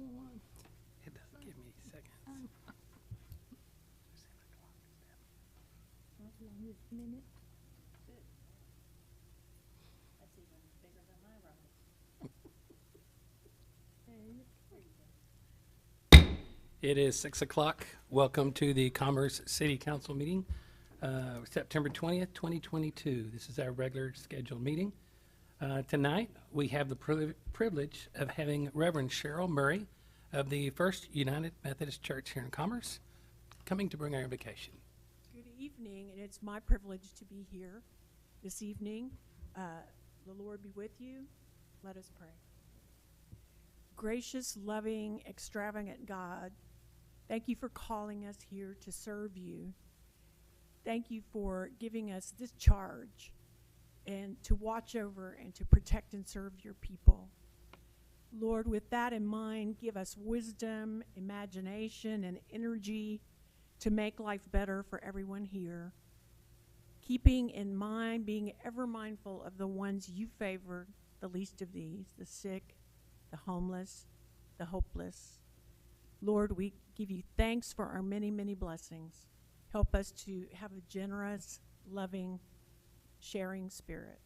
one. It doesn't give me seconds. Not longest minute. That's even bigger than my writing. It is 6 o'clock. Welcome to the Commerce City Council meeting, September 20th, 2022. This is our regular scheduled meeting. Tonight, we have the privilege of having Reverend Cheryl Murray of the First United Methodist Church here in Commerce coming to bring our invocation. Good evening, and it's my privilege to be here this evening. The Lord be with you. Let us pray. Gracious, loving, extravagant God, thank you for calling us here to serve you. Thank you for giving us this charge and to watch over and to protect and serve your people. Lord, with that in mind, give us wisdom, imagination, and energy to make life better for everyone here. Keeping in mind, being ever mindful of the ones you favored, the least of these, the sick, the homeless, the hopeless. Lord, we give you thanks for our many, many blessings. Help us to have a generous, loving, sharing spirit.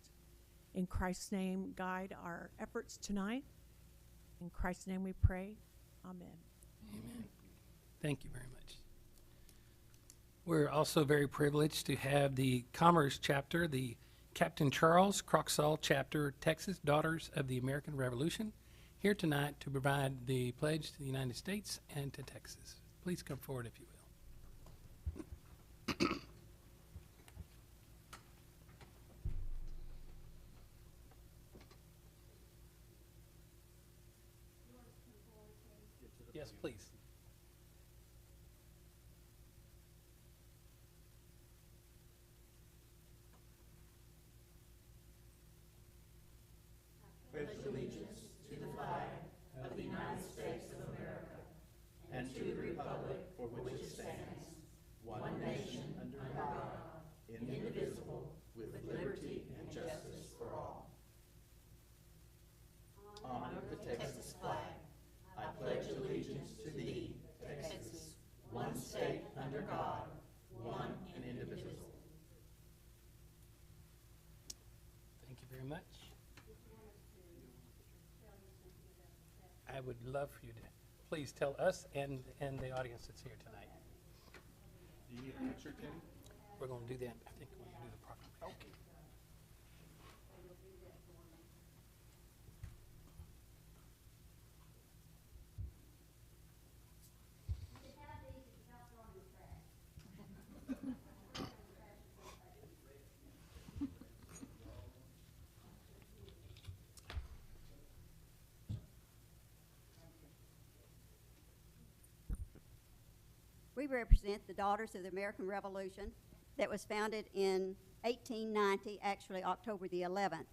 In Christ's name, guide our efforts tonight. In Christ's name we pray. Amen. Amen. Thank you very much. We're also very privileged to have the Commerce chapter, the Captain Charles Croxall chapter, Texas Daughters of the American Revolution, here tonight to provide the pledge to the United States and to Texas. Please come forward if you will. Yes, please. Pledge allegiance to the flag of the United States of America and to the republic for which it stands, one nation under God, indivisible, with liberty and justice for all. Honor the Texas flag. I pledge allegiance to thee, Texas, one state under God, one and indivisible. Thank you very much. I would love for you to please tell us and the audience that's here tonight. Do you need a picture, Tim? We're going to do that. I think we're going to do the proclamation. Okay. We represent the Daughters of the American Revolution that was founded in 1890, actually October the 11th,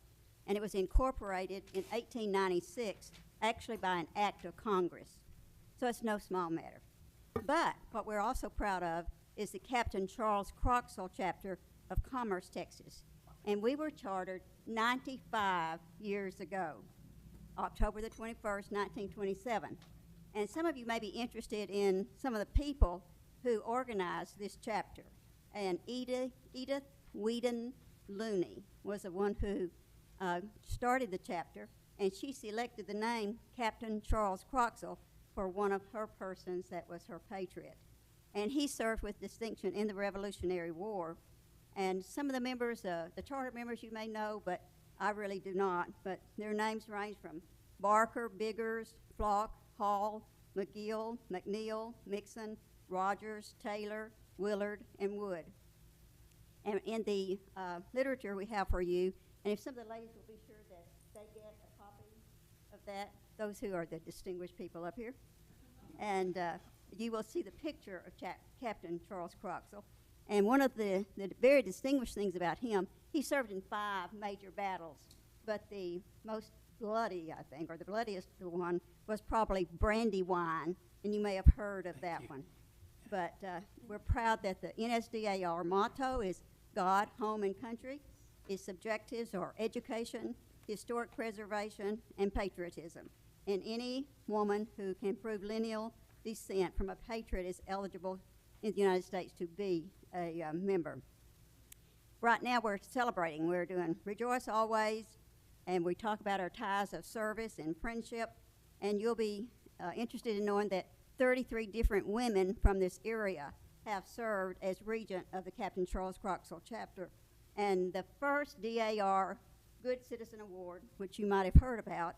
and it was incorporated in 1896, actually by an act of Congress. So it's no small matter. But what we're also proud of is the Captain Charles Croxall chapter of Commerce, Texas. And we were chartered 95 years ago, October the 21st, 1927. And some of you may be interested in some of the people who organized this chapter. And Edith Whedon Looney was the one who started the chapter, and she selected the name Captain Charles Croxall for one of her persons that was her patriot. And he served with distinction in the Revolutionary War. And some of the members, the charter members you may know, but I really do not. But their names range from Barker, Biggers, Flock, Hall, McGill, McNeil, Mixon, Rogers, Taylor, Willard, and Wood. And in the literature we have for you, and if some of the ladies will be sure that they get a copy of that, those who are the distinguished people up here, and you will see the picture of Captain Charles Croxall. And one of the very distinguished things about him, he served in 5 major battles, but the most bloody, I think, or the bloodiest one, was probably Brandywine, and you may have heard of that one. But we're proud that the NSDAR motto is God, Home, and Country. Its objectives are education, historic preservation, and patriotism. and any woman who can prove lineal descent from a patriot is eligible in the United States to be a member. Right now we're celebrating. We're doing Rejoice Always, and we talk about our ties of service and friendship, and you'll be interested in knowing that 33 different women from this area have served as regent of the Captain Charles Croxall chapter. And the first DAR Good Citizen Award, which you might have heard about,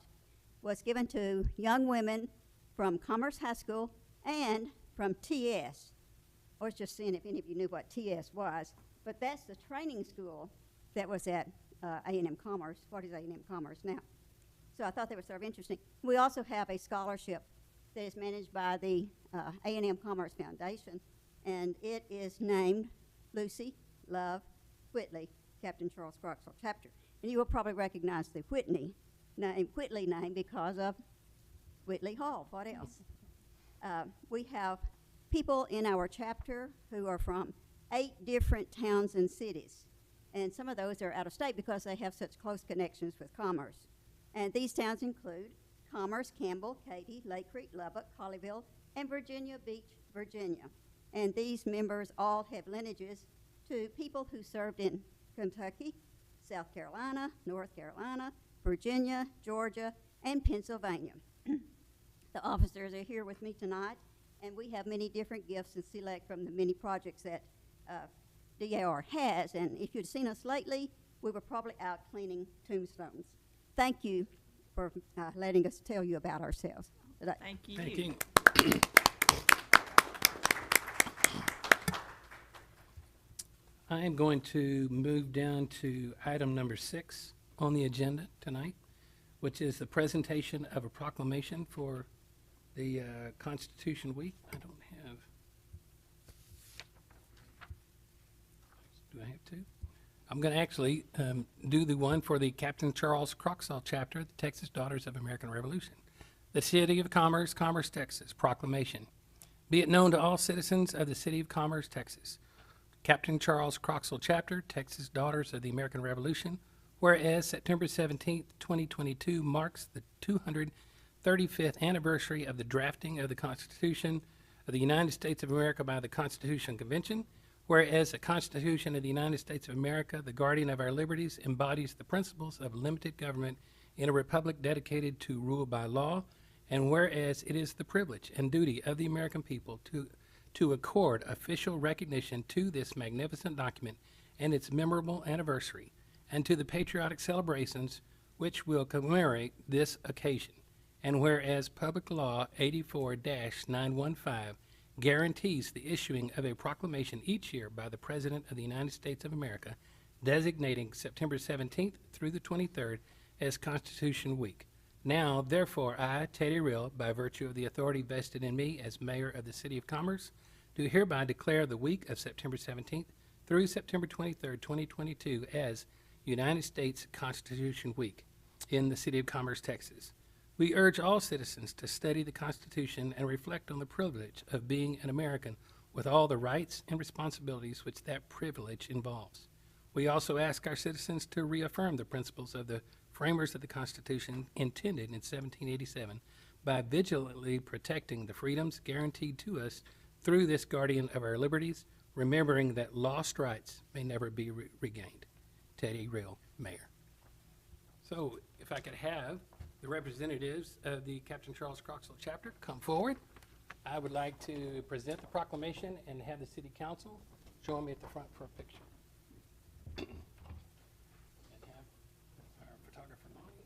was given to young women from Commerce High School and from TS. I was just seeing if any of you knew what TS was, but that's the training school that was at A&M Commerce. What is A&M Commerce now? So I thought that was sort of interesting. We also have a scholarship that is managed by the A&M Commerce Foundation, and it is named Lucy Love Whitley, Captain Charles Croxall chapter. And you will probably recognize the Whitley name because of Whitley Hall. What else? We have people in our chapter who are from 8 different towns and cities. And some of those are out of state because they have such close connections with commerce. And these towns include Commerce, Campbell, Katy, Lake Creek, Lubbock, Hollyville, and Virginia Beach, Virginia. And these members all have lineages to people who served in Kentucky, South Carolina, North Carolina, Virginia, Georgia, and Pennsylvania. The officers are here with me tonight, and we have many different gifts and select from the many projects that DAR has. And if you'd seen us lately, we were probably out cleaning tombstones. Thank you for letting us tell you about ourselves today. Thank you. Thank you. I am going to move down to item number 6 on the agenda tonight, which is the presentation of a proclamation for the Constitution Week. I don't have. Do I have to? I'm going to actually do the one for the Captain Charles Croxall chapter, the Texas Daughters of American Revolution. The City of Commerce, Commerce, Texas, proclamation. Be it known to all citizens of the City of Commerce, Texas, Captain Charles Croxall chapter, Texas Daughters of the American Revolution, whereas September 17th, 2022 marks the 235th anniversary of the drafting of the Constitution of the United States of America by the Constitution Convention, whereas the Constitution of the United States of America, the guardian of our liberties, embodies the principles of limited government in a republic dedicated to rule by law, and whereas it is the privilege and duty of the American people to accord official recognition to this magnificent document and its memorable anniversary, and to the patriotic celebrations which will commemorate this occasion. And whereas Public Law 84-915 guarantees the issuing of a proclamation each year by the President of the United States of America, designating September 17th through the 23rd as Constitution Week. Now, therefore, I, Teddy Rill, by virtue of the authority vested in me as Mayor of the City of Commerce, do hereby declare the week of September 17th through September 23rd, 2022 as United States Constitution Week in the City of Commerce, Texas. We urge all citizens to study the Constitution and reflect on the privilege of being an American with all the rights and responsibilities which that privilege involves. We also ask our citizens to reaffirm the principles of the framers of the Constitution intended in 1787 by vigilantly protecting the freedoms guaranteed to us through this guardian of our liberties, remembering that lost rights may never be regained. Teddy Rill, Mayor. So if I could have the representatives of the Captain Charles Croxall chapter come forward. I would like to present the proclamation and have the City Council join me at the front for a picture. And have our photographer Lonnie.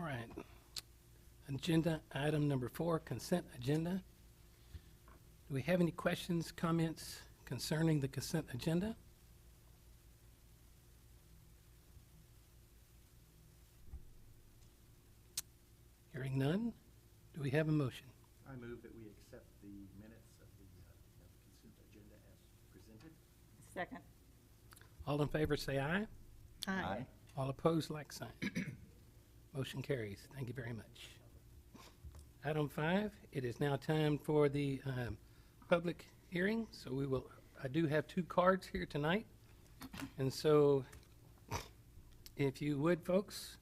right. Agenda item number 4, consent agenda. Do we have any questions, comments concerning the consent agenda? Hearing none, do we have a motion? I move that we accept the minutes of the consent agenda as presented. Second. All in favor, say aye. Aye. All opposed, like sign. Motion carries. Thank you very much. Item 5, it is now time for the public hearing. So I do have 2 cards here tonight. And so if you would, folks,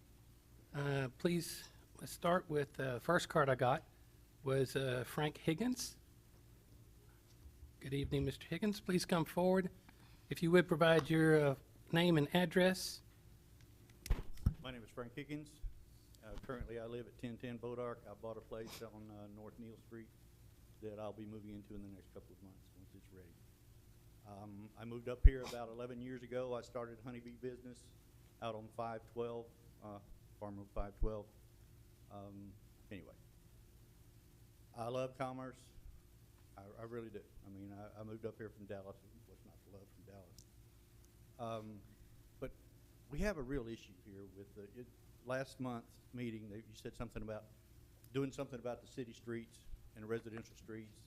please, let's start with the first card I got was Frank Higgins. Good evening, Mr. Higgins. Please come forward. If you would provide your name and address. My name is Frank Higgins. Currently, I live at 1010 Bodark. I bought a place on North Neal Street that I'll be moving into in the next couple of months once it's ready. I moved up here about 11 years ago. I started a honeybee business out on 512, Farm Road 512. Anyway, I love commerce. I really do. I mean, I moved up here from Dallas. What's not to love from Dallas? But we have a real issue here with last month's meeting. You said something about doing something about the city streets and residential streets,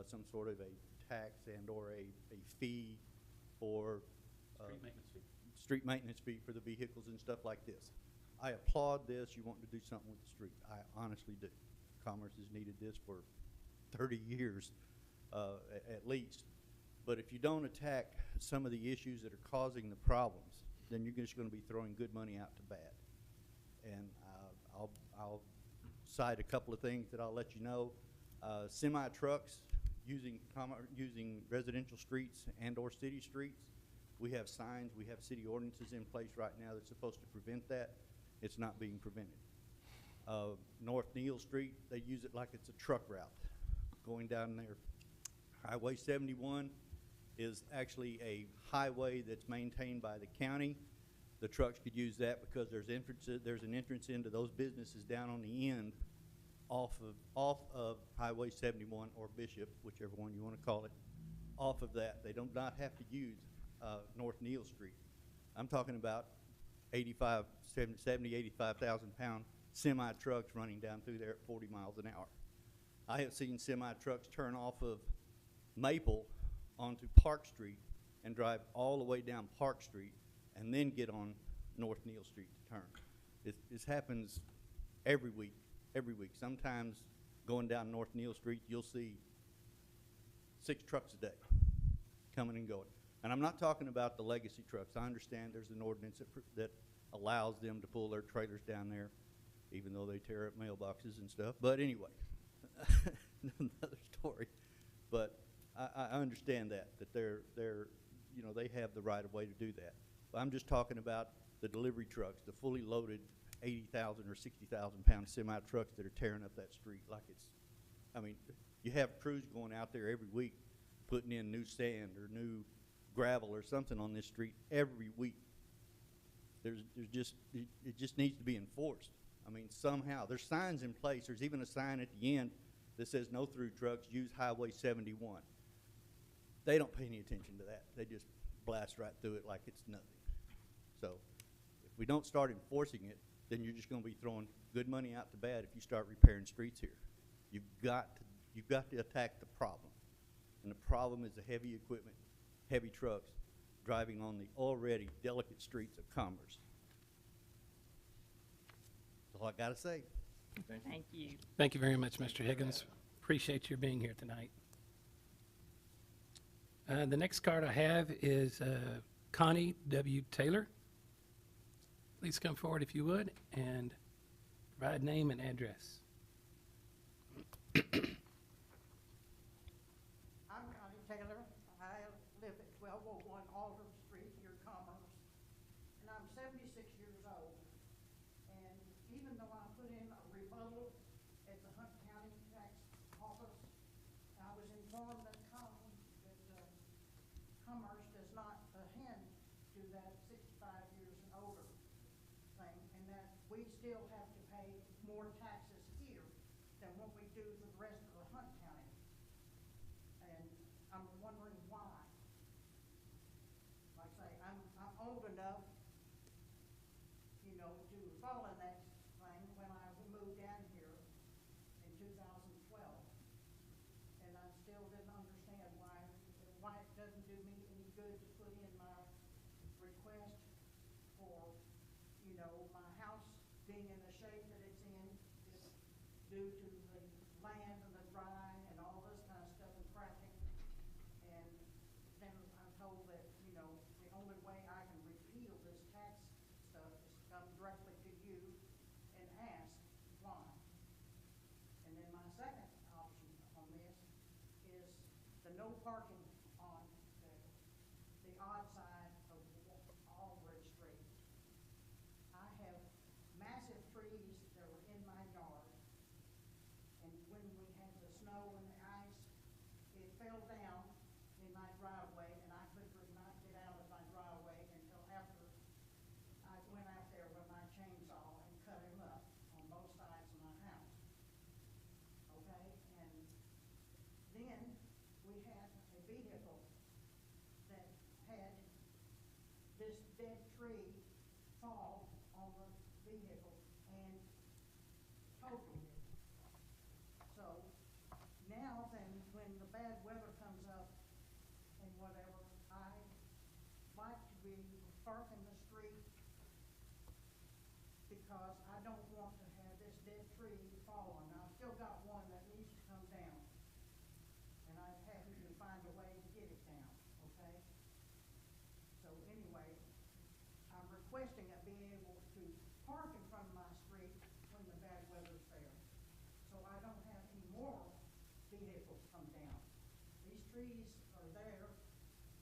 some sort of a tax and or a fee for street maintenance fee for the vehicles and stuff like this. I applaud this. You want to do something with the street. I honestly do. Commerce has needed this for 30 years at least. But if you don't attack some of the issues that are causing the problems, then you're just going to be throwing good money out to bad. And I'll cite a couple of things that I'll let you know. Semi-trucks using residential streets and or city streets. We have signs, we have city ordinances in place right now that's supposed to prevent that. It's not being prevented. North Neal Street, they use it like it's a truck route going down there. Highway 71 is actually a highway that's maintained by the county. The trucks could use that because there's an entrance into those businesses down on the end off of Highway 71 or Bishop, whichever one you want to call it. Off of that, they do not have to use North Neal Street. I'm talking about 70, 85,000 pound semi trucks running down through there at 40 miles an hour. I have seen semi trucks turn off of Maple onto Park Street and drive all the way down Park Street and then get on North Neal Street to turn. This happens every week. Sometimes going down North Neal Street, you'll see 6 trucks a day coming and going. And I'm not talking about the legacy trucks. I understand there's an ordinance that allows them to pull their trailers down there, even though they tear up mailboxes and stuff. But anyway, another story. But I understand that they're they have the right of way to do that. But I'm just talking about the delivery trucks, the fully loaded 80,000 or 60,000 pound semi trucks that are tearing up that street like it's. I mean, you have crews going out there every week, putting in new sand or new gravel or something on this street every week. It just needs to be enforced. I mean, somehow there's signs in place. There's even a sign at the end that says no through trucks, use Highway 71. They don't pay any attention to that. They just blast right through it like it's nothing. So if we don't start enforcing it, then you're just going to be throwing good money out to bad if you start repairing streets here. You've got to attack the problem. And the problem is the heavy equipment, heavy trucks driving on the already delicate streets of commerce. That's all I got to say. Thank you. Thank you very much, Mr. Higgins. Appreciate your being here tonight. The next card I have is Connie W. Taylor. Please come forward if you would and provide name and address. I'm Connie Taylor. I live at 1201 Alden Street, here in Commerce, and I'm 76 years old. And even though I put in a rebuttal at the Hunt County Tax Office, I was informed that Commerce does not hand to that 65 years and older thing, and that we still have to pay more taxes here than what we do for the rest of the Hunt County. And I'm wondering why. Like I say, I'm old enough, you know, to fall in that thing when I moved down here in 2012. And I still didn't understand why it doesn't do me any good to put in my request for, you know, my house being in the shape that it's in is due to the land and the drying and all this kind of stuff and cracking. And then I'm told that, you know, the only way I can repeal this tax stuff is to come directly to you and ask why. And then my second option on this is the no parking on the odd side of Aldridge Street. I have massive trees that were in my yard, and when we had the snow and the ice, it fell down in my driveway, and I could not get out of my driveway until after I went out there with my chainsaw and cut him up on both sides of my house. Okay, and then we had a vehicle that had this dead tree fall on the vehicle and totaled it. So now then, when the bad weather comes up and whatever, I like to be parking the street because I don't want to have this dead tree falling. I've still got one that needs to come down, and I'm having to find a way to get it down, okay? So anyway, I'm requesting of being able to park in front of my street when the bad weather's there, so I don't have any more vehicles come down. These trees are there,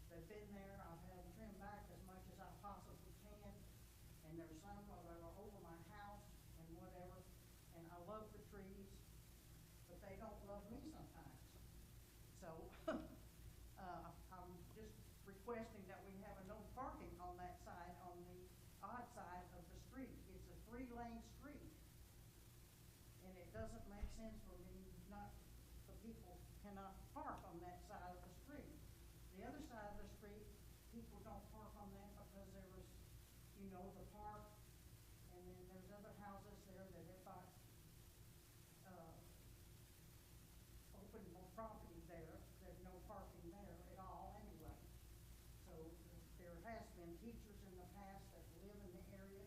they've been there, I've had them trimmed back as much as I possibly can, and there's some that are over my house and whatever, and I love the trees, but they don't love me sometimes. So, I'm just requesting that we have a no parking on that side, on the odd side of the street. It's a 3-lane street, and it doesn't make sense for me not, the people cannot park on that side of the street. The other side of the street, people don't park on that because there was, you know, the park, and then there's other houses there that if I, open more property there, there's no parking there at all anyway. So there has been teachers in the past that live in the area,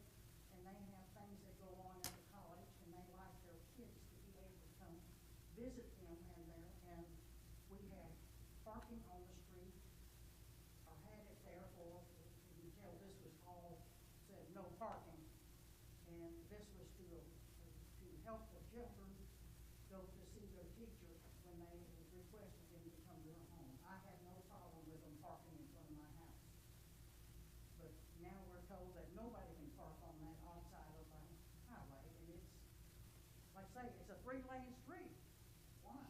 and they have things that go on at the college, and they like their kids to be able to come visit them in there, and we have parking on the street, or had it there for, until this was all said no parking. And this was to help the children go to see their teacher when they requested them to come to their home. I had no problem with them parking in front of my house. But now we're told that nobody can park on that odd side of the highway, and it's, like I say, it's a 3-lane street. Why?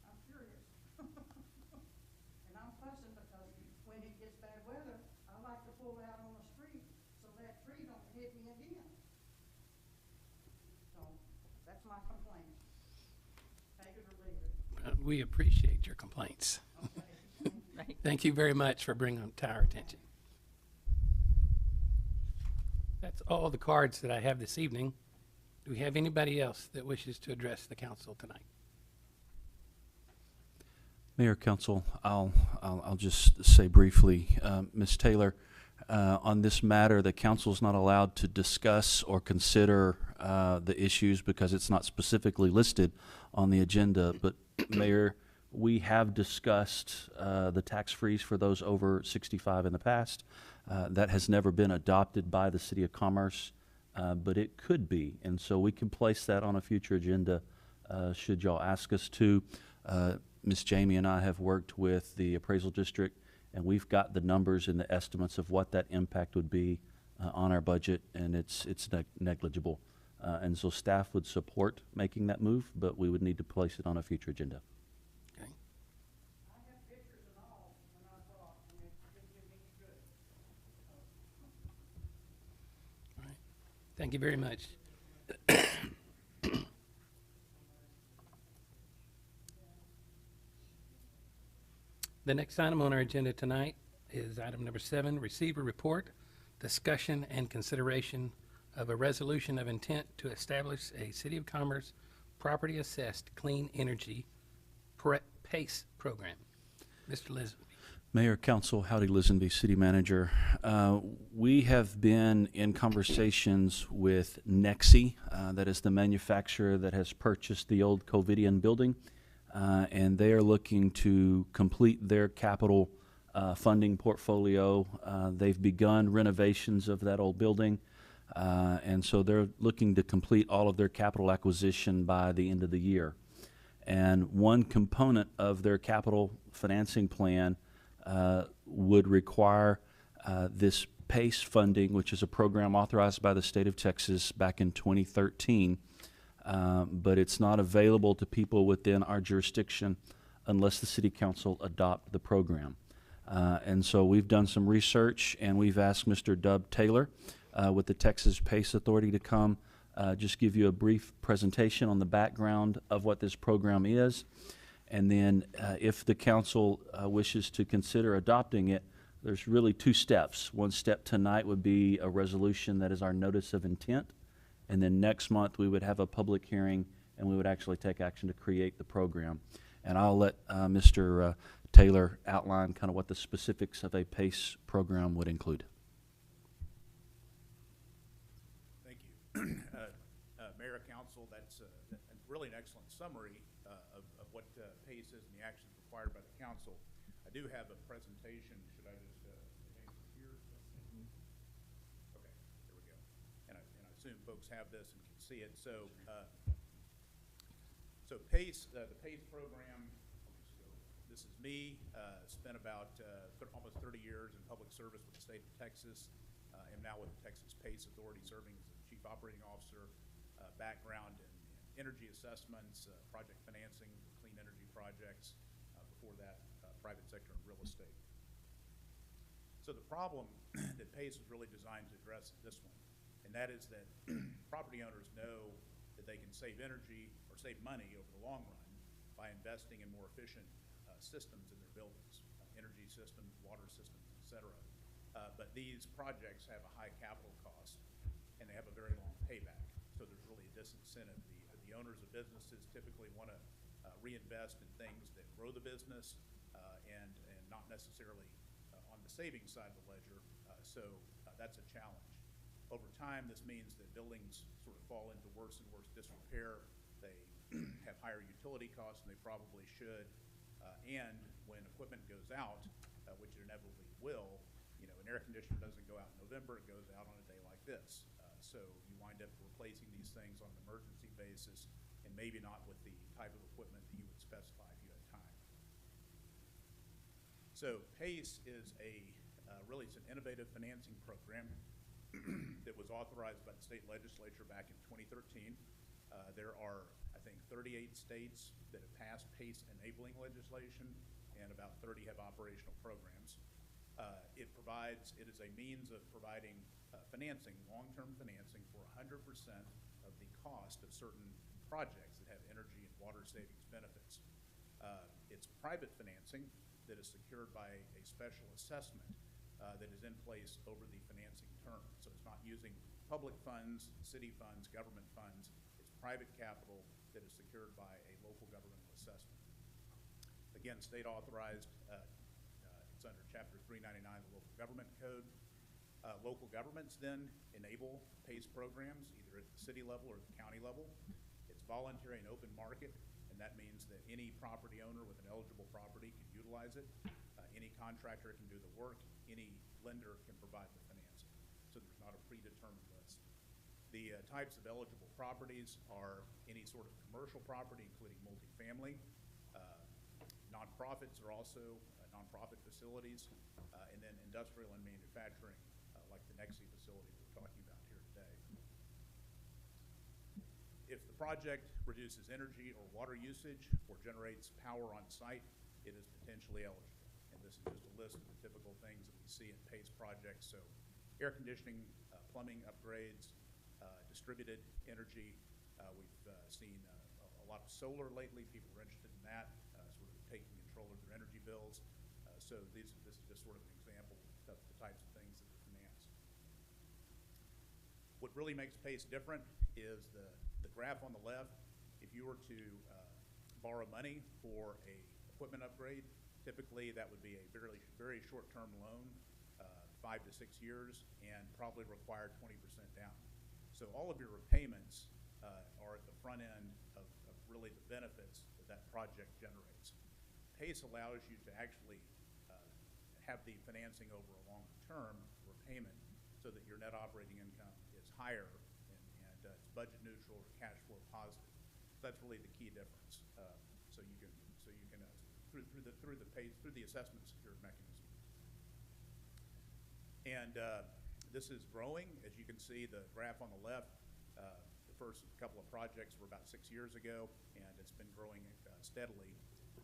I'm curious. And I'm fussing because when it gets bad weather, I like to pull out on the street so that tree don't hit me again. So, that's my complaint. Take it or leave it. We appreciate your complaints. Okay. Right. Thank you very much for bringing them to our attention. That's all the cards that I have this evening. Do we have anybody else that wishes to address the council tonight? Mayor, Council, I'll just say briefly, Ms. Taylor, on this matter, the council's not allowed to discuss or consider the issues because it's not specifically listed on the agenda. But Mayor, we have discussed the tax freeze for those over 65 in the past. That has never been adopted by the City of Commerce, but it could be. And so we can place that on a future agenda should y'all ask us to. Ms. Jamie and I have worked with the appraisal district, and we've got the numbers and the estimates of what that impact would be on our budget, and it's negligible. And so staff would support making that move, but we would need to place it on a future agenda. Okay. I have pictures and all when I brought, and it didn't do me any good. All right. Thank you very much. The next item on our agenda tonight is item number 7, receive a report, discussion, and consideration of a resolution of intent to establish a City of Commerce property-assessed clean energy PACE program. Mr. Liz. Mayor, Council, Howdy Lisenby, City Manager. We have been in conversations with Nexi, that is the manufacturer that has purchased the old Covidian building, and they are looking to complete their capital funding portfolio. They've begun renovations of that old building, and so they're looking to complete all of their capital acquisition by the end of the year. And one component of their capital financing plan would require this PACE funding, which is a program authorized by the state of Texas back in 2013, but it's not available to people within our jurisdiction unless the City Council adopt the program. And so we've done some research, and we've asked Mr. Dub Taylor with the Texas PACE Authority to come just give you a brief presentation on the background of what this program is. And then if the council wishes to consider adopting it, there's really 2 steps. One step tonight would be a resolution that is our notice of intent. And then next month we would have a public hearing and we would actually take action to create the program. And I'll let Mr. Taylor outline kind of what the specifics of a PACE program would include. Thank you. Mayor, Council, that's really an excellent summary of what PACE is and the actions required by the council. I do have a presentation. Should I just advance it here? Okay, there we go. And I assume folks have this and can see it. So, PACE, the PACE program. This is me. Spent about almost 30 years in public service with the state of Texas. Am now with the Texas PACE Authority, serving as the Chief Operating Officer. Background in energy assessments, project financing, clean energy projects, before that, private sector and real estate. So the problem that PACE is really designed to address is this one, and that is that property owners know that they can save energy or save money over the long run by investing in more efficient systems in their buildings, energy systems, water systems, et cetera. But these projects have a high capital cost, and they have a very long payback. So there's really a disincentive. The owners of businesses typically want to reinvest in things that grow the business and not necessarily on the savings side of the ledger. So that's a challenge. Over time, this means that buildings sort of fall into worse and worse disrepair. They have higher utility costs than they probably should. And when equipment goes out, which it inevitably will, you know, an air conditioner doesn't go out in November, it goes out on a day like this. So you wind up replacing these things on an emergency basis and maybe not with the type of equipment that you would specify if you had time. So PACE is really it's an innovative financing program that was authorized by the state legislature back in 2013. There are, I think, 38 states that have passed PACE enabling legislation, and about 30 have operational programs. It is a means of providing financing, long-term financing for 100% of the cost of certain projects that have energy and water savings benefits. It's private financing that is secured by a special assessment that is in place over the financing term. So it's not using public funds, city funds, government funds. It's private capital that is secured by a local governmental assessment. Again, state authorized. It's under Chapter 399 of the Local Government Code. Local governments then enable PACE programs either at the city level or the county level. It's voluntary and open market, and that means that any property owner with an eligible property can utilize it. Any contractor can do the work. Any lender can provide the financing. So there's not a predetermined list. The types of eligible properties are any sort of commercial property, including multifamily. Nonprofits are also nonprofit facilities, and then industrial and manufacturing, like the Nexi facility we're talking about here today. If the project reduces energy or water usage or generates power on site, it is potentially eligible. And this is just a list of the typical things that we see in PACE projects. So air conditioning, plumbing upgrades, distributed energy. We've seen a lot of solar lately. People are interested in that, sort of taking control of their energy bills. So this is just sort of an example of the types of things that are financed. What really makes PACE different is the graph on the left. If you were to borrow money for a equipment upgrade, typically that would be a very short-term loan, 5 to 6 years, and probably require 20% down. So all of your repayments are at the front end of really the benefits that project generates. PACE allows you to actually have the financing over a longer term repayment so that your net operating income is higher and it's budget neutral or cash flow positive. So that's really the key difference. So you can through the assessment secured mechanism. And this is growing. As you can see, the graph on the left, the first couple of projects were about 6 years ago, and it's been growing steadily.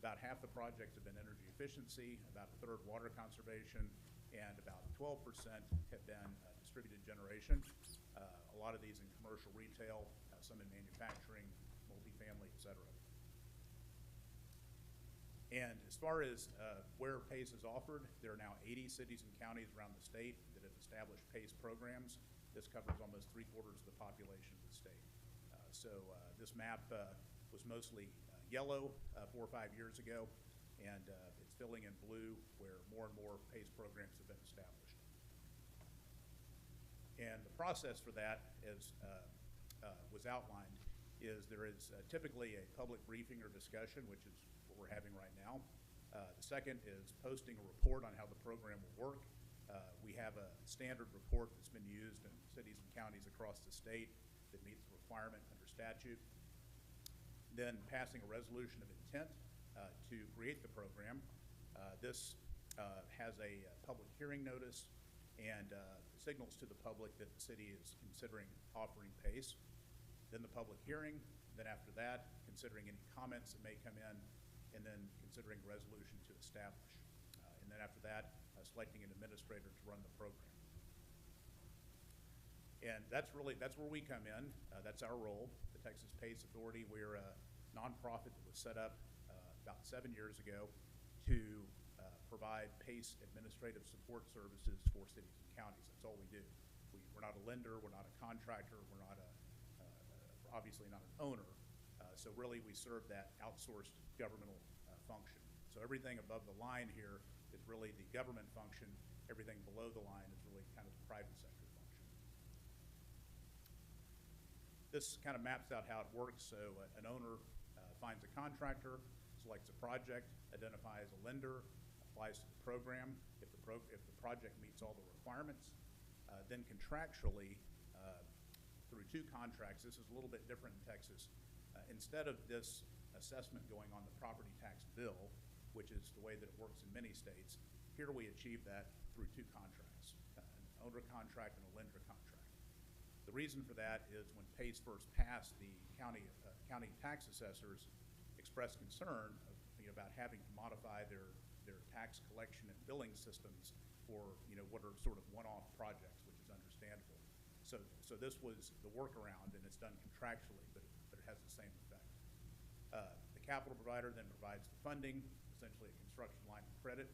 About half the projects have been energy efficiency, about a third water conservation, and about 12% have been distributed generation. A lot of these in commercial retail, some in manufacturing, multifamily, et cetera. And as far as where PACE is offered, there are now 80 cities and counties around the state that have established PACE programs. This covers almost 3/4 of the population of the state. So this map was mostly yellow 4 or 5 years ago, and it's filling in blue where more and more PACE programs have been established. And the process for that, as was outlined, is there is typically a public briefing or discussion, which is what we're having right now. The second is posting a report on how the program will work. We have a standard report that's been used in cities and counties across the state that meets the requirement under statute. Then passing a resolution of intent to create the program. This has a public hearing notice and signals to the public that the city is considering offering PACE. Then the public hearing, then after that, considering any comments that may come in, and then considering a resolution to establish. And then after that, selecting an administrator to run the program. And that's where we come in. That's our role, the Texas PACE Authority. We're a nonprofit that was set up about 7 years ago to provide PACE administrative support services for cities and counties. That's all we do. We're not a lender, we're not a contractor, we're not obviously not an owner. So really we serve that outsourced governmental function. So everything above the line here is really the government function. Everything below the line is really kind of the private sector function. This kind of maps out how it works. So an owner finds a contractor, selects a project, identifies a lender, applies to the program. If the project meets all the requirements, then contractually, through 2 contracts, this is a little bit different in Texas. Instead of this assessment going on the property tax bill, which is the way that it works in many states, here we achieve that through 2 contracts, an owner contract and a lender contract. The reason for that is when PACE first passed, the county tax assessors expressed concern about having to modify their tax collection and billing systems for what are sort of one-off projects, which is understandable. So this was the workaround, and it's done contractually, but it has the same effect. The capital provider then provides the funding, essentially a construction line of credit.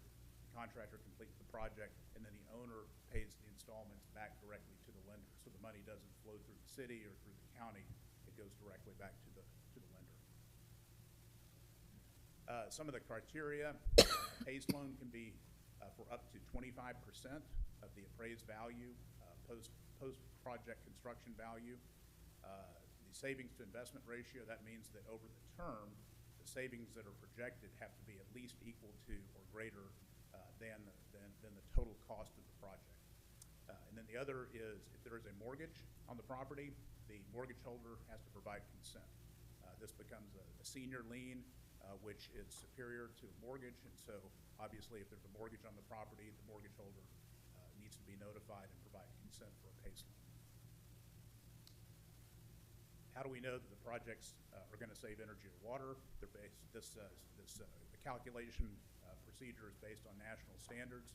The contractor completes the project, and then the owner pays the installments back directly to the lender. So the money doesn't flow through the city or through the county. It goes directly back to the lender. Some of the criteria, PACE loan can be for up to 25% of the appraised value, post-project construction value. The savings to investment ratio, that means that over the term, the savings that are projected have to be at least equal to or greater than the total cost of the project. And then the other is if there is a mortgage on the property, the mortgage holder has to provide consent. This becomes a senior lien, which is superior to a mortgage, and so obviously if there's a mortgage on the property, the mortgage holder needs to be notified and provide consent for a PACE loan. How do we know that the projects are going to save energy or water? They're based, the calculation procedure is based on national standards.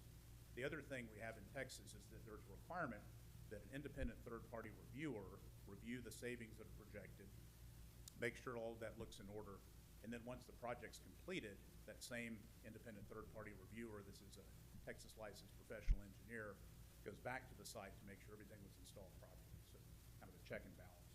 The other thing we have in Texas is that there's a requirement that an independent third-party reviewer review the savings that are projected, make sure all of that looks in order, And then once the project's completed, that same independent third-party reviewer, this is a Texas licensed professional engineer, goes back to the site to make sure everything was installed properly. So kind of a check and balance.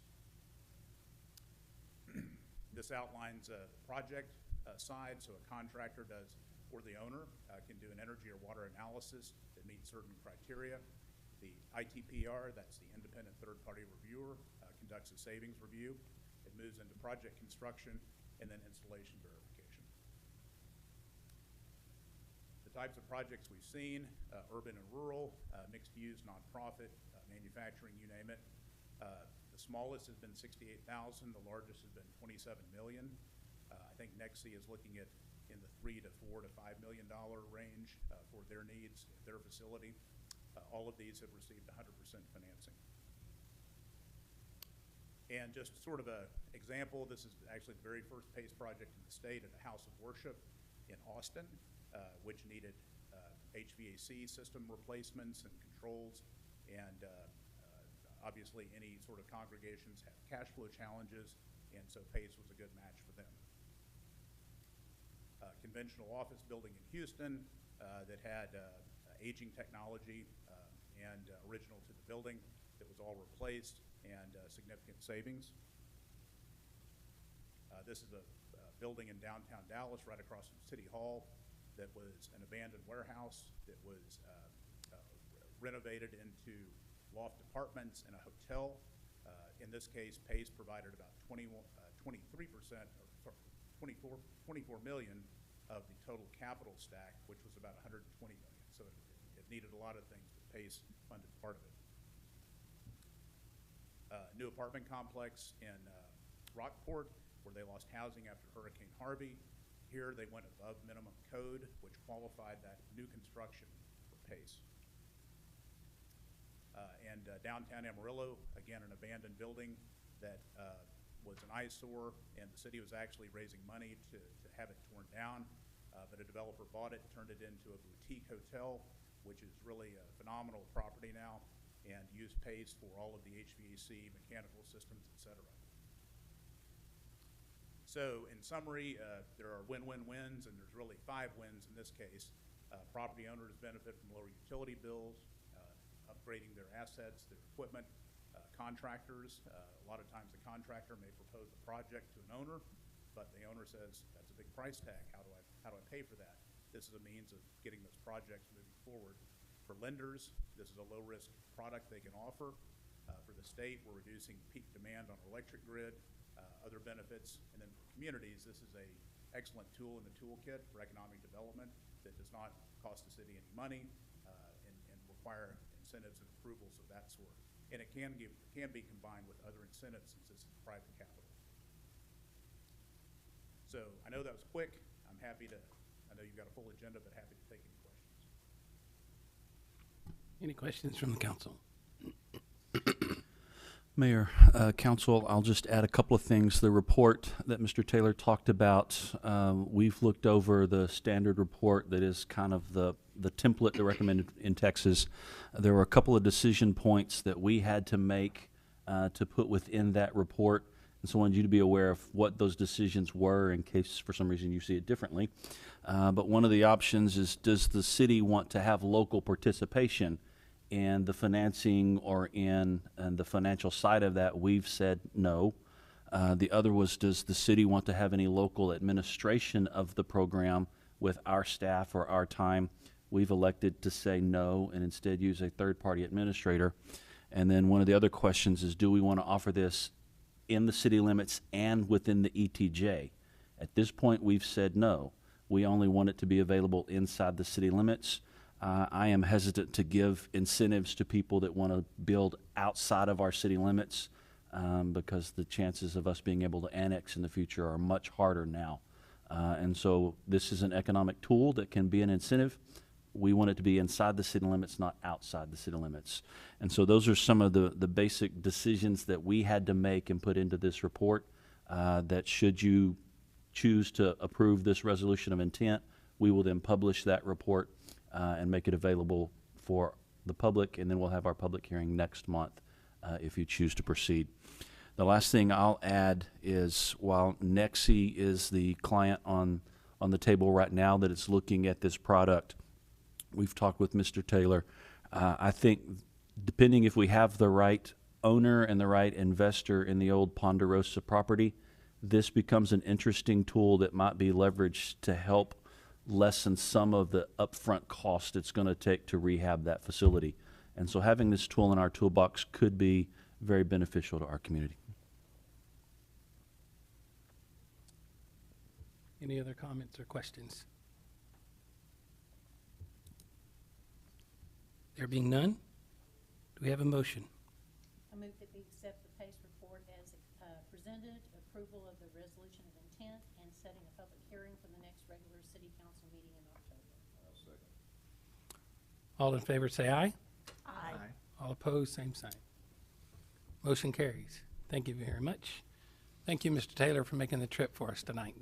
This outlines the project side, so a contractor does, or the owner can do an energy or water analysis that meets certain criteria. The ITPR, that's the independent third-party reviewer, conducts a savings review. It moves into project construction and then installation verification. The types of projects we've seen, urban and rural, mixed use, nonprofit, manufacturing, you name it. The smallest has been 68,000. The largest has been 27 million. I think Nexi is looking at in the $3 to $4 to $5 million range for their needs, their facility. All of these have received 100% financing. And just sort of an example, this is actually the very first PACE project in the state at a house of worship in Austin, which needed HVAC system replacements and controls, and obviously any sort of congregations have cash flow challenges, and so PACE was a good match for them. Conventional office building in Houston that had aging technology and original to the building that was all replaced, and significant savings. This is a building in downtown Dallas right across from City Hall that was an abandoned warehouse that was renovated into loft apartments and a hotel. In this case, PACE provided about 23%, or 24 million of the total capital stack, which was about 120 million. So it needed a lot of things, but PACE funded part of it. New apartment complex in Rockport, where they lost housing after Hurricane Harvey. Here they went above minimum code, which qualified that new construction for PACE. And downtown Amarillo, again, an abandoned building that was an eyesore, and the city was actually raising money to have it torn down, but a developer bought it, turned it into a boutique hotel, which is really a phenomenal property now, and used PACE for all of the HVAC, mechanical systems, et cetera. So in summary, there are win-win-wins, and there's really 5 wins in this case. Property owners benefit from lower utility bills, upgrading their assets, their equipment. Contractors, a lot of times the contractor may propose a project to an owner, but the owner says, that's a big price tag. How do I pay for that? This is a means of getting those projects moving forward. For lenders, this is a low-risk product they can offer. For the state, we're reducing peak demand on our electric grid, other benefits. And then for communities, this is a excellent tool in the toolkit for economic development that does not cost the city any money and require incentives and approvals of that sort. And it can be combined with other incentives since this is private capital. So I know that was quick. I'm happy to, I know you've got a full agenda, but happy to take any questions. Any questions from the council? Mayor, Council, I'll just add a couple of things. The report that Mr. Taylor talked about, we've looked over the standard report that is kind of the template that recommended in Texas. There were a couple of decision points that we had to make to put within that report, and so I wanted you to be aware of what those decisions were in case for some reason you see it differently. But one of the options is, does the city want to have local participation in the financing or in the financial side of that? We've said no. The other was, does the city want to have any local administration of the program with our staff or our time? We've elected to say no and instead use a third-party administrator. And then one of the other questions is, do we want to offer this in the city limits and within the ETJ? At this point, we've said no. We only want it to be available inside the city limits. I am hesitant to give incentives to people that want to build outside of our city limits because the chances of us being able to annex in the future are much harder now. And so this is an economic tool that can be an incentive. We want it to be inside the city limits, not outside the city limits. And so those are some of the basic decisions that we had to make and put into this report that should you choose to approve this resolution of intent, we will then publish that report and make it available for the public, and then we'll have our public hearing next month if you choose to proceed. The last thing I'll add is while Nexi is the client on the table right now that is looking at this product, we've talked with Mr. Taylor. I think depending if we have the right owner and the right investor in the old Ponderosa property, this becomes an interesting tool that might be leveraged to help lessen some of the upfront cost it's going to take to rehab that facility. And so having this tool in our toolbox could be very beneficial to our community. Any other comments or questions? There being none, do we have a motion? I move that we accept the PACE report as presented, approval of the resolution of intent, and setting a public hearing for the next regular city council meeting in October. All in favor say aye. Aye. All opposed, same sign. Motion carries. Thank you very much. Thank you, Mr. Taylor, for making the trip for us tonight.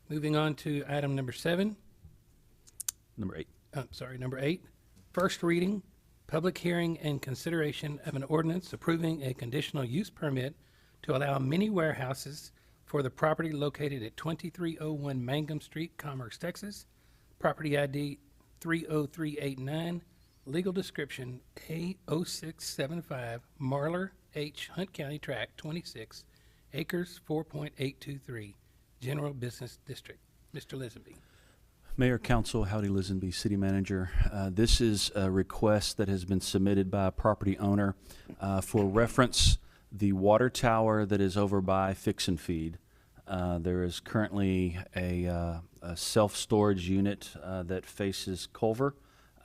Moving on to item number 7. Number 8. Number 8. First reading, public hearing and consideration of an ordinance approving a conditional use permit to allow mini warehouses for the property located at 2301 Mangum Street, Commerce, Texas. Property ID 30389, legal description A0675, Marler H. Hunt County Tract 26, acres 4.823, General Business District. Mr. Lisenby. Mayor, Council, howdy, Lisenby, City Manager. This is a request that has been submitted by a property owner. For reference, the water tower that is over by Fix and Feed, there is currently a self-storage unit that faces Culver.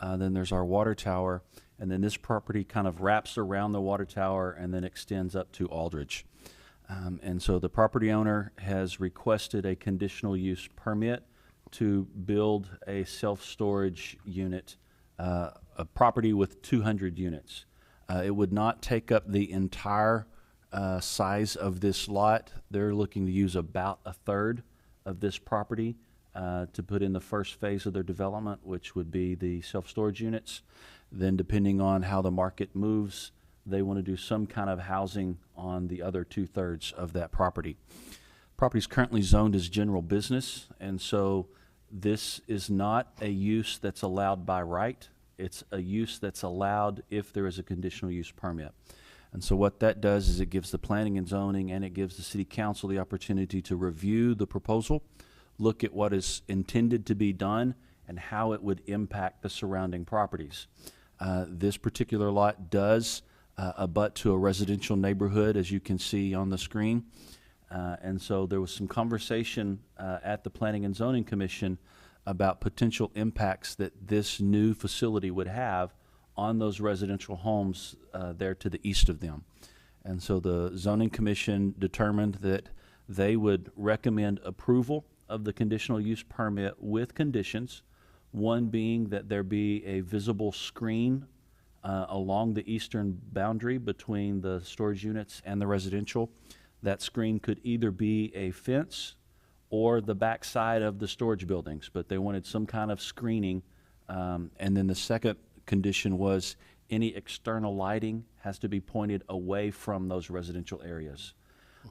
Then there's our water tower, and then this property kind of wraps around the water tower and then extends up to Aldridge. And so the property owner has requested a conditional use permit to build a self-storage unit, a property with 200 units. It would not take up the entire size of this lot. They're looking to use about a third of this property to put in the first phase of their development, which would be the self-storage units. Then depending on how the market moves, they want to do some kind of housing on the other 2/3 of that property. Property is currently zoned as general business, and so this is not a use that's allowed by right. It's a use that's allowed if there is a conditional use permit. And so what that does is it gives the planning and zoning and it gives the city council the opportunity to review the proposal, look at what is intended to be done and how it would impact the surrounding properties. This particular lot does abut to a residential neighborhood, as you can see on the screen. And so there was some conversation at the Planning and Zoning Commission about potential impacts that this new facility would have on those residential homes there to the east of them. And so the Zoning Commission determined that they would recommend approval of the conditional use permit with conditions, one being that there be a visible screen along the eastern boundary between the storage units and the residential. That screen could either be a fence or the backside of the storage buildings, but they wanted some kind of screening. And then the second condition was any external lighting has to be pointed away from those residential areas.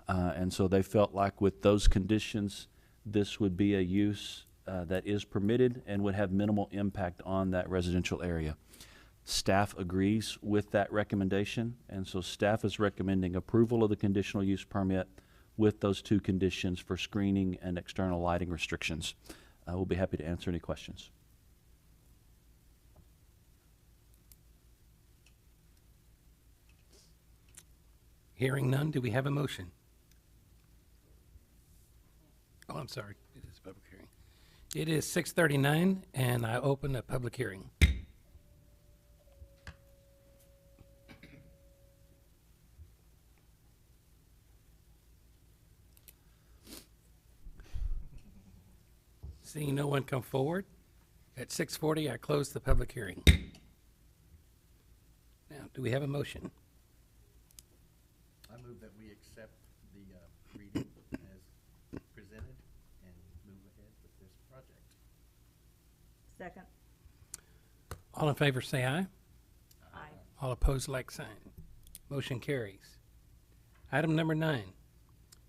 And so they felt like with those conditions, this would be a use that is permitted and would have minimal impact on that residential area. Staff agrees with that recommendation, and so staff is recommending approval of the conditional use permit with those two conditions for screening and external lighting restrictions. We'll be happy to answer any questions. Hearing none, do we have a motion? Oh, I'm sorry. It is a public hearing. It is 6:39, and I open a public hearing. Seeing no one come forward, at 6:40, I close the public hearing. Now, do we have a motion? I move that we accept the reading as presented and move ahead with this project. Second. All in favor say aye. Aye. All opposed, like sign. Motion carries. Item number 9,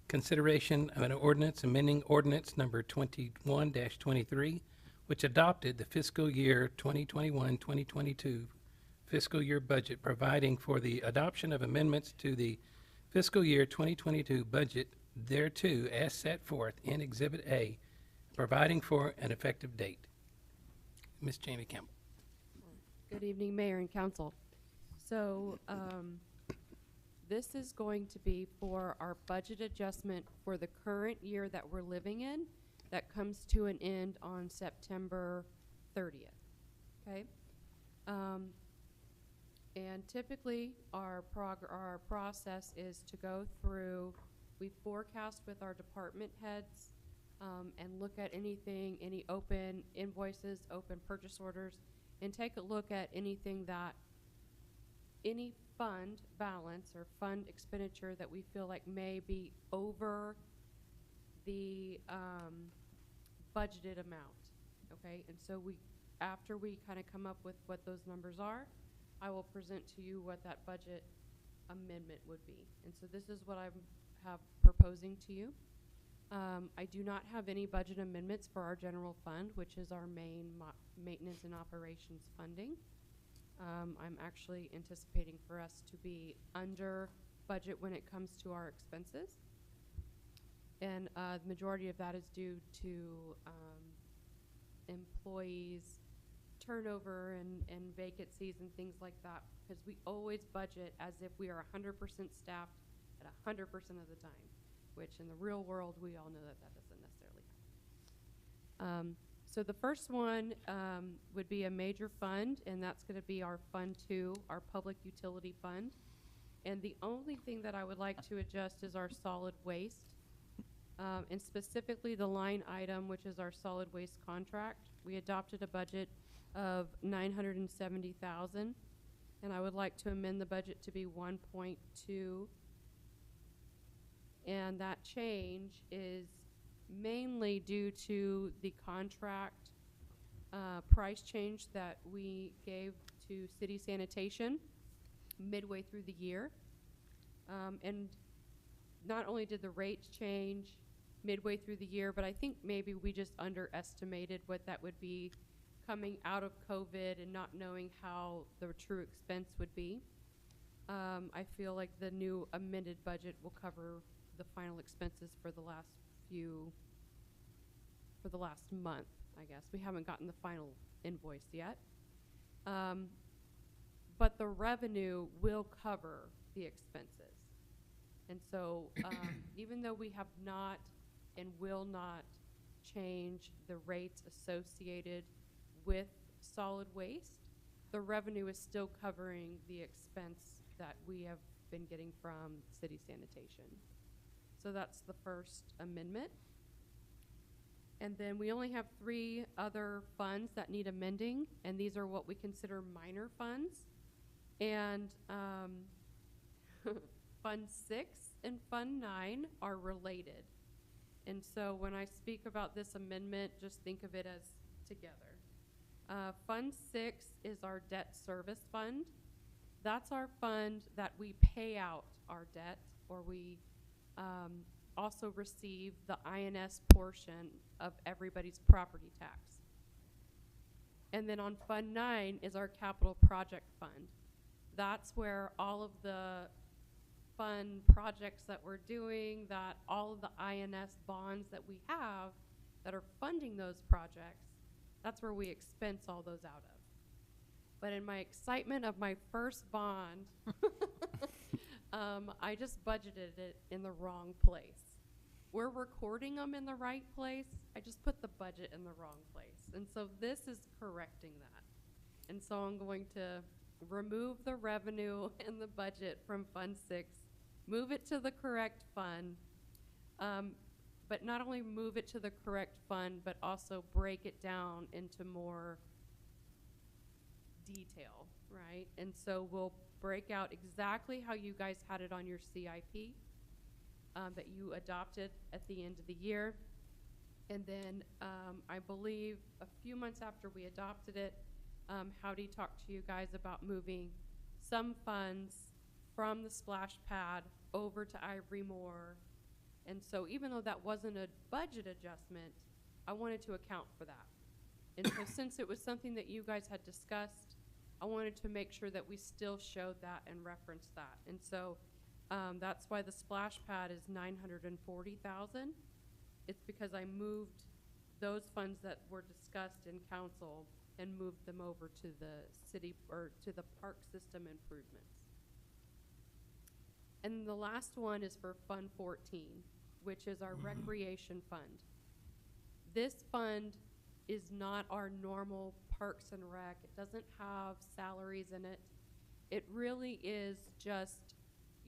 consideration of an ordinance amending ordinance number 21-23, which adopted the fiscal year 2021-2022 fiscal year budget, providing for the adoption of amendments to the fiscal year 2022 budget thereto as set forth in Exhibit A, providing for an effective date. Ms. Jamie Campbell. Good evening, Mayor and Council. So, this is going to be for our budget adjustment for the current year that we're living in that comes to an end on September 30th, okay? And typically, our process is to go through, we forecast with our department heads and look at anything, any open invoices, open purchase orders, and take a look at anything that, any fund balance or fund expenditure that we feel like may be over the budgeted amount, okay? And so after we kind of come up with what those numbers are, I will present to you what that budget amendment would be. And so this is what I'm proposing to you. I do not have any budget amendments for our general fund, which is our main maintenance and operations funding. I'm actually anticipating for us to be under budget when it comes to our expenses. And the majority of that is due to employees turnover and vacancies and things like that, because we always budget as if we are 100% staffed at 100% of the time, which in the real world, we all know that that doesn't necessarily happen. So the first one would be a major fund, and that's going to be our Fund 2, our Public Utility Fund. And the only thing that I would like to adjust is our solid waste, and specifically the line item, which is our solid waste contract. We adopted a budget of $970,000, and I would like to amend the budget to be 1.2. And that change is mainly due to the contract price change that we gave to city sanitation midway through the year. And not only did the rates change midway through the year, but I think maybe we just underestimated what that would be coming out of COVID and not knowing how the true expense would be. I feel like the new amended budget will cover the final expenses for the last month, I guess. We haven't gotten the final invoice yet. But the revenue will cover the expenses. And so even though we have not and will not change the rates associated with solid waste, the revenue is still covering the expense that we have been getting from city sanitation. So that's the first amendment. And then we only have 3 other funds that need amending, and these are what we consider minor funds. And Fund 6 and Fund 9 are related. And so when I speak about this amendment, just think of it as together. Fund 6 is our debt service fund. That's our fund that we pay out our debt, or we also receive the INS portion of everybody's property tax. And then on Fund 9 is our capital project fund. That's where all of the fun projects that we're doing, that all of the INS bonds that we have that are funding those projects, that's where we expense all those out of. But in my excitement of my first bond, I just budgeted it in the wrong place. We're recording them in the right place. I just put the budget in the wrong place. And so this is correcting that. And so I'm going to remove the revenue in the budget from Fund 6, move it to the correct fund, but not only move it to the correct fund, but also break it down into more detail, right? And so we'll break out exactly how you guys had it on your CIP that you adopted at the end of the year. And then I believe a few months after we adopted it, Howdy talked to you guys about moving some funds from the splash pad over to Ivory Moore. And so even though that wasn't a budget adjustment, I wanted to account for that. And so since it was something that you guys had discussed, I wanted to make sure that we still showed that and referenced that. And so that's why the splash pad is 940,000. It's because I moved those funds that were discussed in council and moved them over to the city, or to the park system improvements. And the last one is for Fund 14, which is our recreation fund. This fund is not our normal Parks and Rec. It doesn't have salaries in it. It really is just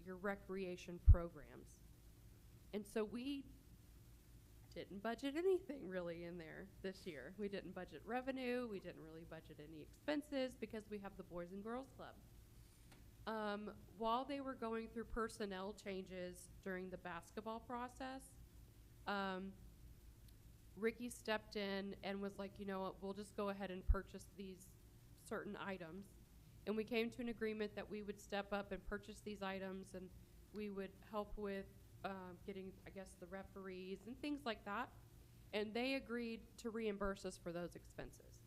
your recreation programs. And so we didn't budget anything really in there this year. We didn't budget revenue. We didn't really budget any expenses because we have the Boys and Girls Club. While they were going through personnel changes during the basketball process, Ricky stepped in and was like, you know what, we'll just go ahead and purchase these certain items. And we came to an agreement that we would step up and purchase these items, and we would help with getting, I guess, the referees and things like that. And they agreed to reimburse us for those expenses.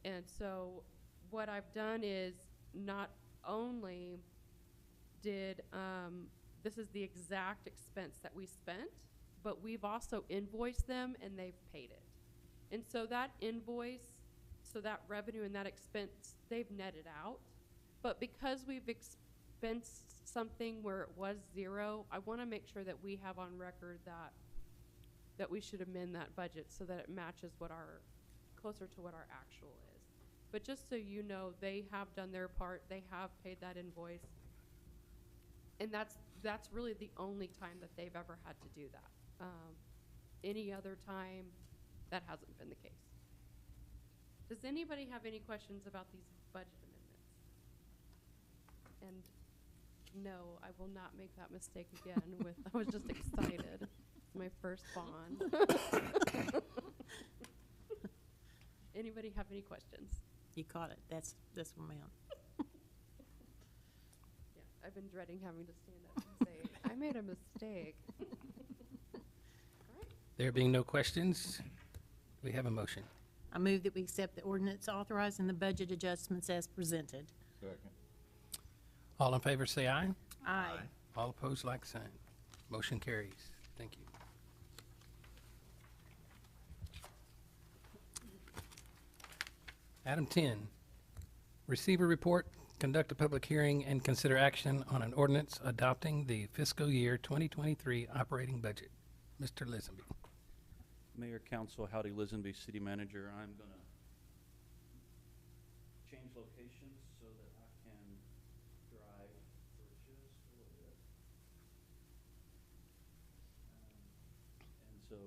And so what I've done is not only did, this is the exact expense that we spent, but we've also invoiced them and they've paid it. And so that invoice, so that revenue and that expense, they've netted out. But because we've expensed something where it was zero, I want to make sure that we have on record that we should amend that budget so that it matches what our, closer to what our actual is. But just so you know, they have done their part. They have paid that invoice. And that's really the only time that they've ever had to do that. Any other time, that hasn't been the case. Does anybody have any questions about these budget amendments? And no, I will not make that mistake again with, I was just excited. It's my first bond. Anybody have any questions? You caught it. That's this one, ma'am. Yeah, I've been dreading having to stand up and say, I made a mistake. There being no questions, we have a motion. I move that we accept the ordinance authorizing the budget adjustments as presented. Second. All in favor say aye. Aye. All opposed, like sign. Motion carries. Thank you. Item 10, receive a report, conduct a public hearing, and consider action on an ordinance adopting the fiscal year 2023 operating budget. Mr. Lisenby. Mayor, Council, Howdy Lisenby, City Manager. I'm going to change locations so that I can drive for just a little bit. And so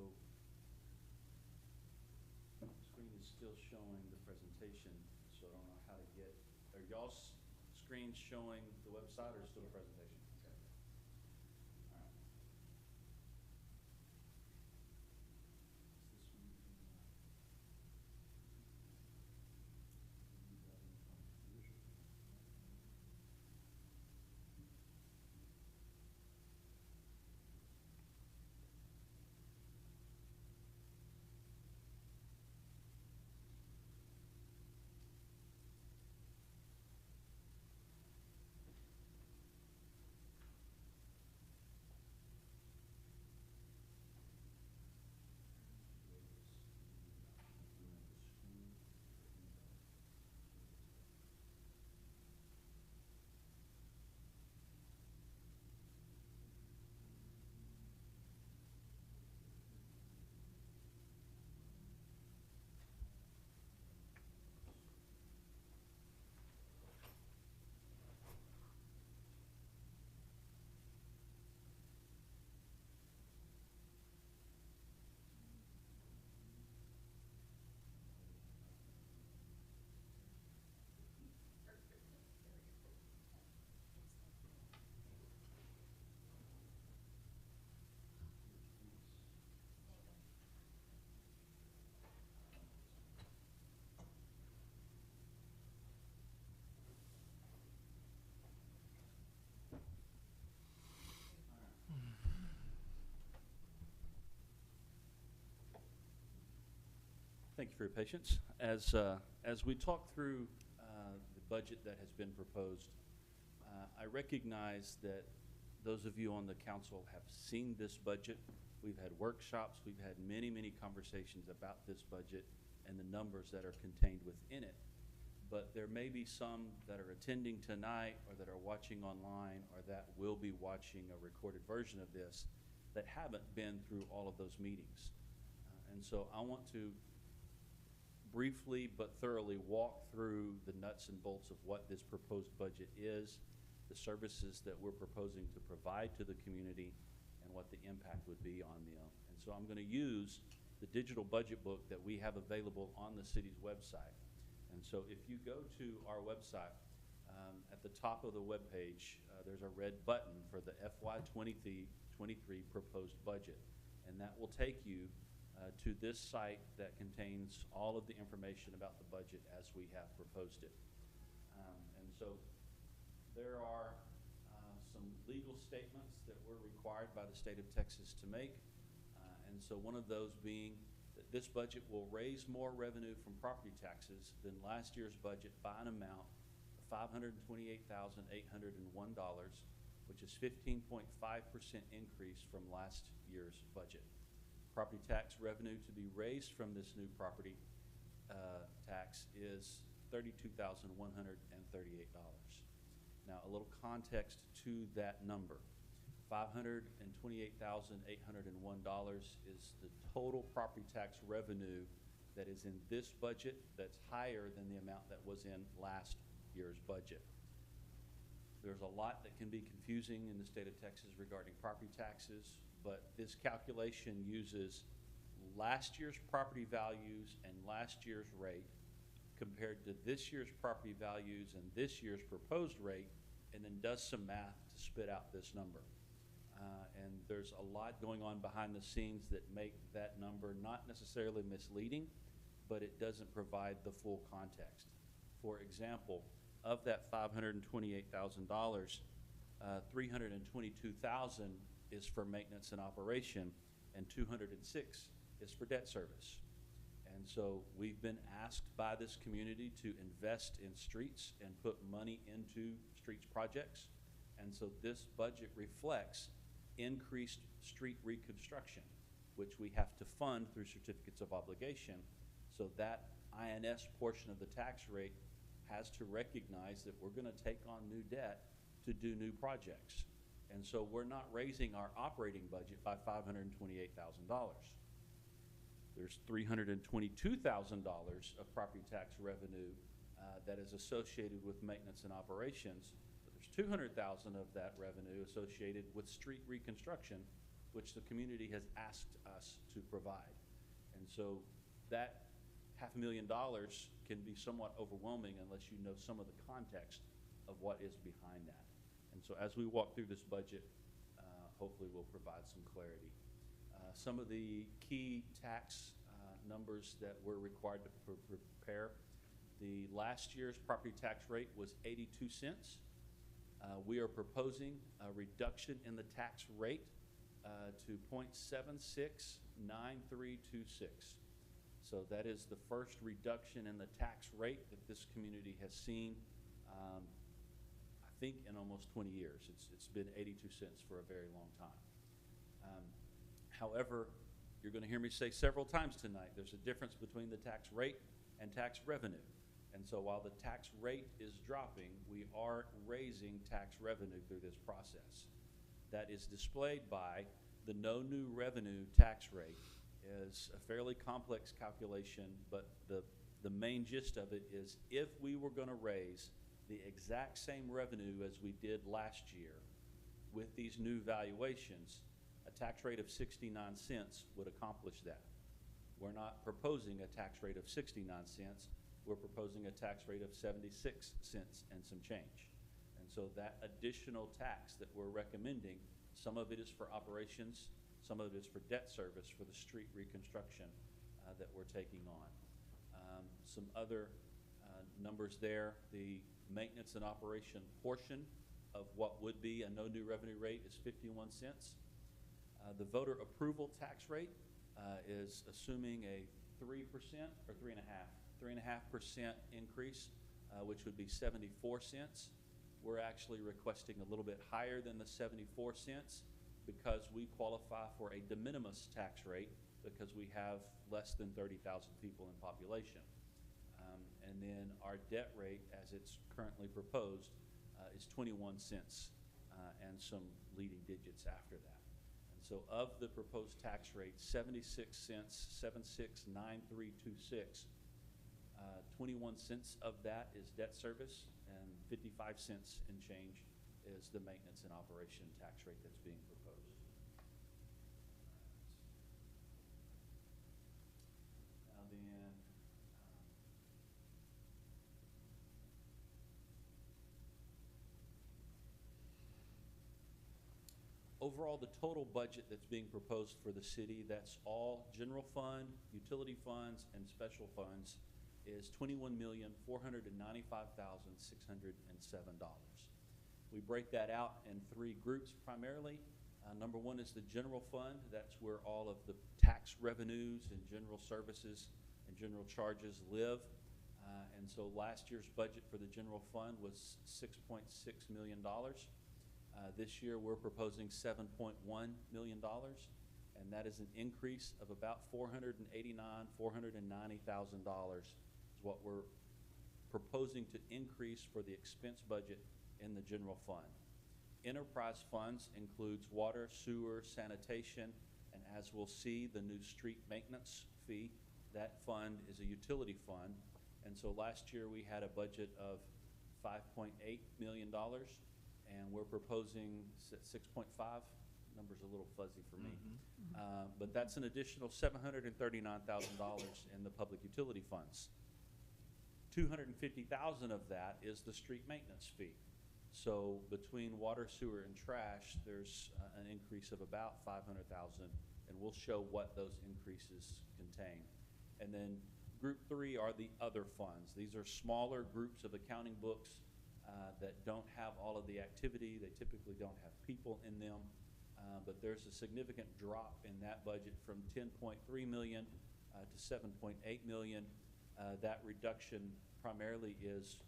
the screen is still showing the presentation, so I don't know how to get, are y'all's screens showing the website or still the presentation? Okay. All right. Thank you for your patience. As we talk through the budget that has been proposed, I recognize that those of you on the council have seen this budget. We've had workshops, we've had many, many conversations about this budget and the numbers that are contained within it. But there may be some that are attending tonight or that are watching online or that will be watching a recorded version of this that haven't been through all of those meetings. And so I want to briefly but thoroughly walk through the nuts and bolts of what this proposed budget is, the services that we're proposing to provide to the community, and what the impact would be on them. And so I'm going to use the digital budget book that we have available on the city's website. And so if you go to our website, at the top of the webpage, there's a red button for the FY23 proposed budget. And that will take you to this site that contains all of the information about the budget as we have proposed it. And so there are some legal statements that we're required by the state of Texas to make. And so one of those being that this budget will raise more revenue from property taxes than last year's budget by an amount of $528,801, which is 15.5% increase from last year's budget. Property tax revenue to be raised from this new property tax is $32,138. Now, a little context to that number. $528,801 is the total property tax revenue that is in this budget that's higher than the amount that was in last year's budget. There's a lot that can be confusing in the state of Texas regarding property taxes, but this calculation uses last year's property values and last year's rate compared to this year's property values and this year's proposed rate, and then does some math to spit out this number. And there's a lot going on behind the scenes that make that number not necessarily misleading, but it doesn't provide the full context. For example, of that $528,000, $322,000 is for maintenance and operation, and $206,000 is for debt service. And so we've been asked by this community to invest in streets and put money into streets projects. And so this budget reflects increased street reconstruction, which we have to fund through certificates of obligation. So that INS portion of the tax rate has to recognize that we're going to take on new debt to do new projects. And so we're not raising our operating budget by $528,000. There's $322,000 of property tax revenue that is associated with maintenance and operations. But there's $200,000 of that revenue associated with street reconstruction, which the community has asked us to provide. And so that $500,000 can be somewhat overwhelming unless you know some of the context of what is behind that. And so as we walk through this budget, hopefully we'll provide some clarity. Some of the key tax numbers that we're required to prepare. The last year's property tax rate was 82 cents. We are proposing a reduction in the tax rate to 0.769326. So that is the first reduction in the tax rate that this community has seen, I think, in almost 20 years. It's been 82 cents for a very long time. However, you're going to hear me say several times tonight, there's a difference between the tax rate and tax revenue. And so while the tax rate is dropping, we are raising tax revenue through this process. That is displayed by the no new revenue tax rate. Is a fairly complex calculation, but the main gist of it is if we were going to raise the exact same revenue as we did last year with these new valuations, a tax rate of 69 cents would accomplish that. We're not proposing a tax rate of 69 cents. We're proposing a tax rate of 76 cents and some change. And so that additional tax that we're recommending, some of it is for operations, some of it is for debt service for the street reconstruction that we're taking on. Some other numbers there, the maintenance and operation portion of what would be a no new revenue rate is 51 cents. The voter approval tax rate is assuming a 3% or 3.5%? 3.5% increase, which would be 74 cents. We're actually requesting a little bit higher than the 74 cents because we qualify for a de minimis tax rate because we have less than 30,000 people in population. And then our debt rate, as it's currently proposed, is 21 cents and some leading digits after that. And so of the proposed tax rate, 76 cents, 769326, 21 cents of that is debt service, and 55 cents and change is the maintenance and operation tax rate that's being proposed. Now then, overall, the total budget that's being proposed for the city, that's all general fund, utility funds, and special funds, is $21,495,607. We break that out in three groups primarily. Number one is the general fund. That's where all of the tax revenues and general services and general charges live. And so last year's budget for the general fund was $6.6 million. This year we're proposing $7.1 million, and that is an increase of about $490,000 is what we're proposing to increase for the expense budget in the general fund. Enterprise funds includes water, sewer, sanitation, and as we'll see, the new street maintenance fee. That fund is a utility fund, and so last year we had a budget of $5.8 million, and we're proposing 6.5. Number's a little fuzzy for me. But that's an additional $739,000 in the public utility funds. $250,000 of that is the street maintenance fee. So between water, sewer, and trash, there's an increase of about $500,000, and we'll show what those increases contain. And then group three are the other funds. These are smaller groups of accounting books that don't have all of the activity. They typically don't have people in them, but there's a significant drop in that budget from $10.3 million to $7.8 million. That reduction primarily is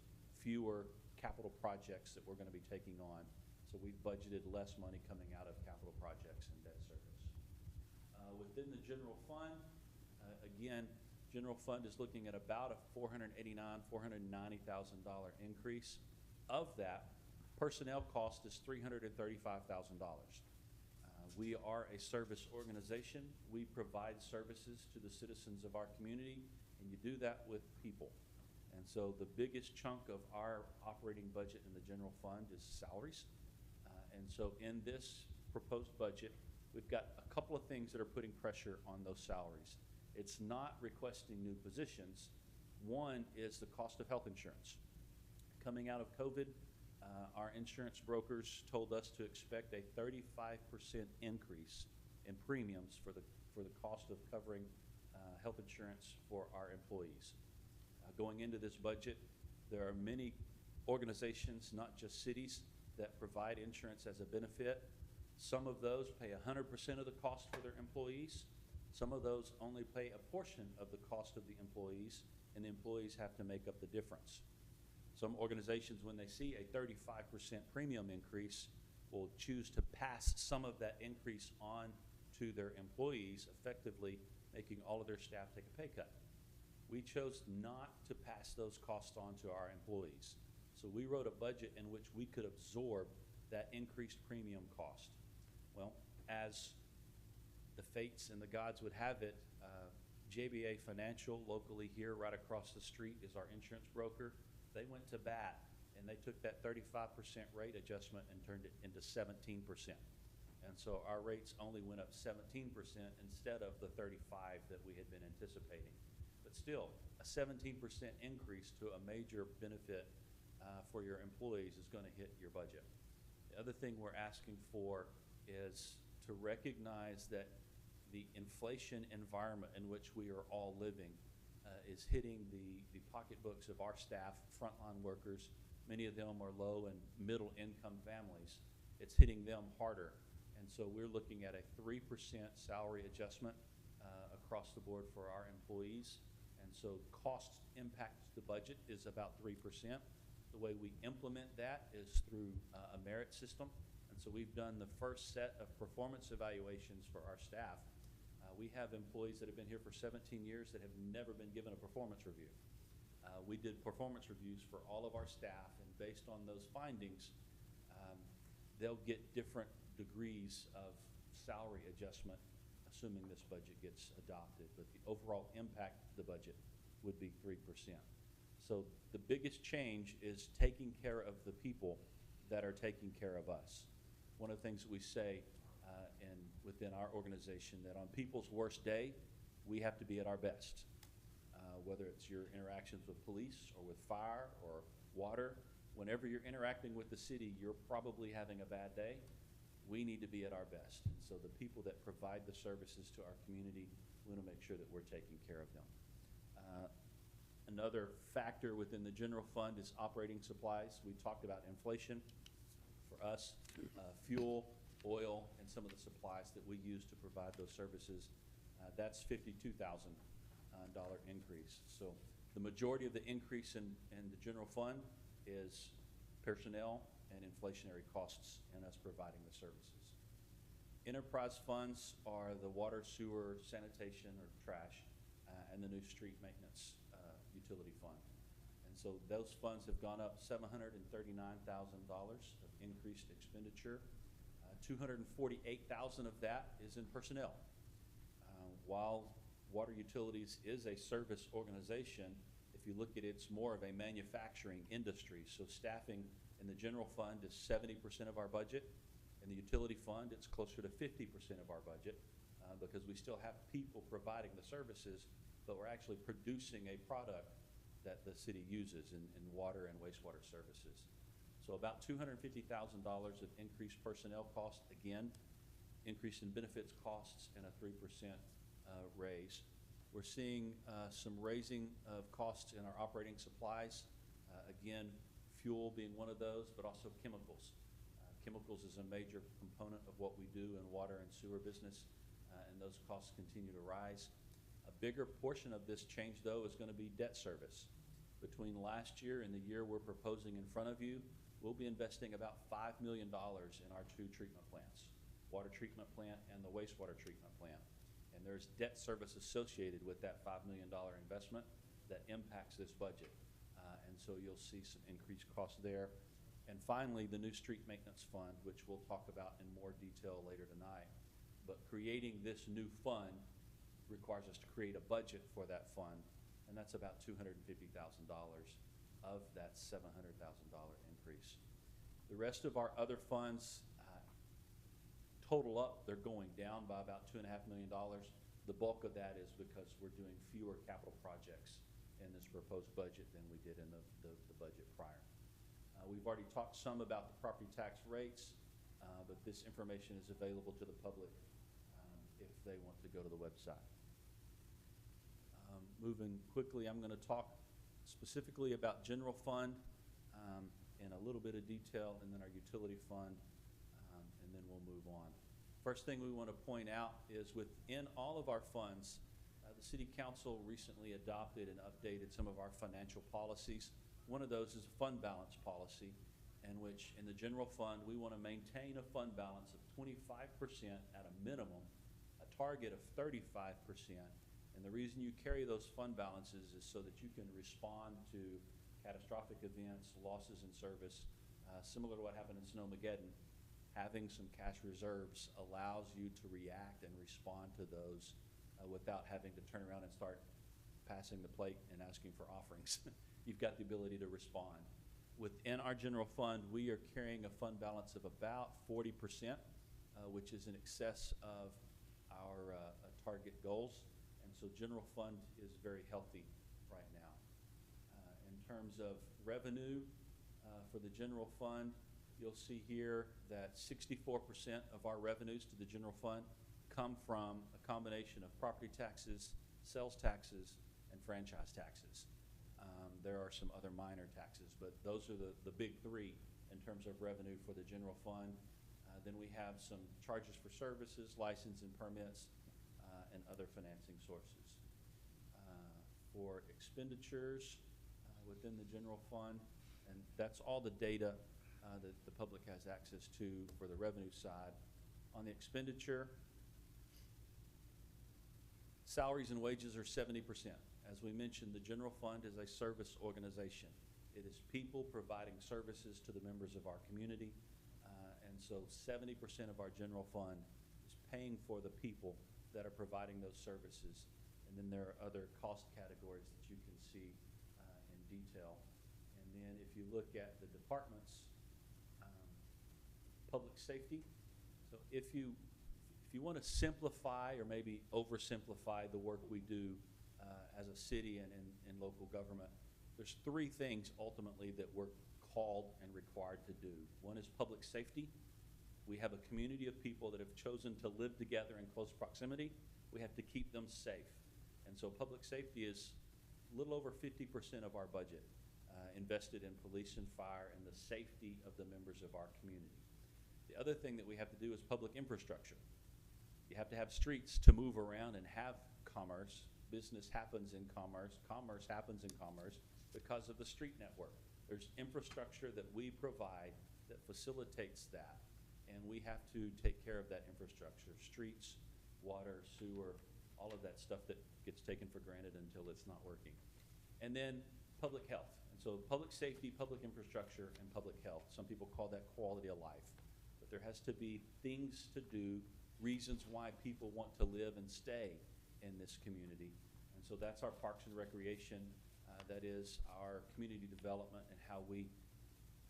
fewer capital projects that we're going to be taking on. So we've budgeted less money coming out of capital projects and debt service. Within the general fund, again, general fund is looking at about a $490,000 increase. Of that, personnel cost is $335,000. We are a service organization. We provide services to the citizens of our community, and you do that with people. And so the biggest chunk of our operating budget in the general fund is salaries. And so in this proposed budget, we've got a couple of things that are putting pressure on those salaries. It's not requesting new positions. One is the cost of health insurance. Coming out of COVID, our insurance brokers told us to expect a 35% increase in premiums for the cost of covering health insurance for our employees. Going into this budget, there are many organizations, not just cities, that provide insurance as a benefit. Some of those pay 100% of the cost for their employees. Some of those only pay a portion of the cost of the employees, and the employees have to make up the difference. Some organizations, when they see a 35% premium increase, will choose to pass some of that increase on to their employees, effectively making all of their staff take a pay cut. We chose not to pass those costs on to our employees. So we wrote a budget in which we could absorb that increased premium cost. Well, as the fates and the gods would have it, JBA Financial, locally here right across the street, is our insurance broker. They went to bat, and they took that 35% rate adjustment and turned it into 17%. And so our rates only went up 17% instead of the 35% that we had been anticipating. But still, a 17% increase to a major benefit for your employees is going to hit your budget. The other thing we're asking for is to recognize that the inflation environment in which we are all living is hitting the pocketbooks of our staff, frontline workers. Many of them are low and middle income families. It's hitting them harder. And so we're looking at a 3% salary adjustment across the board for our employees. And so cost impact to the budget is about 3%. The way we implement that is through a merit system. And so we've done the first set of performance evaluations for our staff. We have employees that have been here for 17 years that have never been given a performance review. We did performance reviews for all of our staff, and based on those findings, they'll get different degrees of salary adjustment, assuming this budget gets adopted. But the overall impact to the budget would be 3%. So the biggest change is taking care of the people that are taking care of us. One of the things that we say within our organization, that on people's worst day, we have to be at our best. Whether it's your interactions with police or with fire or water, whenever you're interacting with the city, you're probably having a bad day. We need to be at our best. And so the people that provide the services to our community, we want to make sure that we're taking care of them. Another factor within the general fund is operating supplies. We talked about inflation. For us, fuel, oil, and some of the supplies that we use to provide those services, that's $52,000 increase. So the majority of the increase in the general fund is personnel and inflationary costs and us providing the services. Enterprise funds are the water, sewer, sanitation, or trash, and the new street maintenance utility fund. And so those funds have gone up $739,000 of increased expenditure. $248,000 of that is in personnel. While water utilities is a service organization, if you look at it, it's more of a manufacturing industry. So staffing in the general fund is 70% of our budget. In the utility fund, it's closer to 50% of our budget because we still have people providing the services, but we're actually producing a product that the city uses in water and wastewater services. So about $250,000 of increased personnel costs, again, increase in benefits costs, and a 3% raise. We're seeing some raising of costs in our operating supplies. Again, fuel being one of those, but also chemicals. Chemicals is a major component of what we do in water and sewer business, and those costs continue to rise. A bigger portion of this change, though, is going to be debt service. Between last year and the year we're proposing in front of you, we'll be investing about $5 million in our two treatment plants, water treatment plant and the wastewater treatment plant. And there's debt service associated with that $5 million investment that impacts this budget. And so you'll see some increased costs there. And finally, the new street maintenance fund, which we'll talk about in more detail later tonight. But creating this new fund requires us to create a budget for that fund, and that's about $250,000 of that $700,000 increase. The rest of our other funds total up, they're going down by about $2.5 million. The bulk of that is because we're doing fewer capital projects in this proposed budget than we did in the budget prior. We've already talked some about the property tax rates, but this information is available to the public if they want to go to the website. Moving quickly, I'm going to talk specifically about general fund in a little bit of detail, and then our utility fund, and then we'll move on. First thing we want to point out is within all of our funds, the City Council recently adopted and updated some of our financial policies. One of those is a fund balance policy, in which in the general fund, we want to maintain a fund balance of 25% at a minimum, a target of 35%. And the reason you carry those fund balances is so that you can respond to catastrophic events, losses in service, similar to what happened in Snowmageddon. Having some cash reserves allows you to react and respond to those without having to turn around and start passing the plate and asking for offerings. You've got the ability to respond. Within our general fund, we are carrying a fund balance of about 40%, which is in excess of our target goals. And so general fund is very healthy right now. In terms of revenue for the general fund, you'll see here that 64% of our revenues to the general fund come from a combination of property taxes, sales taxes, and franchise taxes. There are some other minor taxes, but those are the big three in terms of revenue for the general fund. Then we have some charges for services, license and permits, and other financing sources. For expenditures within the general fund, and that's all the data that the public has access to for the revenue side. On the expenditure, salaries and wages are 70%. As we mentioned, the general fund is a service organization. It is people providing services to the members of our community, and so 70% of our general fund is paying for the people that are providing those services. And then there are other cost categories that you can see in detail. And then if you look at the departments, public safety. So if you want to simplify or maybe oversimplify the work we do as a city and in local government, there's three things ultimately that we're called and required to do. One is public safety. We have a community of people that have chosen to live together in close proximity. We have to keep them safe. And so public safety is a little over 50% of our budget invested in police and fire and the safety of the members of our community. The other thing that we have to do is public infrastructure. You have to have streets to move around and have commerce. Business happens in commerce. Commerce happens in commerce because of the street network. There's infrastructure that we provide that facilitates that, and we have to take care of that infrastructure. Streets, water, sewer, all of that stuff that gets taken for granted until it's not working. And then public health. And so public safety, public infrastructure, and public health. Some people call that quality of life. But there has to be things to do, reasons why people want to live and stay in this community. And so that's our Parks and Recreation. That is our community development and how we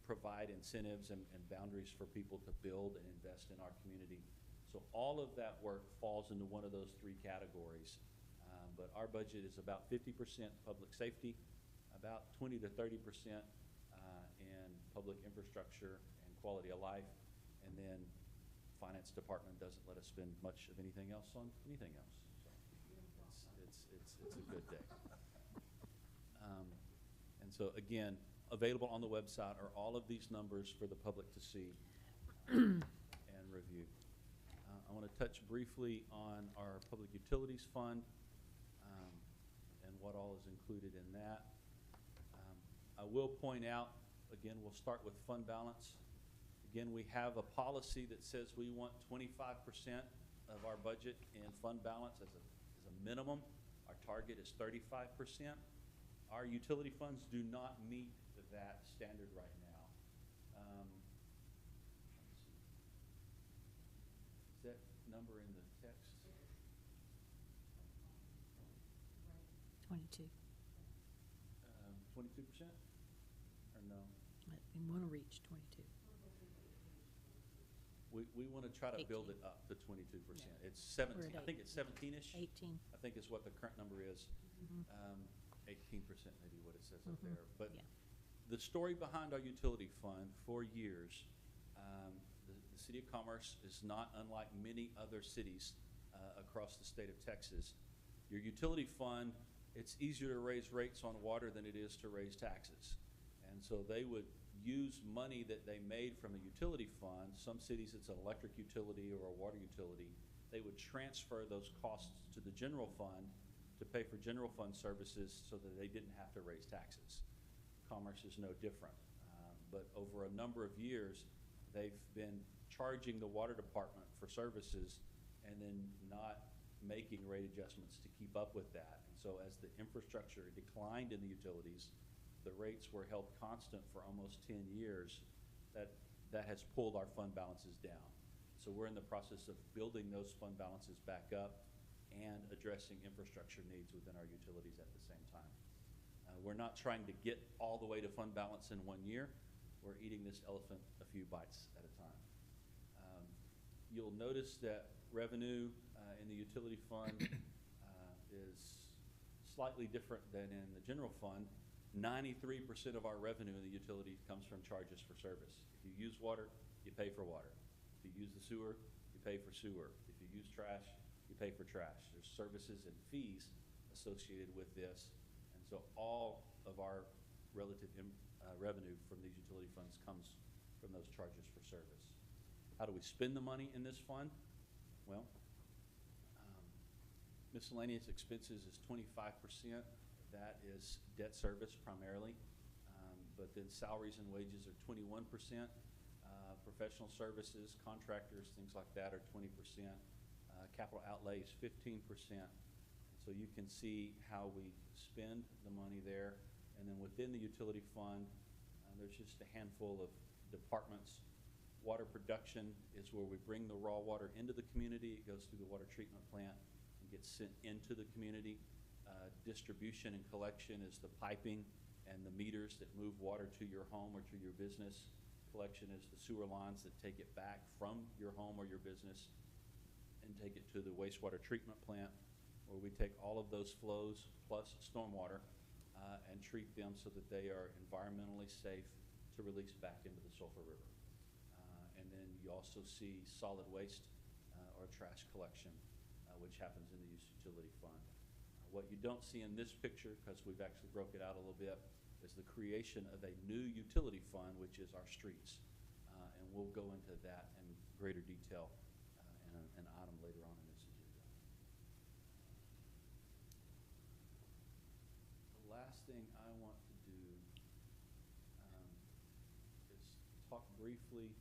provide incentives and boundaries for people to build and invest in our community. So all of that work falls into one of those three categories. But our budget is about 50% public safety, about 20 to 30% in public infrastructure and quality of life, and then finance department doesn't let us spend much of anything else on anything else. So it's a good day. And so again, available on the website are all of these numbers for the public to see and review. I want to touch briefly on our public utilities fund and what all is included in that. I will point out, again, we'll start with fund balance. Again, we have a policy that says we want 25% of our budget in fund balance as a minimum. Our target is 35%. Our utility funds do not meet that standard right now. Is that number in the text? 22. 22%? Or no? We want to reach 22. We want to try to build it up to 22%. It's 17. We're at I think it's 17-ish. 18. I think is what the current number is. 18% maybe what it says up there. But Yeah. the story behind our utility fund for years, the City of Commerce is not unlike many other cities across the state of Texas. Your utility fund, it's easier to raise rates on water than it is to raise taxes. And so they would use money that they made from a utility fund. Some cities it's an electric utility or a water utility. They would transfer those costs to the general fund to pay for general fund services so that they didn't have to raise taxes. Commerce is no different. But over a number of years, they've been charging the water department for services and then not making rate adjustments to keep up with that. And so as the infrastructure declined in the utilities, the rates were held constant for almost 10 years. That has pulled our fund balances down. So we're in the process of building those fund balances back up and addressing infrastructure needs within our utilities at the same time. We're not trying to get all the way to fund balance in 1 year. We're eating this elephant a few bites at a time. You'll notice that revenue in the utility fund is slightly different than in the general fund. 93% of our revenue in the utility comes from charges for service. If you use water, you pay for water. If you use the sewer, you pay for sewer. If you use trash, you pay for trash. There's services and fees associated with this. And so all of our relative revenue from these utility funds comes from those charges for service. How do we spend the money in this fund? Well, Miscellaneous expenses is 25%. That is debt service primarily. But then salaries and wages are 21%. Professional services, contractors, things like that are 20%. Capital outlay is 15%. So you can see how we spend the money there. And then within the utility fund, there's just a handful of departments. Water production is where we bring the raw water into the community. It goes through the water treatment plant and gets sent into the community. Distribution and collection is the piping and the meters that move water to your home or to your business. Collection is the sewer lines that take it back from your home or your business and take it to the wastewater treatment plant, where we take all of those flows plus stormwater and treat them so that they are environmentally safe to release back into the Sulphur River. And then you also see solid waste or trash collection, which happens in the utility fund. What you don't see in this picture, because we've actually broke it out a little bit, is the creation of a new utility fund, which is our streets. And we'll go into that in greater detail in an item later on in this agenda. The last thing I want to do is talk briefly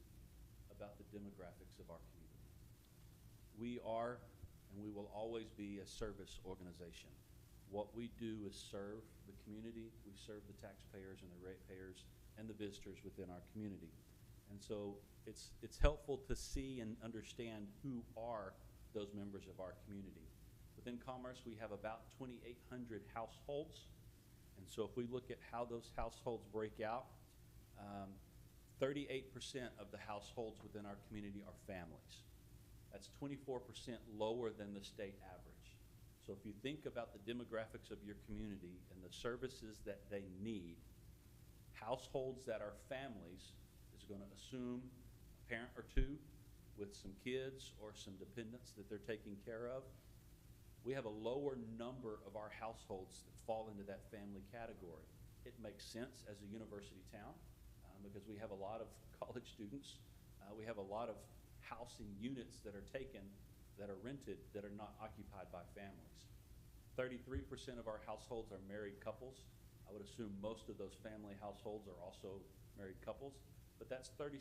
about the demographics of our community. We are, and we will always be, a service organization. What we do is serve the community. We serve the taxpayers and the ratepayers and the visitors within our community. And so it's helpful to see and understand who are those members of our community. Within Commerce, we have about 2,800 households. And so if we look at how those households break out, 38% of the households within our community are families. That's 24% lower than the state average. So if you think about the demographics of your community and the services that they need, households that are families is going to assume a parent or two with some kids or some dependents that they're taking care of. We have a lower number of our households that fall into that family category. It makes sense as a university town because we have a lot of college students. We have a lot of housing units that are taken, that are rented, that are not occupied by families. 33% of our households are married couples. I would assume most of those family households are also married couples, but that's 36%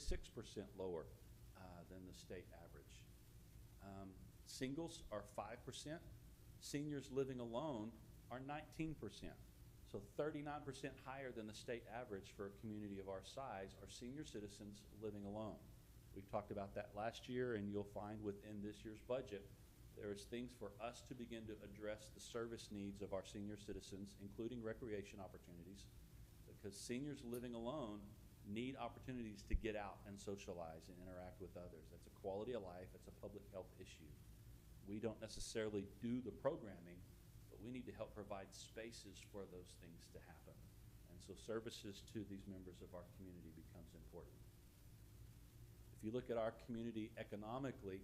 lower than the state average. Singles are 5%. Seniors living alone are 19%. So 39% higher than the state average for a community of our size are senior citizens living alone. We talked about that last year, and you'll find within this year's budget, there's things for us to begin to address the service needs of our senior citizens, including recreation opportunities, because seniors living alone need opportunities to get out and socialize and interact with others. That's a quality of life. It's a public health issue. We don't necessarily do the programming, but we need to help provide spaces for those things to happen. And so services to these members of our community becomes important. If you look at our community economically,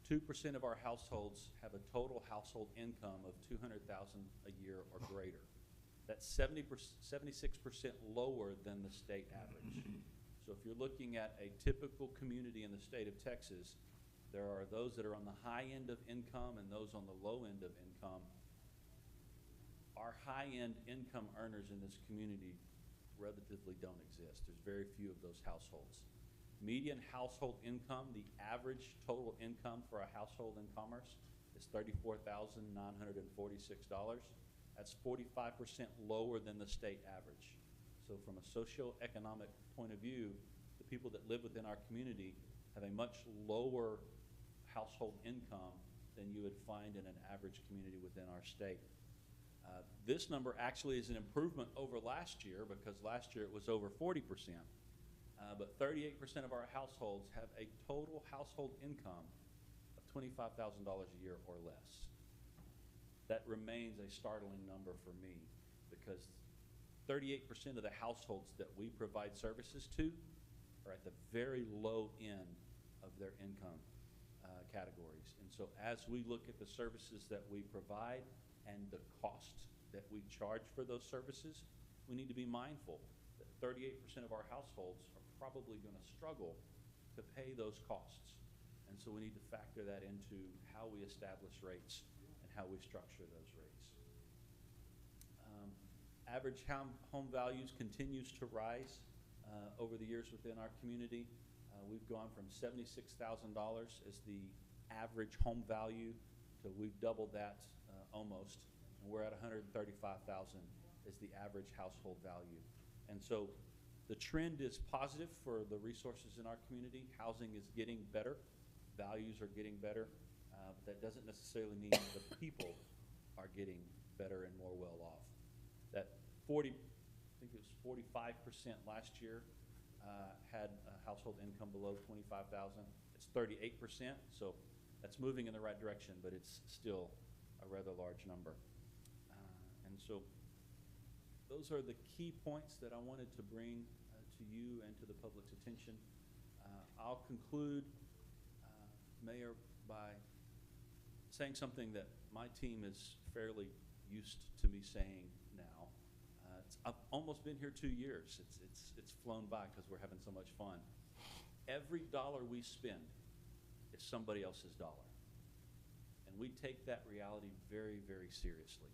2% of our households have a total household income of $200,000 a year or greater. That's 76% lower than the state average. So if you're looking at a typical community in the state of Texas, there are those that are on the high end of income and those on the low end of income. Our high-end income earners in this community relatively don't exist. There's very few of those households. Median household income, the average total income for a household in Commerce is $34,946. That's 45% lower than the state average. So from a socioeconomic point of view, the people that live within our community have a much lower household income than you would find in an average community within our state. This number actually is an improvement over last year, because last year it was over 40%. But 38% of our households have a total household income of $25,000 a year or less. That remains a startling number for me, because 38% of the households that we provide services to are at the very low end of their income categories. And so as we look at the services that we provide and the cost that we charge for those services, we need to be mindful that 38% of our households are probably going to struggle to pay those costs. And so we need to factor that into how we establish rates and how we structure those rates. Average home values continues to rise over the years within our community. We've gone from $76,000 as the average home value to we've doubled that almost, and we're at $135,000 as the average household value. And so the trend is positive for the resources in our community. Housing is getting better, values are getting better, but that doesn't necessarily mean the people are getting better and more well off. That 40, I think it was 45% last year had a household income below $25,000. It's 38%, so that's moving in the right direction, but it's still a rather large number. And so those are the key points that I wanted to bring to you and to the public's attention. I'll conclude, Mayor, by saying something that my team is fairly used to me saying now. I've almost been here 2 years. It's flown by because we're having so much fun. Every dollar we spend is somebody else's dollar. And we take that reality very, very seriously.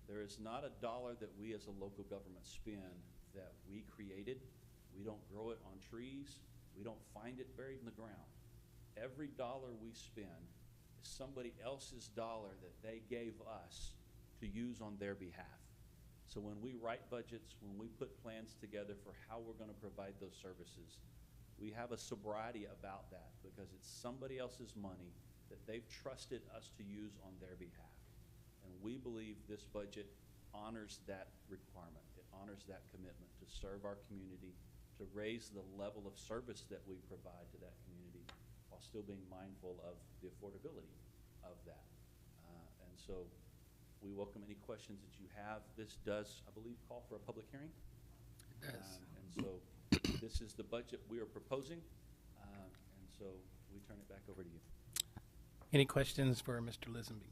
There is not a dollar that we as a local government spend that we created. We don't grow it on trees. We don't find it buried in the ground. Every dollar we spend is somebody else's dollar that they gave us to use on their behalf. So when we write budgets, when we put plans together for how we're going to provide those services, we have a sobriety about that because it's somebody else's money that they've trusted us to use on their behalf. And we believe this budget honors that requirement. It honors that commitment to serve our community, to raise the level of service that we provide to that community while still being mindful of the affordability of that. And so we welcome any questions that you have. This does, I believe, call for a public hearing. It does. And so this is the budget we are proposing, and so we turn it back over to you. Any questions for Mr. Lisenby?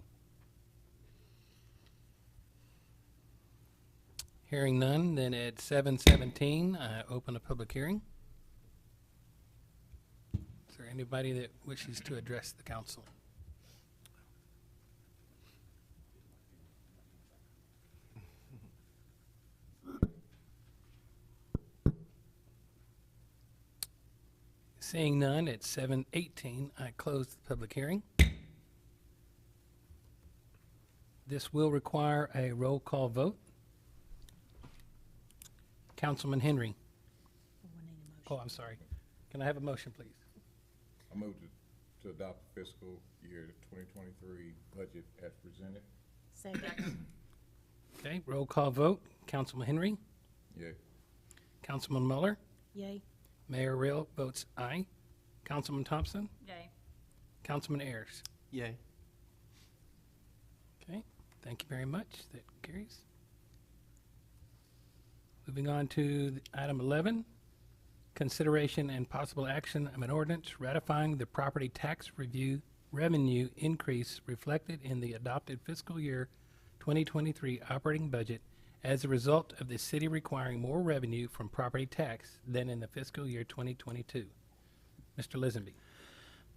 Hearing none, then at 7:17, I open a public hearing. Is there anybody that wishes to address the council? Seeing none, at 7:18, I close the public hearing. This will require a roll call vote. Councilman Henry. Oh, I'm sorry. Can I have a motion, please? I move to adopt the fiscal year 2023 budget as presented. Second. Okay, roll call vote. Councilman Henry. Yay. Councilman Muller. Yay. Mayor Real votes aye. Councilman Thompson. Yay. Councilman Ayers. Yay. Okay, thank you very much. That carries. Moving on to item 11, consideration and possible action of an ordinance ratifying the property tax review revenue increase reflected in the adopted fiscal year 2023 operating budget as a result of the city requiring more revenue from property tax than in the fiscal year 2022. Mr. Lisenby.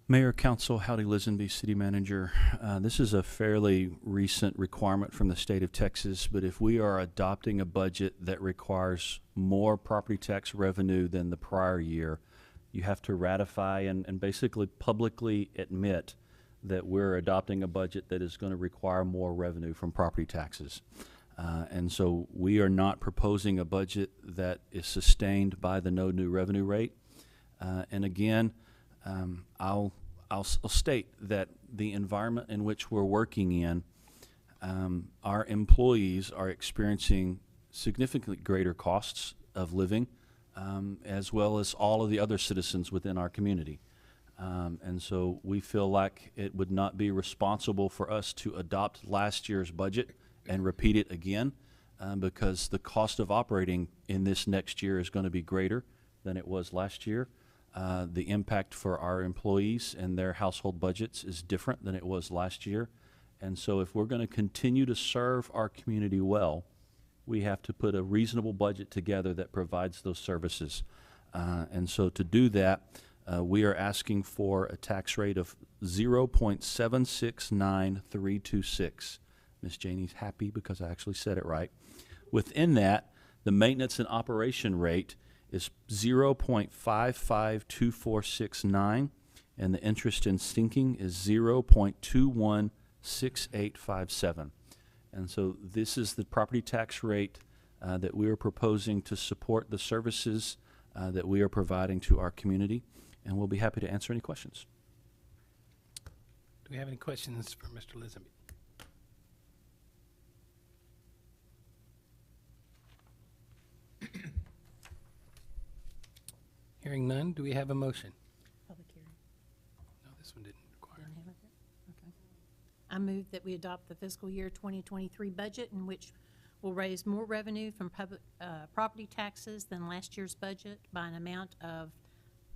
Mayor, Council, Howdy Lisenby, City Manager. This is a fairly recent requirement from the state of Texas, but if we are adopting a budget that requires more property tax revenue than the prior year, you have to ratify and basically publicly admit that we're adopting a budget that is going to require more revenue from property taxes. And so we are not proposing a budget that is sustained by the no new revenue rate. And again, I'll state that the environment in which we're working in, our employees are experiencing significantly greater costs of living, as well as all of the other citizens within our community. And so we feel like it would not be responsible for us to adopt last year's budget and repeat it again, because the cost of operating in this next year is going to be greater than it was last year. The impact for our employees and their household budgets is different than it was last year. And so if we're going to continue to serve our community well, we have to put a reasonable budget together that provides those services. And so to do that, We are asking for a tax rate of 0.769326. Ms. Janie's happy because I actually said it right. Within that, the maintenance and operation rate is 0.552469, and the interest in sinking is 0.216857. And so this is the property tax rate that we are proposing to support the services that we are providing to our community, and we'll be happy to answer any questions. Do we have any questions for Mr. Lisenby? Hearing none, do we have a motion? Public hearing. No, this one didn't require. Don't have it there? Okay. I move that we adopt the fiscal year 2023 budget, in which will raise more revenue from public, property taxes than last year's budget by an amount of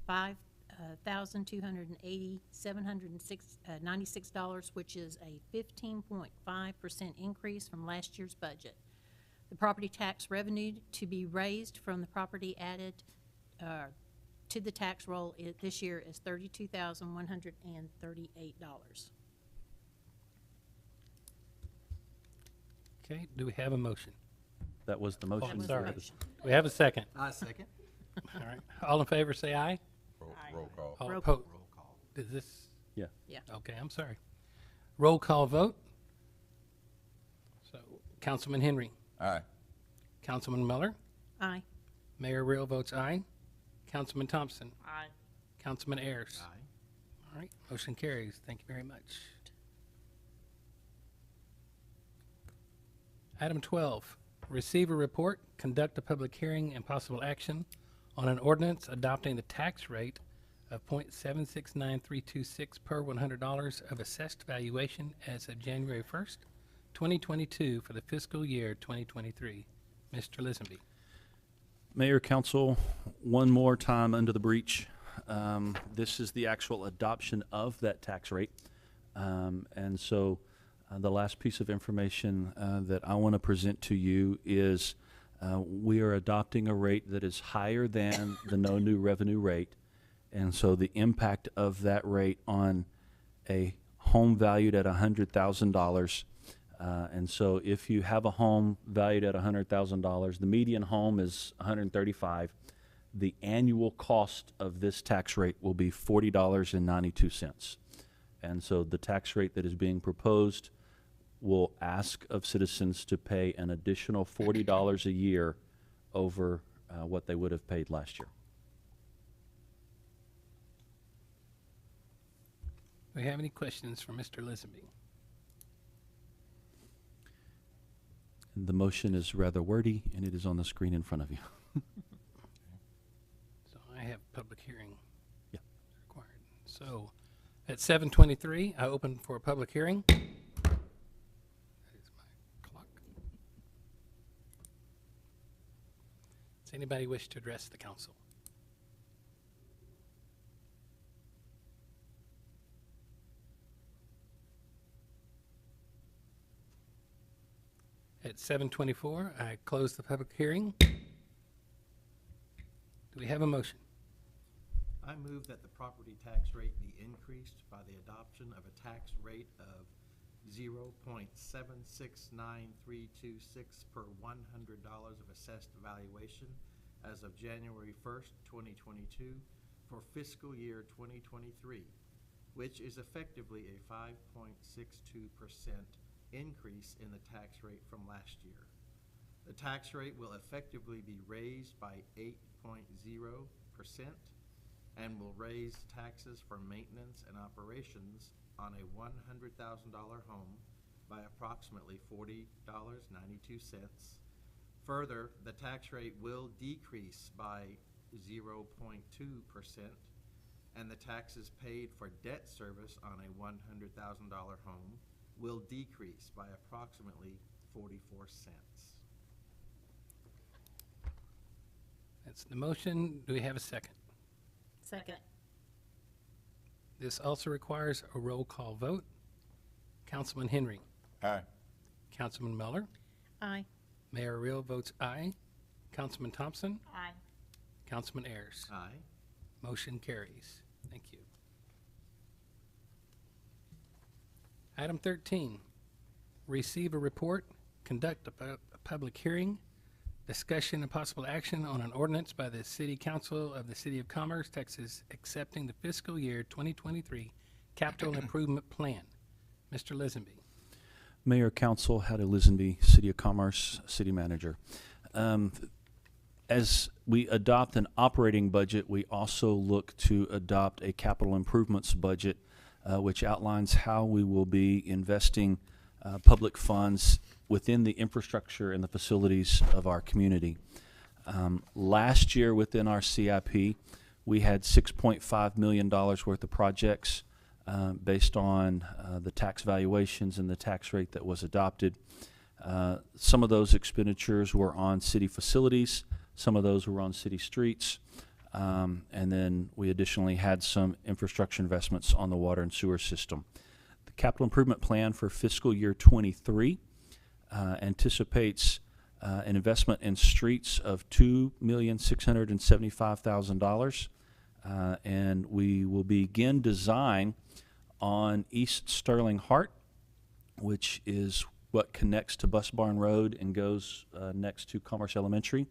$5,280,796, which is a 15.5% increase from last year's budget. The property tax revenue to be raised from the property added to the tax roll this year is $32,138. Okay, do we have a motion? That was the motion. That was the sorry. motion. Do we have a second? I second. All right, all in favor, say aye. Roll call. All Roll- opposed? Roll call. Is this, Yeah. okay, I'm sorry. Roll call vote. So, Councilman Henry, Aye. Councilman Miller, Aye. Mayor Real votes aye. Councilman Thompson, Aye. Councilman Ayers. Aye. All right, motion carries. Thank you very much. Item 12, receive a report, conduct a public hearing and possible action on an ordinance adopting the tax rate of .769326 per $100 of assessed valuation as of January 1st, 2022 for the fiscal year 2023. Mr. Lisenby. Mayor, Council, one more time under the breach. This is the actual adoption of that tax rate. And so the last piece of information that I want to present to you is we are adopting a rate that is higher than the no new revenue rate. And so the impact of that rate on a home valued at $100,000. And so if you have a home valued at $100,000, the median home is $135,000. The annual cost of this tax rate will be $40.92. And so the tax rate that is being proposed will ask of citizens to pay an additional $40 a year over what they would have paid last year. Do we have any questions for Mr. Lisenby? The motion is rather wordy, and it is on the screen in front of you. So I have public hearing. Yeah. Required. So at 7:23, I open for a public hearing. That is my clock. Does anybody wish to address the council? At 7:24, I close the public hearing. Do we have a motion? I move that the property tax rate be increased by the adoption of a tax rate of 0.769326 per $100 of assessed valuation as of January 1st, 2022 for fiscal year 2023, which is effectively a 5.62% increase in the tax rate from last year. The tax rate will effectively be raised by 8.0% and will raise taxes for maintenance and operations on a $100,000 home by approximately $40.92. Further, the tax rate will decrease by 0.2%, and the taxes paid for debt service on a $100,000 home will decrease by approximately 44 cents. That's the motion. Do we have a second? Second. This also requires a roll call vote. Councilman Henry. Aye. Councilman Miller. Aye. Mayor Real votes aye. Councilman Thompson. Aye. Councilman Ayers. Aye. Motion carries. Thank you. Item 13, receive a report, conduct a public hearing, discussion and possible action on an ordinance by the City Council of the City of Commerce, Texas, accepting the fiscal year 2023 capital improvement plan. Mr. Lisenby. Mayor, Council, Hattie Lisenby, City of Commerce, City Manager. As we adopt an operating budget, we also look to adopt a capital improvements budget, which outlines how we will be investing public funds within the infrastructure and the facilities of our community. Last year within our CIP, we had $6.5 million worth of projects based on the tax valuations and the tax rate that was adopted. Some of those expenditures were on city facilities, some of those were on city streets, and then we additionally had some infrastructure investments on the water and sewer system. The capital improvement plan for fiscal year 23 anticipates an investment in streets of $2,675,000, and we will begin design on East Sterling Hart, which is what connects to Bus Barn Road and goes next to Commerce Elementary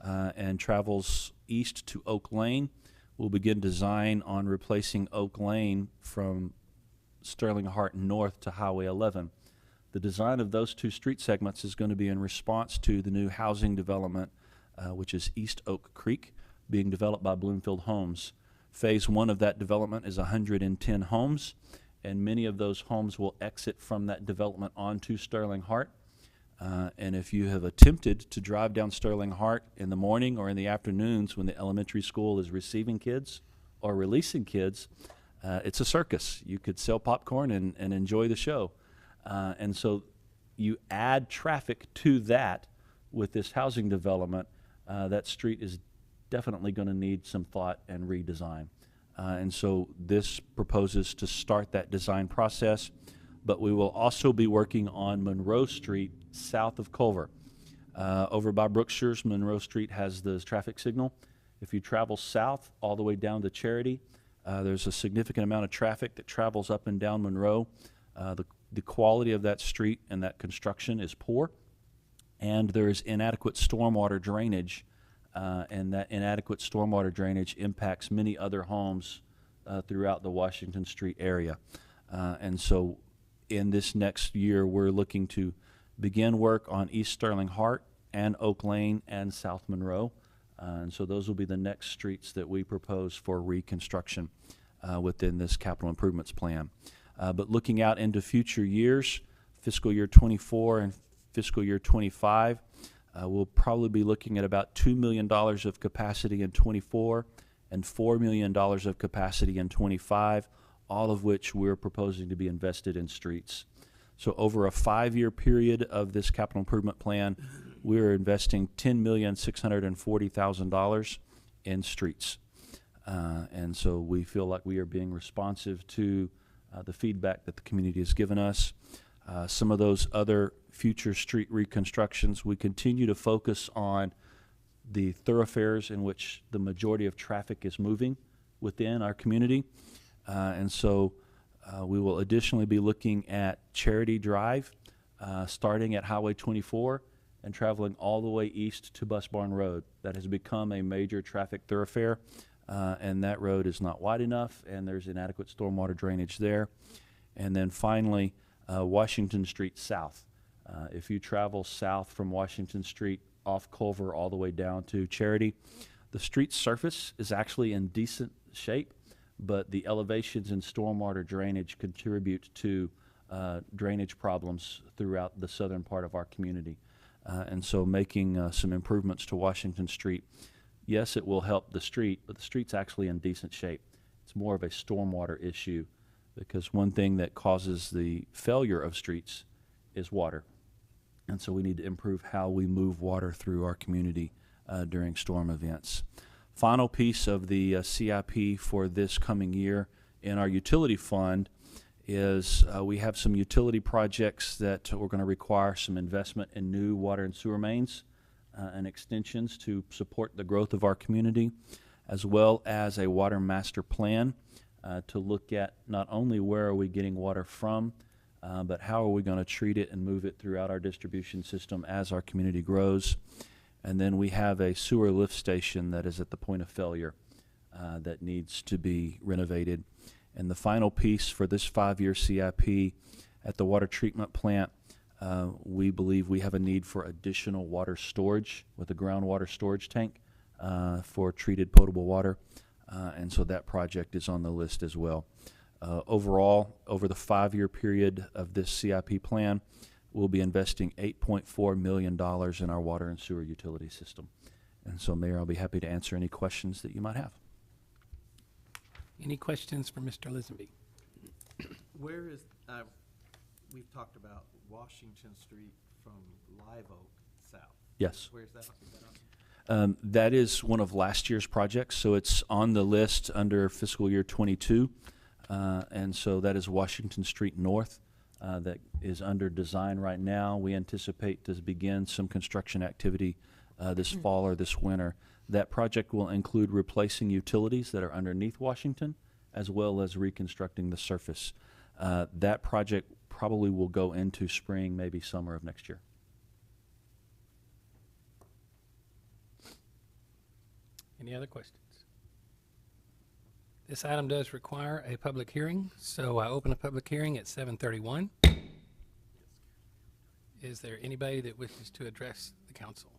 and travels east to Oak Lane. We'll begin design on replacing Oak Lane from Sterling Hart north to Highway 11. The design of those two street segments is going to be in response to the new housing development, which is East Oak Creek, being developed by Bloomfield Homes. Phase 1 of that development is 110 homes, and many of those homes will exit from that development onto Sterling Hart. And if you have attempted to drive down Sterling Hart in the morning or in the afternoons when the elementary school is receiving kids or releasing kids, it's a circus. You could sell popcorn and enjoy the show. And so you add traffic to that with this housing development, that street is definitely going to need some thought and redesign. And so this proposes to start that design process, but we will also be working on Monroe Street south of Culver. Over by Brookshire's, Monroe Street has the traffic signal. If you travel south all the way down to Charity, there's a significant amount of traffic that travels up and down Monroe. The quality of that street and that construction is poor, and there is inadequate stormwater drainage, and that inadequate stormwater drainage impacts many other homes throughout the Washington Street area. And so in this next year, we're looking to begin work on East Sterling Hart and Oak Lane and South Monroe. And so those will be the next streets that we propose for reconstruction within this capital improvements plan. But looking out into future years, fiscal year 24 and fiscal year 25, we'll probably be looking at about $2 million of capacity in 24 and $4 million of capacity in 25, all of which we're proposing to be invested in streets. So over a 5-year period of this capital improvement plan, we're investing $10,640,000 in streets. And so we feel like we are being responsive to the feedback that the community has given us. Some of those other future street reconstructions, we continue to focus on the thoroughfares in which the majority of traffic is moving within our community. And so we will additionally be looking at Charity Drive, starting at Highway 24 and traveling all the way east to Bus Barn Road. That has become a major traffic thoroughfare, and that road is not wide enough, and there's inadequate stormwater drainage there. And then finally, Washington Street South. If you travel south from Washington Street off Culver all the way down to Charity, the street surface is actually in decent shape, but the elevations and stormwater drainage contribute to drainage problems throughout the southern part of our community. And so making some improvements to Washington Street, yes, it will help the street, but the street's actually in decent shape. It's more of a stormwater issue, because one thing that causes the failure of streets is water. And so we need to improve how we move water through our community during storm events. Final piece of the CIP for this coming year in our utility fund is we have some utility projects that we're going to require some investment in new water and sewer mains and extensions to support the growth of our community. as well as a water master plan to look at not only where are we getting water from, but how are we going to treat it and move it throughout our distribution system as our community grows. And then we have a sewer lift station that is at the point of failure that needs to be renovated. And the final piece for this 5-year CIP at the water treatment plant, we believe we have a need for additional water storage with a groundwater storage tank for treated potable water. And so that project is on the list as well. Overall, over the 5-year period of this CIP plan, we'll be investing $8.4 million in our water and sewer utility system. And so, Mayor, I'll be happy to answer any questions that you might have. Any questions for Mr. Lisenby? Where is, we've talked about Washington Street from Live Oak south. Yes. Where's that? Is that on? That is one of last year's projects, so it's on the list under fiscal year 22. And so that is Washington Street North that is under design right now. We anticipate to begin some construction activity this fall or this winter. That project will include replacing utilities that are underneath Washington, as well as reconstructing the surface. That project probably will go into spring, maybe summer of next year. Any other questions? This item does require a public hearing, so I open a public hearing at 7:31. Is there anybody that wishes to address the council?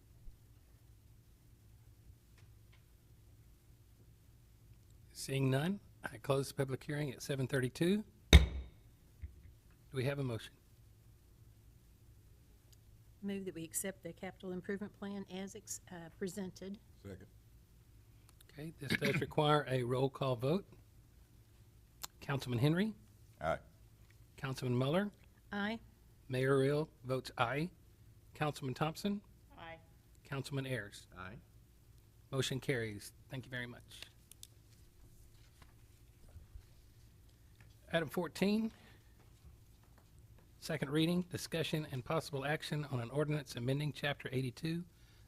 Seeing none, I close the public hearing at 7:32. Do we have a motion? Move that we accept the capital improvement plan as presented. Second. Okay, this does require a roll call vote. Councilman Henry, Aye. Councilman Muller, Aye. Mayor Real votes aye. Councilman Thompson, Aye. Councilman Ayers. Aye. Motion carries. Thank you very much. Item 14, second reading, discussion and possible action on an ordinance amending Chapter 82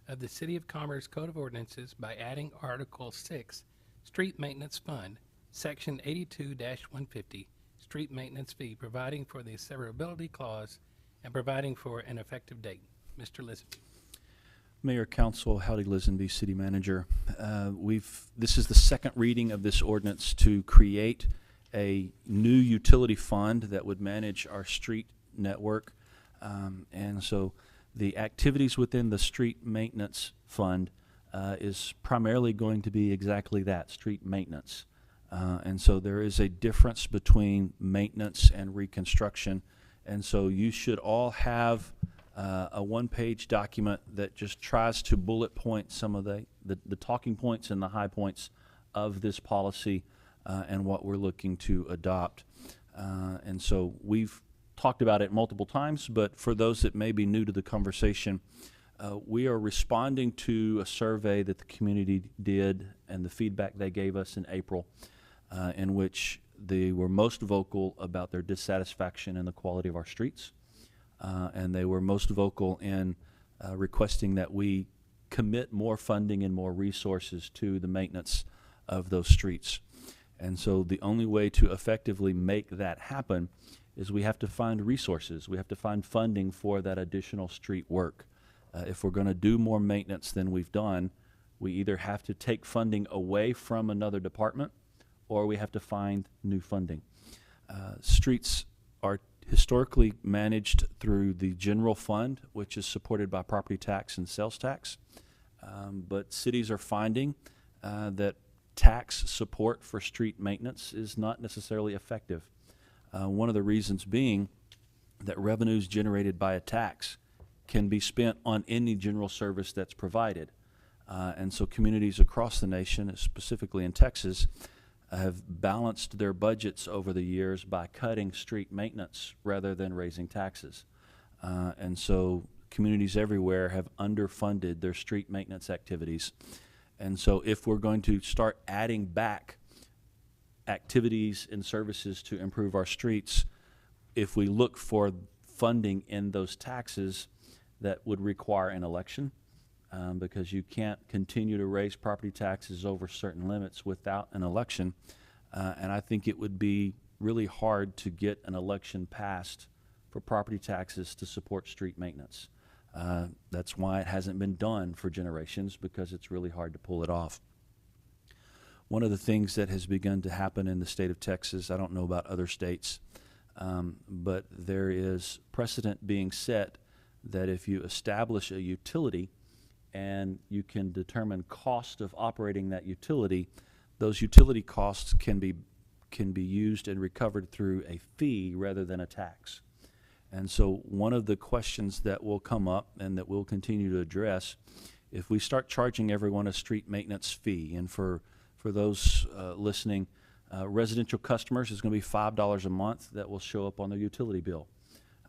of the City of Commerce Code of Ordinances by adding Article 6, Street Maintenance Fund, Section 82-150, Street Maintenance Fee, providing for the severability clause and providing for an effective date. Mr. Lisenby. Mayor, Council, Howdy Lisenby, City Manager. This is the second reading of this ordinance to create a new utility fund that would manage our street network. And so the activities within the street maintenance fund is primarily going to be exactly that, street maintenance. And so there is a difference between maintenance and reconstruction. And so you should all have a one-page document that just tries to bullet point some of the talking points and the high points of this policy and what we're looking to adopt. And so we've talked about it multiple times, but for those that may be new to the conversation, we are responding to a survey that the community did and the feedback they gave us in April, in which they were most vocal about their dissatisfaction in the quality of our streets. And they were most vocal in requesting that we commit more funding and more resources to the maintenance of those streets. And so the only way to effectively make that happen is we have to find resources. We have to find funding for that additional street work. If we're going to do more maintenance than we've done, we either have to take funding away from another department or we have to find new funding. Streets are historically managed through the general fund, which is supported by property tax and sales tax. But cities are finding that tax support for street maintenance is not necessarily effective. One of the reasons being that revenues generated by a tax can be spent on any general service that's provided. And so communities across the nation, specifically in Texas, have balanced their budgets over the years by cutting street maintenance rather than raising taxes. And so communities everywhere have underfunded their street maintenance activities. And so if we're going to start adding back activities and services to improve our streets, if we look for funding in those taxes, that would require an election. because you can't continue to raise property taxes over certain limits without an election. And I think it would be really hard to get an election passed for property taxes to support street maintenance. That's why it hasn't been done for generations, because it's really hard to pull it off. One of the things that has begun to happen in the state of Texas, I don't know about other states, but there is precedent being set that if you establish a utility and you can determine cost of operating that utility, those utility costs can be used and recovered through a fee rather than a tax. And so one of the questions that will come up and that we'll continue to address, if we start charging everyone a street maintenance fee, and for those listening, residential customers is going to be $5 a month that will show up on their utility bill.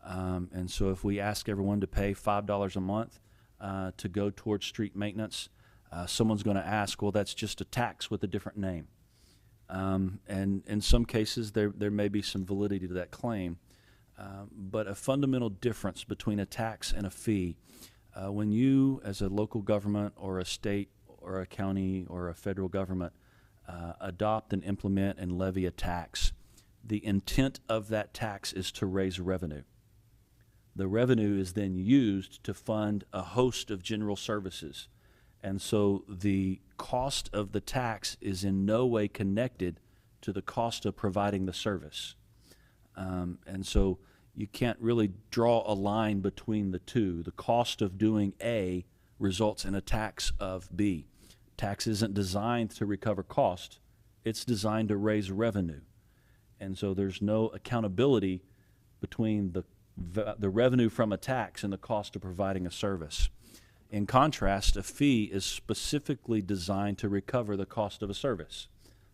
And so if we ask everyone to pay $5 a month to go towards street maintenance, someone's going to ask, well, that's just a tax with a different name. And in some cases, there may be some validity to that claim. But a fundamental difference between a tax and a fee, when you, as a local government or a state or a county or a federal government, adopt and implement and levy a tax, the intent of that tax is to raise revenue. The revenue is then used to fund a host of general services. And so the cost of the tax is in no way connected to the cost of providing the service. And so you can't really draw a line between the two. The cost of doing A results in a tax of B. Tax isn't designed to recover cost. It's designed to raise revenue. And so there's no accountability between the revenue from a tax and the cost of providing a service. In contrast, a fee is specifically designed to recover the cost of a service.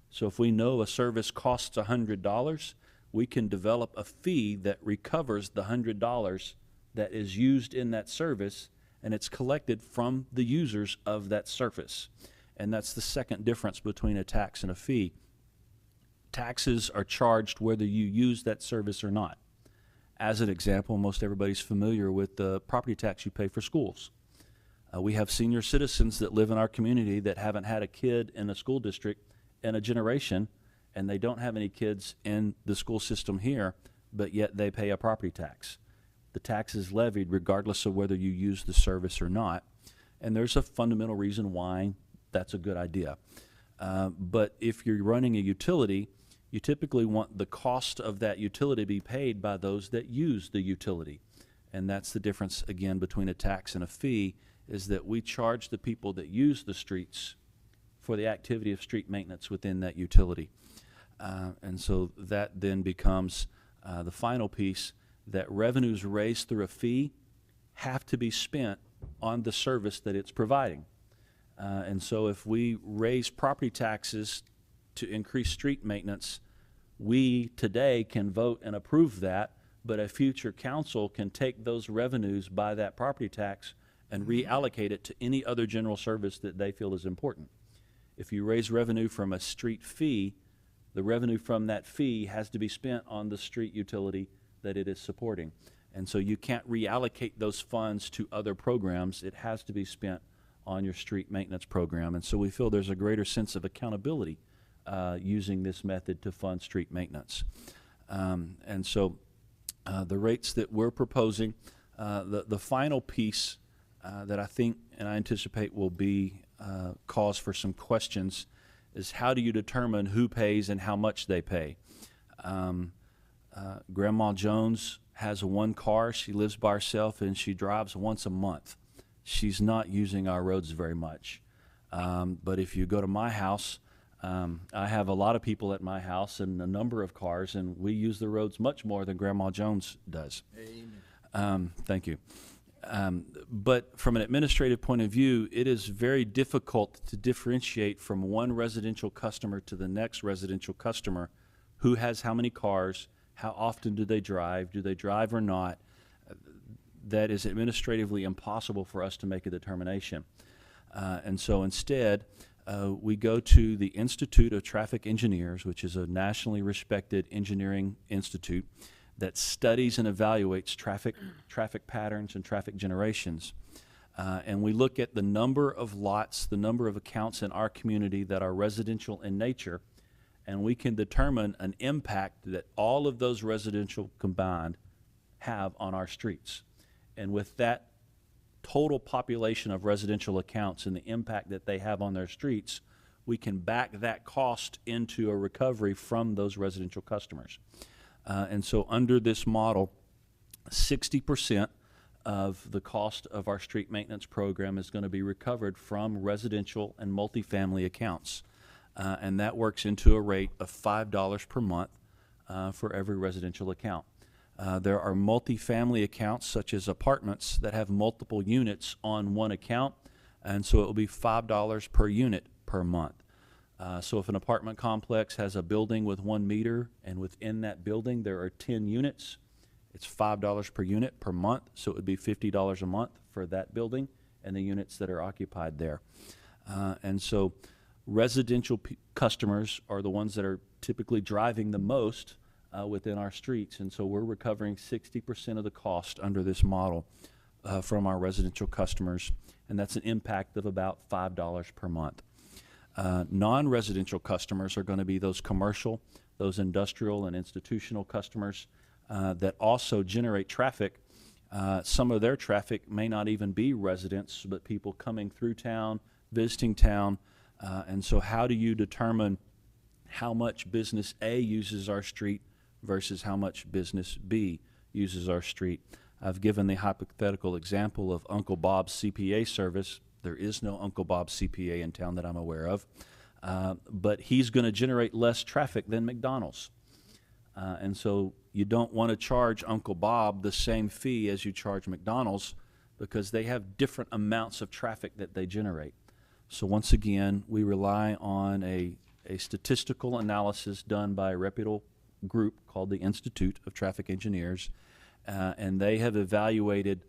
So if we know a service costs $100, we can develop a fee that recovers the $100 that is used in that service, and it's collected from the users of that service. And that's the second difference between a tax and a fee. Taxes are charged whether you use that service or not. As an example, most everybody's familiar with the property tax you pay for schools. We have senior citizens that live in our community that haven't had a kid in a school district in a generation, and they don't have any kids in the school system here, but yet they pay a property tax. The tax is levied regardless of whether you use the service or not, and there's a fundamental reason why that's a good idea. But if you're running a utility, you typically want the cost of that utility to be paid by those that use the utility. And that's the difference, again, between a tax and a fee, is that we charge the people that use the streets for the activity of street maintenance within that utility. And so that then becomes the final piece, that revenues raised through a fee have to be spent on the service that it's providing. And so if we raise property taxes to increase street maintenance, we today can vote and approve that, but a future council can take those revenues by that property tax and reallocate it to any other general service that they feel is important. If you raise revenue from a street fee, the revenue from that fee has to be spent on the street utility that it is supporting. And so you can't reallocate those funds to other programs. It has to be spent on your street maintenance program. And so we feel there's a greater sense of accountability using this method to fund street maintenance. And so the rates that we're proposing, the final piece that I think and I anticipate will be cause for some questions is, how do you determine who pays and how much they pay? Grandma Jones has one car. She lives by herself and she drives once a month. She's not using our roads very much. But if you go to my house, I have a lot of people at my house and a number of cars, and we use the roads much more than Grandma Jones does. Amen. Thank you. But from an administrative point of view, it is very difficult to differentiate from one residential customer to the next residential customer who has how many cars, how often do they drive or not. That is administratively impossible for us to make a determination. And so instead, we go to the Institute of Traffic Engineers, which is a nationally respected engineering institute that studies and evaluates traffic patterns and traffic generations. And we look at the number of lots, the number of accounts in our community that are residential in nature, and we can determine an impact that all of those residential combined have on our streets. And with that total population of residential accounts and the impact that they have on their streets, we can back that cost into a recovery from those residential customers. And so under this model, 60% of the cost of our street maintenance program is going to be recovered from residential and multifamily accounts. And that works into a rate of $5 per month for every residential account. There are multifamily accounts, such as apartments, that have multiple units on one account, and so it will be $5 per unit per month. So if an apartment complex has a building with 1 meter, and within that building there are 10 units, it's $5 per unit per month, so it would be $50 a month for that building and the units that are occupied there. And so residential customers are the ones that are typically driving the most within our streets, and so we're recovering 60% of the cost under this model from our residential customers, and that's an impact of about $5 per month. Non-residential customers are going to be those commercial, those industrial and institutional customers that also generate traffic. Some of their traffic may not even be residents, but people coming through town, visiting town, and so how do you determine how much business A uses our street versus how much business B uses our street? I've given the hypothetical example of Uncle Bob's CPA service. There is no Uncle Bob's CPA in town that I'm aware of, but he's going to generate less traffic than McDonald's. And so you don't want to charge Uncle Bob the same fee as you charge McDonald's, because they have different amounts of traffic that they generate. So once again, we rely on a statistical analysis done by a reputable group called the Institute of Traffic Engineers, and they have evaluated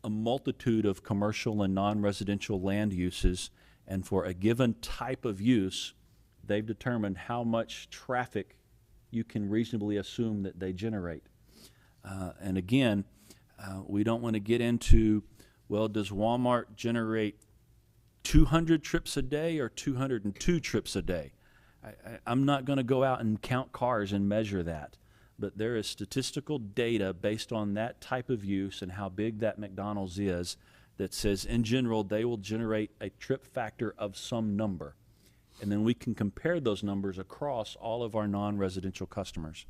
a multitude of commercial and non-residential land uses, and for a given type of use, they've determined how much traffic you can reasonably assume that they generate. And again, we don't want to get into, well, does Walmart generate 200 trips a day or 202 trips a day? I'm not going to go out and count cars and measure that, but there is statistical data based on that type of use and how big that McDonald's is that says, in general, they will generate a trip factor of some number. And then we can compare those numbers across all of our non-residential customers.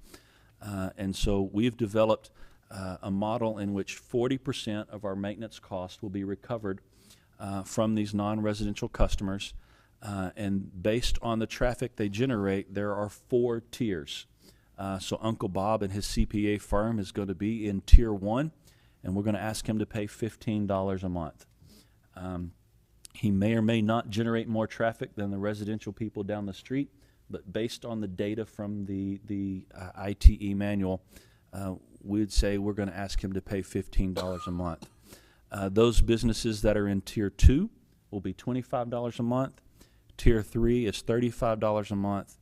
And so we've developed a model in which 40% of our maintenance cost will be recovered from these non-residential customers. And based on the traffic they generate, there are 4 tiers. So Uncle Bob and his CPA firm is going to be in Tier 1, and we're going to ask him to pay $15 a month. He may or may not generate more traffic than the residential people down the street, but based on the data from the ITE manual, we'd say we're going to ask him to pay $15 a month. Those businesses that are in Tier 2 will be $25 a month. Tier 3 is $35 a month.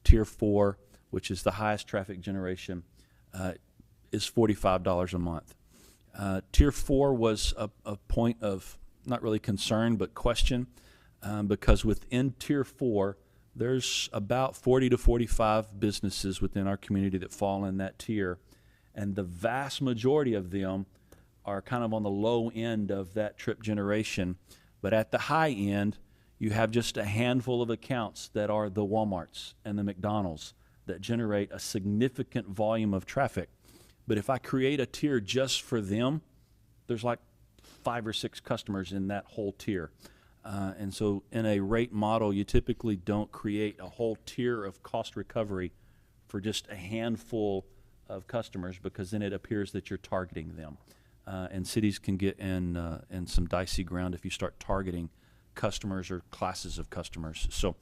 Tier 4, which is the highest traffic generation, is $45 a month. Tier 4 was a point of not really concern, but question, because within Tier 4, there's about 40 to 45 businesses within our community that fall in that tier, and the vast majority of them are kind of on the low end of that trip generation. But at the high end, you have just a handful of accounts that are the Walmarts and the McDonald's that generate a significant volume of traffic. But if I create a tier just for them, there's like 5 or 6 customers in that whole tier. And so in a rate model, you typically don't create a whole tier of cost recovery for just a handful of customers, because then it appears that you're targeting them. And cities can get in some dicey ground if you start targeting customers or classes of customers. So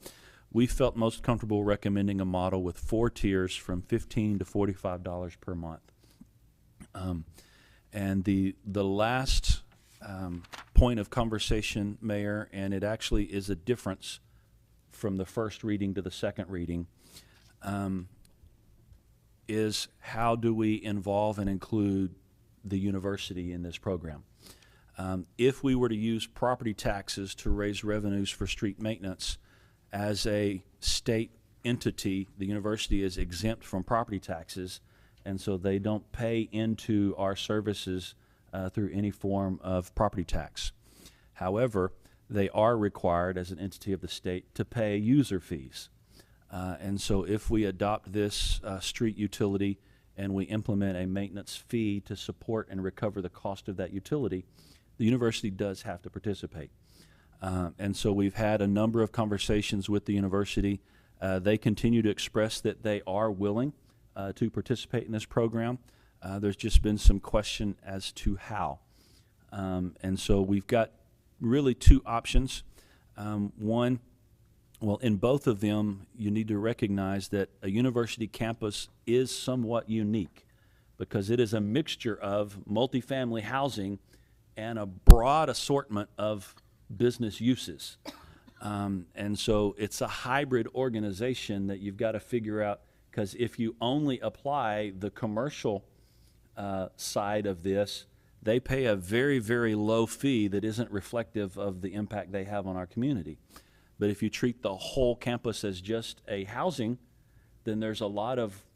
we felt most comfortable recommending a model with 4 tiers from $15 to $45 per month. And the last point of conversation, Mayor, and it actually is a difference from the first reading to the second reading, is how do we involve and include the university in this program? If we were to use property taxes to raise revenues for street maintenance, as a state entity, the university is exempt from property taxes, and so they don't pay into our services through any form of property tax. However, they are required as an entity of the state to pay user fees. And so if we adopt this street utility and we implement a maintenance fee to support and recover the cost of that utility, the university does have to participate. And so we've had a number of conversations with the university. They continue to express that they are willing to participate in this program. There's just been some question as to how. And so we've got really two options. One, well, in both of them, you need to recognize that a university campus is somewhat unique because it is a mixture of multifamily housing and a broad assortment of business uses. And so it's a hybrid organization that you've got to figure out, because if you only apply the commercial side of this, they pay a very, very low fee that isn't reflective of the impact they have on our community. But if you treat the whole campus as just a housing, then there's a lot of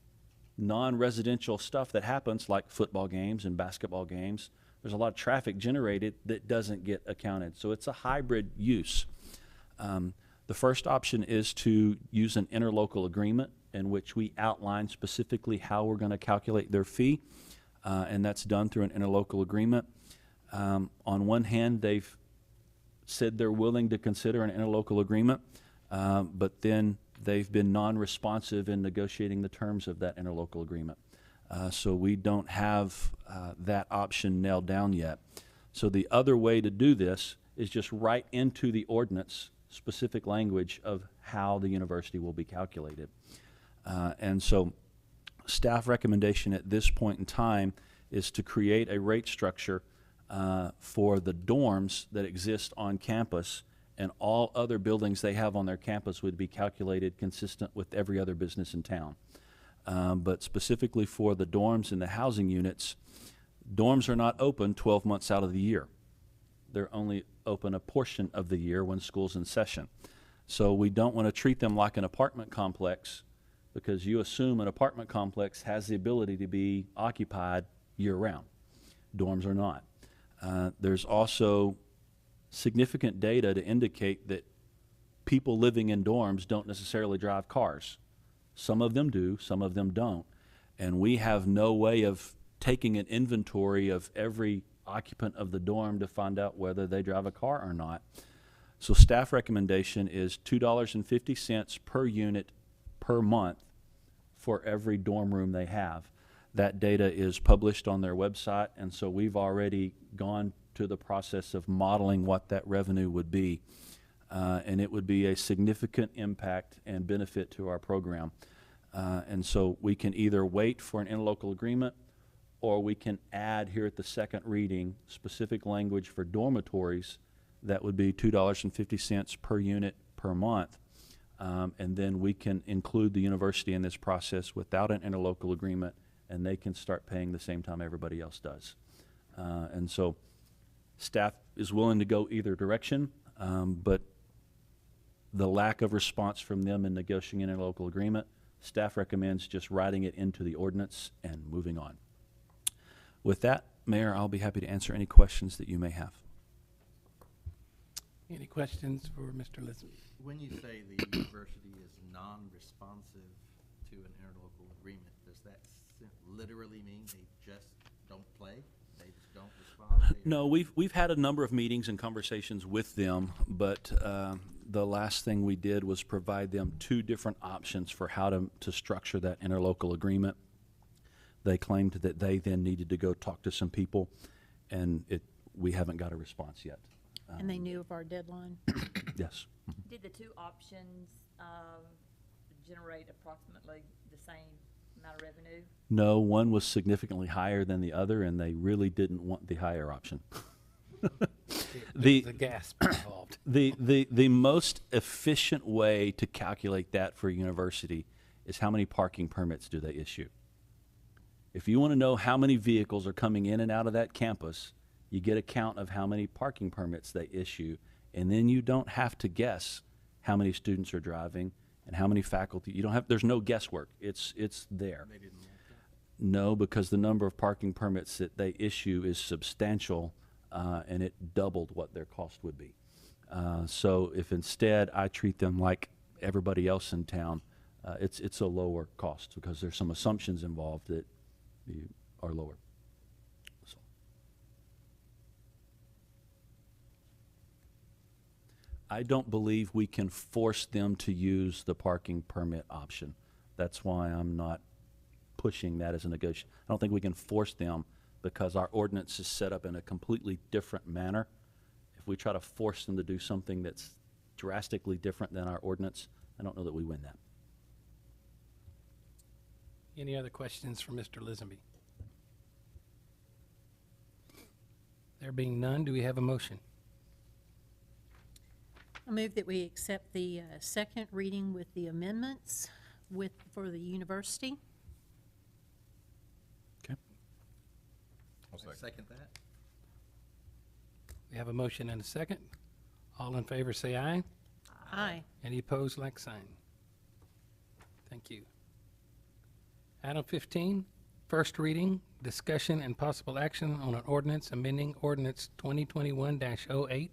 non-residential stuff that happens, like football games and basketball games. There's a lot of traffic generated that doesn't get accounted. So it's a hybrid use. The first option is to use an interlocal agreement in which we outline specifically how we're going to calculate their fee, and that's done through an interlocal agreement. On one hand, they've said they're willing to consider an interlocal agreement, but then they've been non-responsive in negotiating the terms of that interlocal agreement. So we don't have that option nailed down yet. So the other way to do this is just write into the ordinance specific language of how the university will be calculated. And so staff recommendation at this point in time is to create a rate structure for the dorms that exist on campus, and all other buildings they have on their campus would be calculated consistent with every other business in town. But specifically for the dorms and the housing units, dorms are not open 12 months out of the year. They're only open a portion of the year when school's in session. So we don't want to treat them like an apartment complex, because you assume an apartment complex has the ability to be occupied year-round. Dorms are not. There's also significant data to indicate that people living in dorms don't necessarily drive cars. Some of them do, some of them don't. And we have no way of taking an inventory of every occupant of the dorm to find out whether they drive a car or not. So staff recommendation is $2.50 per unit per month for every dorm room they have. That data is published on their website, and so we've already gone to the process of modeling what that revenue would be. And it would be a significant impact and benefit to our program. And so we can either wait for an interlocal agreement, or we can add here at the second reading specific language for dormitories that would be $2.50 per unit per month. And then we can include the university in this process without an interlocal agreement, and they can start paying the same time everybody else does. And so staff is willing to go either direction, but the lack of response from them in negotiating an interlocal agreement, staff recommends just writing it into the ordinance and moving on. With that, Mayor, I'll be happy to answer any questions that you may have. Any questions for Mr. Lisby? When you say the university is non-responsive to an interlocal agreement, does that literally mean they just don't play? They just don't respond? No, we've had a number of meetings and conversations with them, but the last thing we did was provide them two different options for how to structure that interlocal agreement. They claimed that they then needed to go talk to some people, and we haven't got a response yet. And they knew of our deadline? Yes. Did the two options generate approximately the same amount of revenue? No, one was significantly higher than the other, and they really didn't want the higher option. The gas involved. The most efficient way to calculate that for a university is how many parking permits do they issue. If you want to know how many vehicles are coming in and out of that campus, You get a count of how many parking permits they issue, and then you don't have to guess how many students are driving and how many faculty. You don't have, there's no guesswork. It's there. They didn't want that. No, because the number of parking permits that they issue is substantial, and it doubled what their cost would be. So if instead I treat them like everybody else in town, it's a lower cost because there's some assumptions involved that are lower. So. I don't believe we can force them to use the parking permit option. That's why I'm not pushing that as a negotiation. I don't think we can force them because our ordinance is set up in a completely different manner. If we try to force them to do something that's drastically different than our ordinance, I don't know that we win that. Any other questions for Mr. Lisenby? There being none, do we have a motion? I move that we accept the second reading with the amendments for the university. Okay. I'll second that. We have a motion and a second. All in favor say aye. Aye. Any opposed, like sign. Thank you. Item 15, first reading, discussion and possible action on an ordinance amending ordinance 2021-08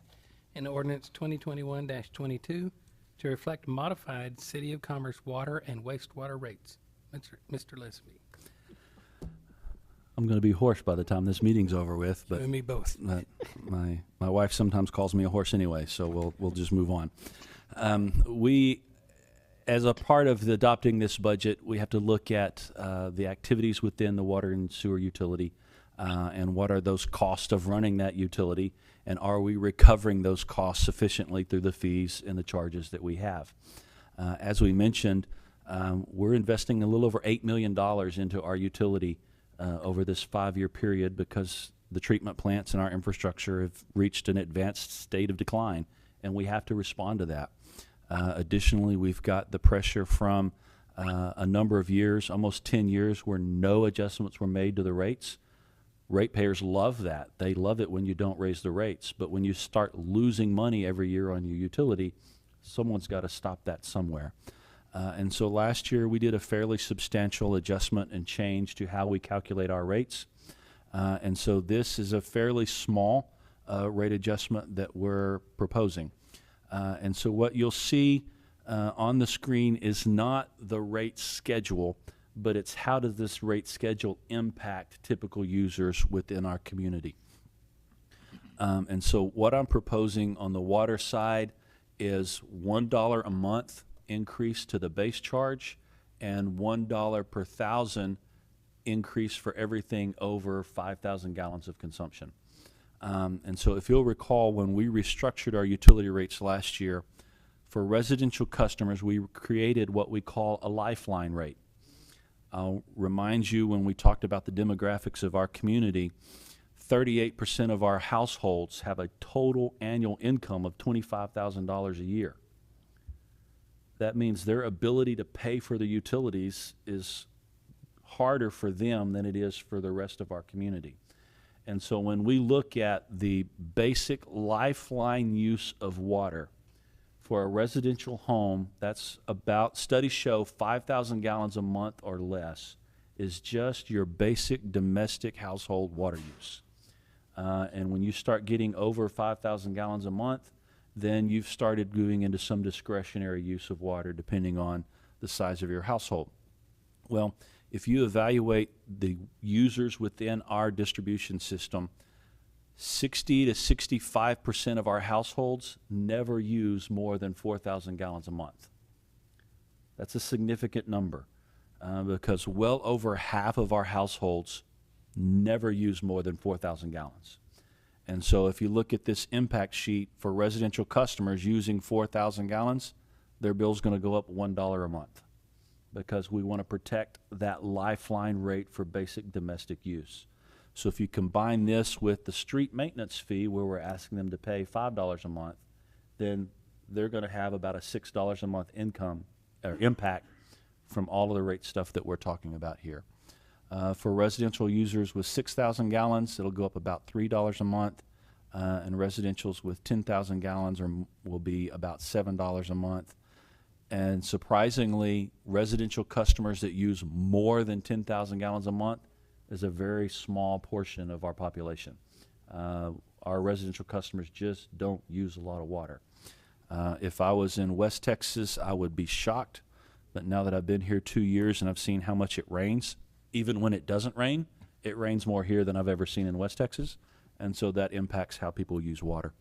and ordinance 2021-22 to reflect modified City of Commerce water and wastewater rates. Mr. Lisenby. I'm going to be hoarse by the time this meeting's over with, You but and me both. my wife sometimes calls me a horse anyway, so we'll just move on. We, as a part of adopting this budget, we have to look at the activities within the water and sewer utility, and what are those costs of running that utility, and are we recovering those costs sufficiently through the fees and the charges that we have. As we mentioned, we're investing a little over $8 million into our utility over this 5-year period because the treatment plants and our infrastructure have reached an advanced state of decline, and we have to respond to that. Additionally, we've got the pressure from a number of years, almost 10 years, where no adjustments were made to the rates. Ratepayers love that. They love it when you don't raise the rates. But when you start losing money every year on your utility, someone's got to stop that somewhere. And so last year we did a fairly substantial adjustment and change to how we calculate our rates. And so this is a fairly small rate adjustment that we're proposing. And so what you'll see on the screen is not the rate schedule, but it's how does this rate schedule impact typical users within our community. And so what I'm proposing on the water side is $1 a month increase to the base charge and $1 per thousand increase for everything over 5,000 gallons of consumption. And so if you'll recall, when we restructured our utility rates last year, for residential customers, we created what we call a lifeline rate. I'll remind you, when we talked about the demographics of our community, 38% of our households have a total annual income of $25,000 a year. That means their ability to pay for the utilities is harder for them than it is for the rest of our community. And so when we look at the basic lifeline use of water for a residential home, that's about, studies show 5,000 gallons a month or less is just your basic domestic household water use. And when you start getting over 5,000 gallons a month, then you've started moving into some discretionary use of water depending on the size of your household. Well, if you evaluate the users within our distribution system, 60 to 65% of our households never use more than 4,000 gallons a month. That's a significant number because well over half of our households never use more than 4,000 gallons. And so if you look at this impact sheet for residential customers using 4,000 gallons, their bill's going to go up $1 a month because we want to protect that lifeline rate for basic domestic use. So if you combine this with the street maintenance fee where we're asking them to pay $5 a month, then they're going to have about a $6 a month income or impact from all of the rate stuff that we're talking about here. For residential users with 6,000 gallons, it'll go up about $3 a month. And residentials with 10,000 gallons will be about $7 a month. And surprisingly, residential customers that use more than 10,000 gallons a month is a very small portion of our population. Our residential customers just don't use a lot of water. If I was in West Texas, I would be shocked. But now that I've been here 2 years and I've seen how much it rains, even when it doesn't rain, it rains more here than I've ever seen in West Texas. And so that impacts how people use water.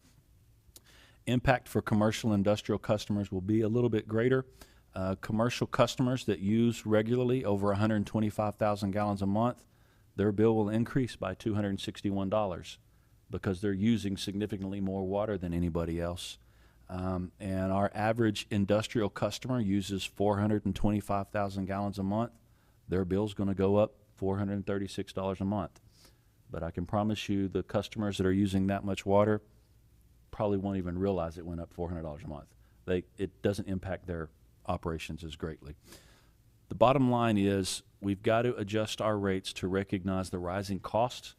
Impact for commercial and industrial customers will be a little bit greater. Commercial customers that use regularly over 125,000 gallons a month, their bill will increase by $261 because they're using significantly more water than anybody else. And our average industrial customer uses 425,000 gallons a month. Their bill's going to go up $436 a month. But I can promise you the customers that are using that much water probably won't even realize it went up $400 a month. It doesn't impact their operations as greatly. The bottom line is we've got to adjust our rates to recognize the rising costs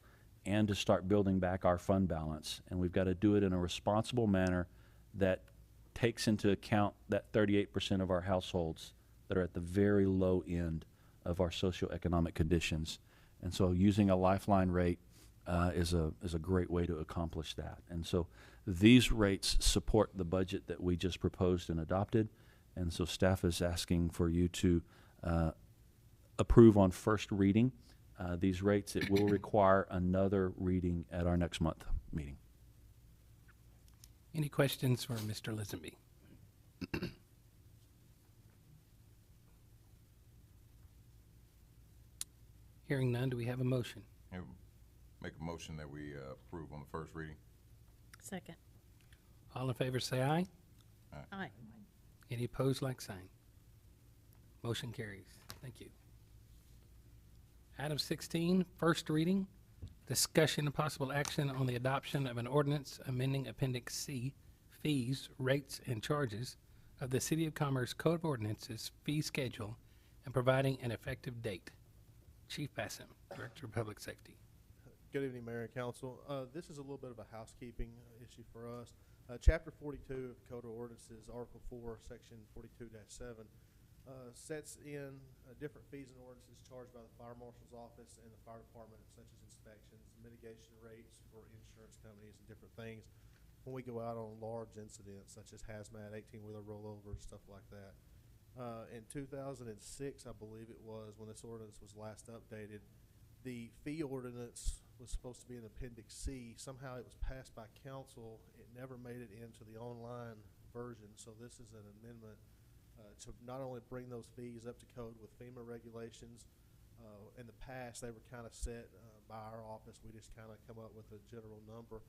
and to start building back our fund balance. And we've got to do it in a responsible manner that takes into account that 38% of our households that are at the very low end of our socioeconomic conditions. And so using a lifeline rate is a great way to accomplish that. And so these rates support the budget that we just proposed and adopted. And so staff is asking for you to approve on first reading these rates. It will require another reading at our next month meeting. Any questions for Mr. Lisenby? Hearing none, do we have a motion? Make a motion that we approve on the first reading. Second. All in favor say aye. Aye. Any opposed, like sign. Motion carries. Thank you. Item 16, first reading, discussion and possible action on the adoption of an ordinance amending Appendix C, fees, rates, and charges of the City of Commerce Code of Ordinances fee schedule and providing an effective date. Chief Bassam, Director of Public Safety. Good evening, Mayor and Council. This is a little bit of a housekeeping issue for us. Chapter 42 of Code of Ordinances, Article 4, Section 42-7, sets in different fees and ordinances charged by the Fire Marshal's Office and the Fire Department, such as inspections, mitigation rates for insurance companies, and different things when we go out on large incidents, such as hazmat, 18-wheeler rollover, stuff like that. In 2006, I believe it was, when this ordinance was last updated, the fee ordinance was supposed to be in Appendix C. Somehow it was passed by council. It never made it into the online version. So this is an amendment to not only bring those fees up to code with FEMA regulations. In the past, they were kind of set by our office. We just kind of come up with a general number.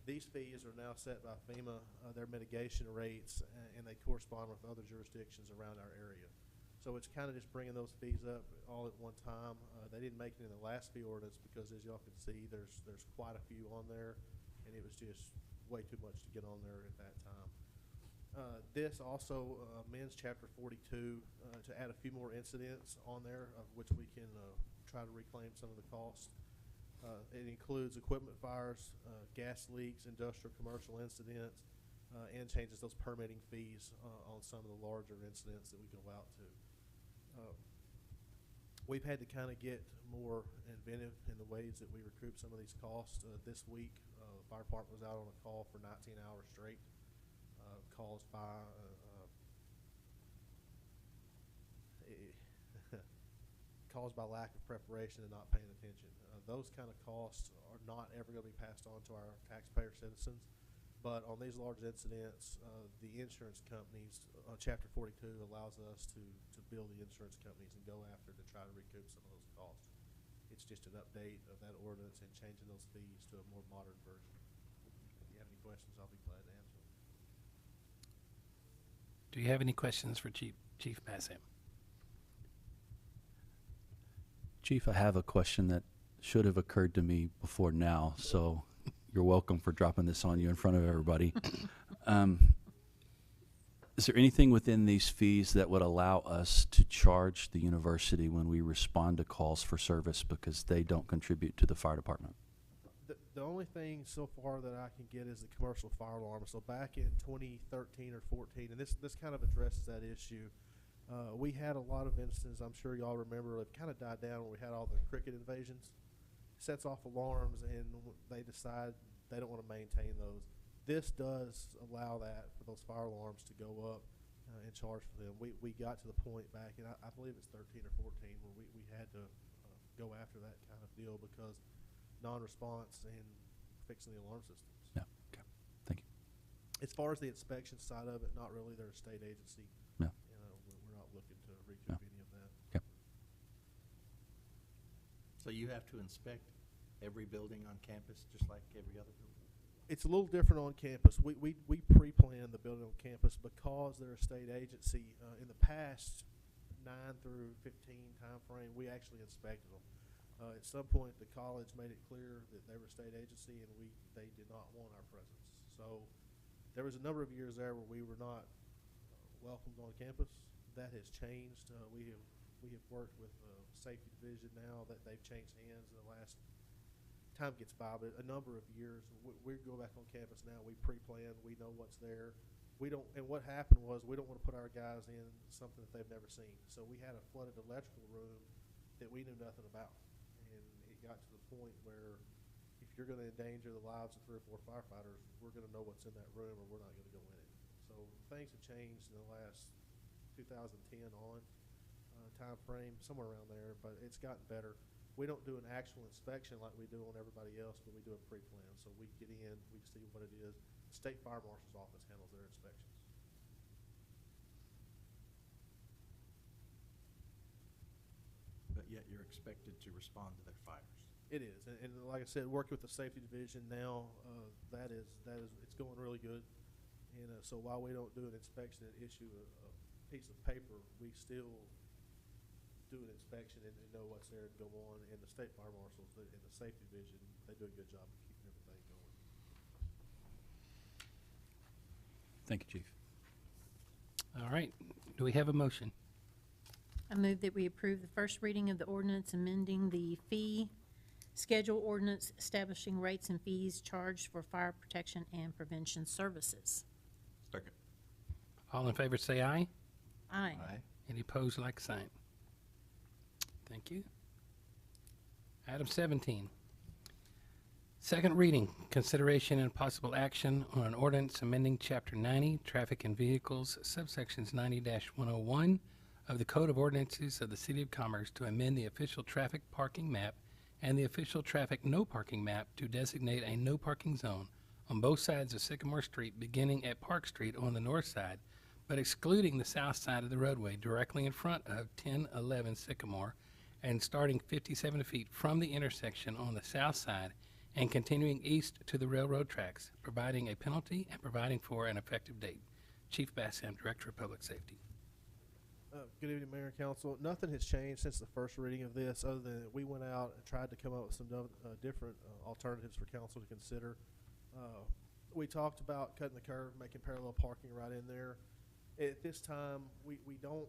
These fees are now set by FEMA, their mitigation rates, and they correspond with other jurisdictions around our area. So it's kind of just bringing those fees up all at one time. They didn't make it in the last fee ordinance because, as y'all can see, there's quite a few on there, and it was just way too much to get on there at that time. This also amends Chapter 42 to add a few more incidents on there, of which we can try to reclaim some of the cost. It includes equipment fires, gas leaks, industrial commercial incidents, and changes those permitting fees on some of the larger incidents that we go out to. We've had to kind of get more inventive in the ways that we recoup some of these costs. This week, the fire department was out on a call for 19 hours straight, caused by lack of preparation and not paying attention. Those kind of costs are not ever going to be passed on to our taxpayer citizens. But on these large incidents, the insurance companies, Chapter 42 allows us to bill the insurance companies and go after to try to recoup some of those costs. It's just an update of that ordinance and changing those fees to a more modern version. If you have any questions, I'll be glad to answer them. Do you have any questions for Chief Bassam? Chief, I have a question that should have occurred to me before now, so you're welcome for dropping this on you in front of everybody. Is there anything within these fees that would allow us to charge the university when we respond to calls for service because they don't contribute to the fire department? The only thing so far that I can get is the commercial fire alarm. So back in 2013 or 14, and this kind of addresses that issue. We had a lot of instances, I'm sure y'all remember, it kind of died down when we had all the cricket invasions. Sets off alarms, and they decide they don't want to maintain those. This does allow that for those fire alarms to go up and charge for them. We got to the point back, and I believe it's 13 or 14, where we had to go after that kind of deal because non-response and fixing the alarm systems. Yeah, okay, thank you. As far as the inspection side of it, not really. They're a state agency. No. We're not looking to recoup any of that. Okay. So you have to inspect every building on campus, just like every other building? It's a little different on campus. We pre-plan the building on campus because they're a state agency. In the past 9 through 15 time frame, we actually inspected them. At some point, the college made it clear that they were a state agency, and they did not want our presence. So there was a number of years there where we were not welcomed on campus. That has changed. We have worked with safety division now that they've changed hands in the last time gets by, but a number of years. We go back on campus now. We pre-plan. We know what's there. We don't. And what happened was we don't want to put our guys in something that they've never seen. So we had a flooded electrical room that we knew nothing about, and it got to the point where if you're going to endanger the lives of 3 or 4 firefighters, we're going to know what's in that room, or we're not going to go in it. So things have changed in the last 2010 on time frame, somewhere around there, but it's gotten better. We don't do an actual inspection like we do on everybody else, but we do a pre-plan. So we get in, we see what it is. The State Fire Marshal's office handles their inspections. But yet you're expected to respond to their fires. It is, and like I said, working with the safety division now, it's going really good. And so while we don't do an inspection and issue a piece of paper, we still do an inspection and know what's there and go on. And the state fire marshals and the safety division, they do a good job of keeping everything going. Thank you, Chief. All right, do we have a motion? I move that we approve the first reading of the ordinance amending the fee schedule ordinance establishing rates and fees charged for fire protection and prevention services. Second. All in favor say aye. Aye. Any opposed, like sign. Thank you. Item 17. Second reading, consideration and possible action on an ordinance amending Chapter 90, Traffic and Vehicles, subsections 90-101 of the Code of Ordinances of the City of Commerce to amend the official traffic parking map and the official traffic no parking map to designate a no parking zone on both sides of Sycamore Street, beginning at Park Street on the north side, but excluding the south side of the roadway directly in front of 1011 Sycamore, and starting 57 feet from the intersection on the south side and continuing east to the railroad tracks, providing a penalty and providing for an effective date. Chief Bassam, Director of Public Safety. Good evening, Mayor and Council. Nothing has changed since the first reading of this, other than we went out and tried to come up with some different alternatives for council to consider. We talked about cutting the curve, making parallel parking right in there. At this time, we don't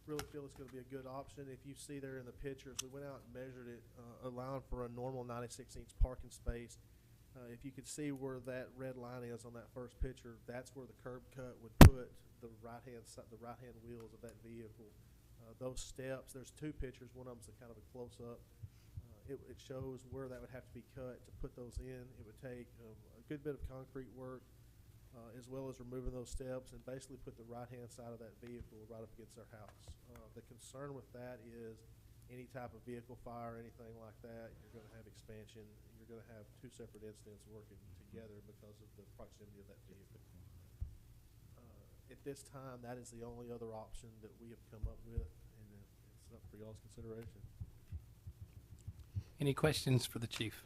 really feel it's going to be a good option. If you see there in the pictures, we went out and measured it, allowing for a normal 96-inch parking space. If you could see where that red line is on that first picture, that's where the curb cut would put the right-hand side, the right-hand wheels of that vehicle. Those steps, there's 2 pictures. One of them's a kind of a close-up. It shows where that would have to be cut to put those in. It would take a good bit of concrete work, as well as removing those steps and basically put the right-hand side of that vehicle right up against their house. The concern with that is any type of vehicle fire, anything like that, you're going to have expansion. You're going to have 2 separate incidents working together because of the proximity of that vehicle. At this time, that is the only other option that we have come up with, and it's up for y'all's consideration. Any questions for the chief?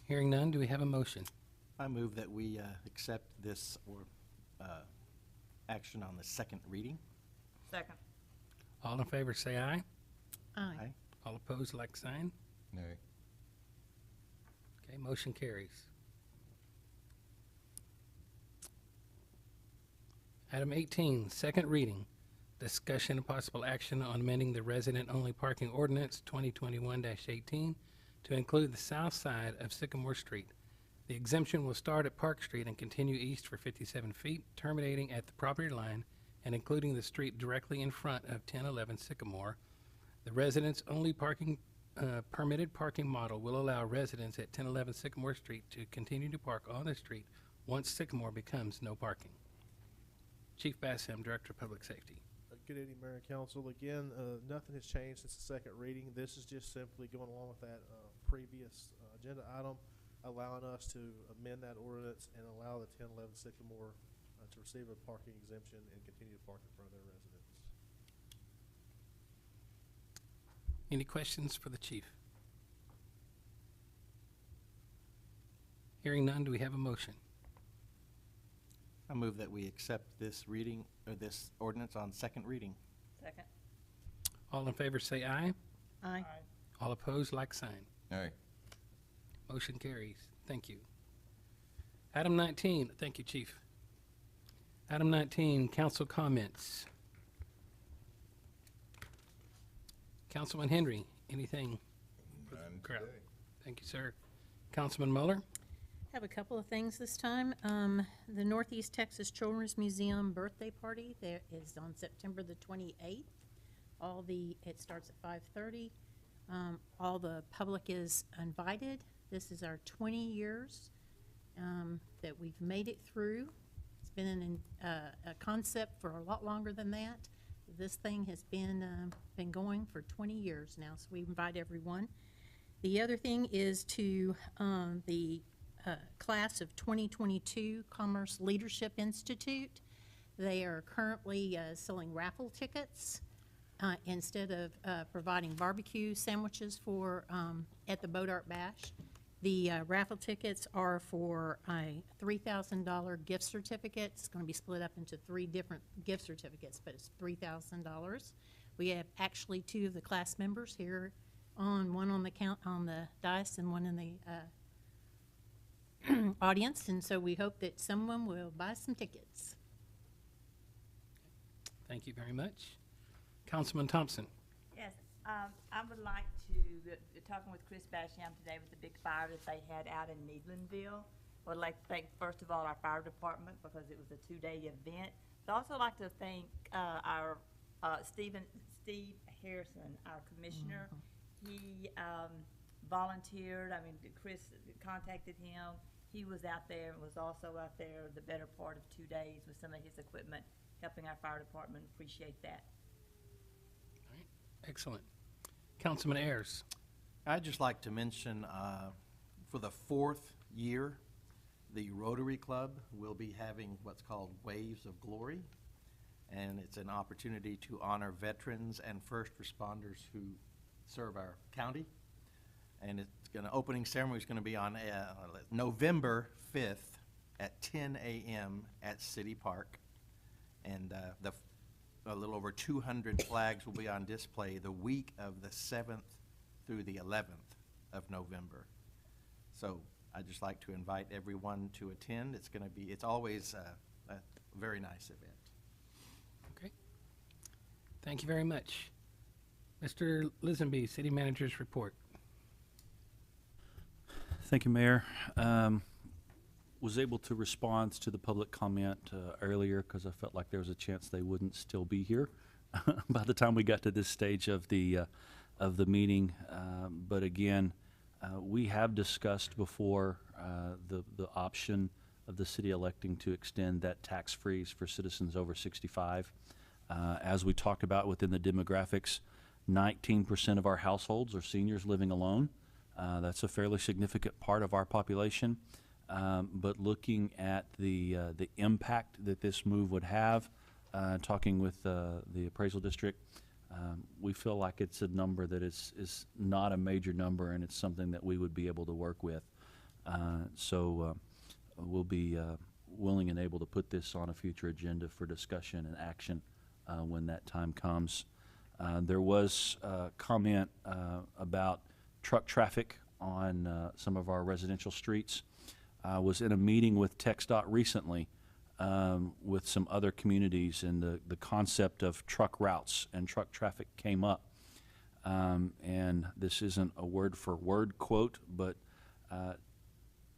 Hearing none, do we have a motion? I move that we accept this action on the second reading. Second. All in favor say aye. Aye. All opposed, like sign. Nay. Okay, motion carries. Item 18, second reading. Discussion and possible action on amending the resident-only parking ordinance 2021-18 to include the south side of Sycamore Street. The exemption will start at Park Street and continue east for 57 feet, terminating at the property line and including the street directly in front of 1011 Sycamore. The residents-only permitted parking model will allow residents at 1011 Sycamore Street to continue to park on the street once Sycamore becomes no parking. Chief Bassam, Director of Public Safety. Good evening, Mayor and Council. Again, nothing has changed since the second reading. This is just simply going along with that previous agenda item, allowing us to amend that ordinance and allow the 1011 Sycamore to receive a parking exemption and continue to park in front of their residents. Any questions for the chief? Hearing none, do we have a motion? I move that we accept this reading, or this ordinance on second reading. Second. All in favor say aye. Aye. All opposed, like sign. Aye. Motion carries. Thank you. Item 19, thank you, Chief. Item 19, council comments. Councilman Henry, anything? for the None crowd? today. Thank you, sir. Councilman Muller? Have a couple of things this time. The Northeast Texas Children's Museum birthday party there is on September the 28th. It starts at 5:30. All the public is invited. This is our 20 years that we've made it through. It's been a concept for a lot longer than that. This thing has been going for 20 years now, so we invite everyone. The other thing is to the class of 2022 Commerce Leadership Institute. They are currently selling raffle tickets instead of providing barbecue sandwiches for at the Boat Art Bash. The raffle tickets are for a $3,000 gift certificate. It's going to be split up into 3 different gift certificates, but it's $3,000. We have actually 2 of the class members here one on the dais and one in the audience, and so we hope that someone will buy some tickets. Thank you very much. Councilman Thompson? Yes, I would like to, talking with Chris Basham today with the big fire that they had out in Needlandville, I would like to thank, first of all, our fire department because it was a 2-day event. But I'd also like to thank our Steve Harrison, our commissioner. He volunteered. I mean, Chris contacted him. He was out there and was also out there the better part of 2 days with some of his equipment, helping our fire department. Appreciate that. All right. Excellent. Councilman Ayers? I'd just like to mention, for the 4th year, the Rotary Club will be having what's called Waves of Glory, and it's an opportunity to honor veterans and first responders who serve our county. And opening ceremony is going to be on November 5th at 10 a.m. at City Park. And a little over 200 flags will be on display the week of the 7th through the 11th of November. So I'd just like to invite everyone to attend. It's always a very nice event. Okay. Thank you very much. Mr. Lisenby, City Manager's Report. Thank you, Mayor. Was able to respond to the public comment earlier because I felt like there was a chance they wouldn't still be here by the time we got to this stage of the meeting. But again, we have discussed before the option of the city electing to extend that tax freeze for citizens over 65. As we talked about within the demographics, 19% of our households are seniors living alone. That's a fairly significant part of our population. But looking at the impact that this move would have, talking with the appraisal district, we feel like it's a number that is not a major number, and it's something that we would be able to work with. So we'll be willing and able to put this on a future agenda for discussion and action when that time comes. There was comment about truck traffic on some of our residential streets. I was in a meeting with TxDOT recently with some other communities, and the concept of truck routes and truck traffic came up. And this isn't a word-for-word quote, but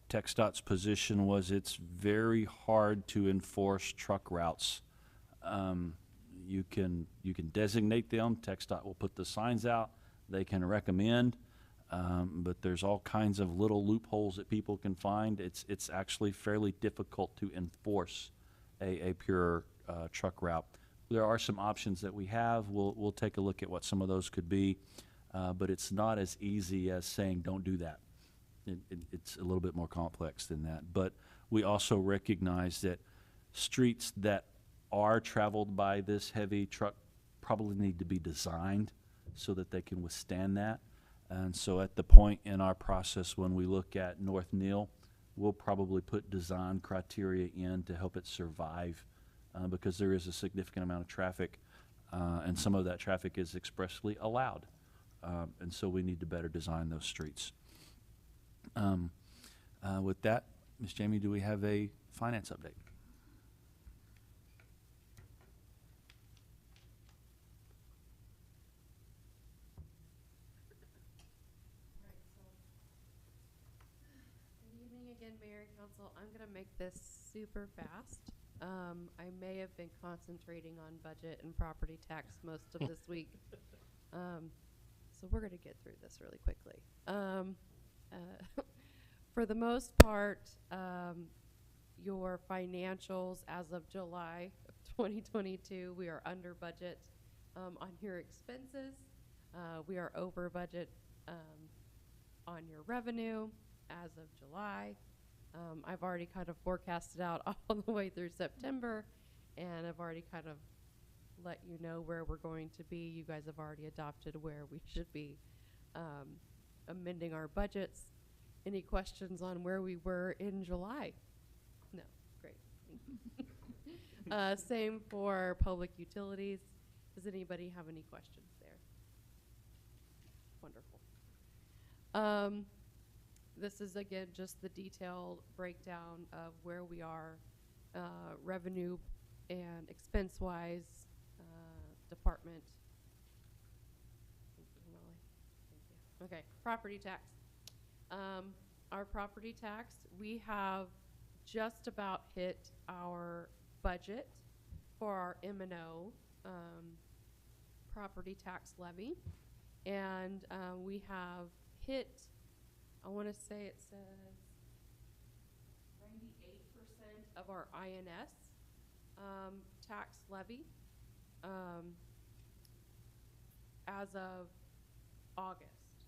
TxDOT's position was it's very hard to enforce truck routes. You can designate them. TxDOT will put the signs out. They can recommend, but there's all kinds of little loopholes that people can find. It's actually fairly difficult to enforce a pure truck route. There are some options that we have. We'll take a look at what some of those could be, but it's not as easy as saying don't do that. It's a little bit more complex than that. But we also recognize that streets that are traveled by this heavy truck probably need to be designed so that they can withstand that. And so at the point in our process when we look at North Neal, we'll probably put design criteria in to help it survive because there is a significant amount of traffic and some of that traffic is expressly allowed. And so we need to better design those streets. With that, Ms. Jamie, do we have a finance update? Good evening again, Mayor and Council. I'm going to make this super fast. I may have been concentrating on budget and property tax most of this week. So we're going to get through this really quickly. For the most part, your financials as of July of 2022, we are under budget on your expenses. We are over budget on your revenue as of July. I've already kind of forecasted out all the way through September, and I've already kind of let you know where we're going to be. You guys have already adopted where we should be amending our budgets. Any questions on where we were in July? No, great. Same for public utilities. Does anybody have any questions there? Wonderful. This is again just the detailed breakdown of where we are revenue and expense-wise, department. Thank you, Molly. Thank you. Okay, property tax. Our property tax, we have just about hit our budget for our M&O property tax levy. And we have hit, I want to say it says 98% of our INS tax levy as of August.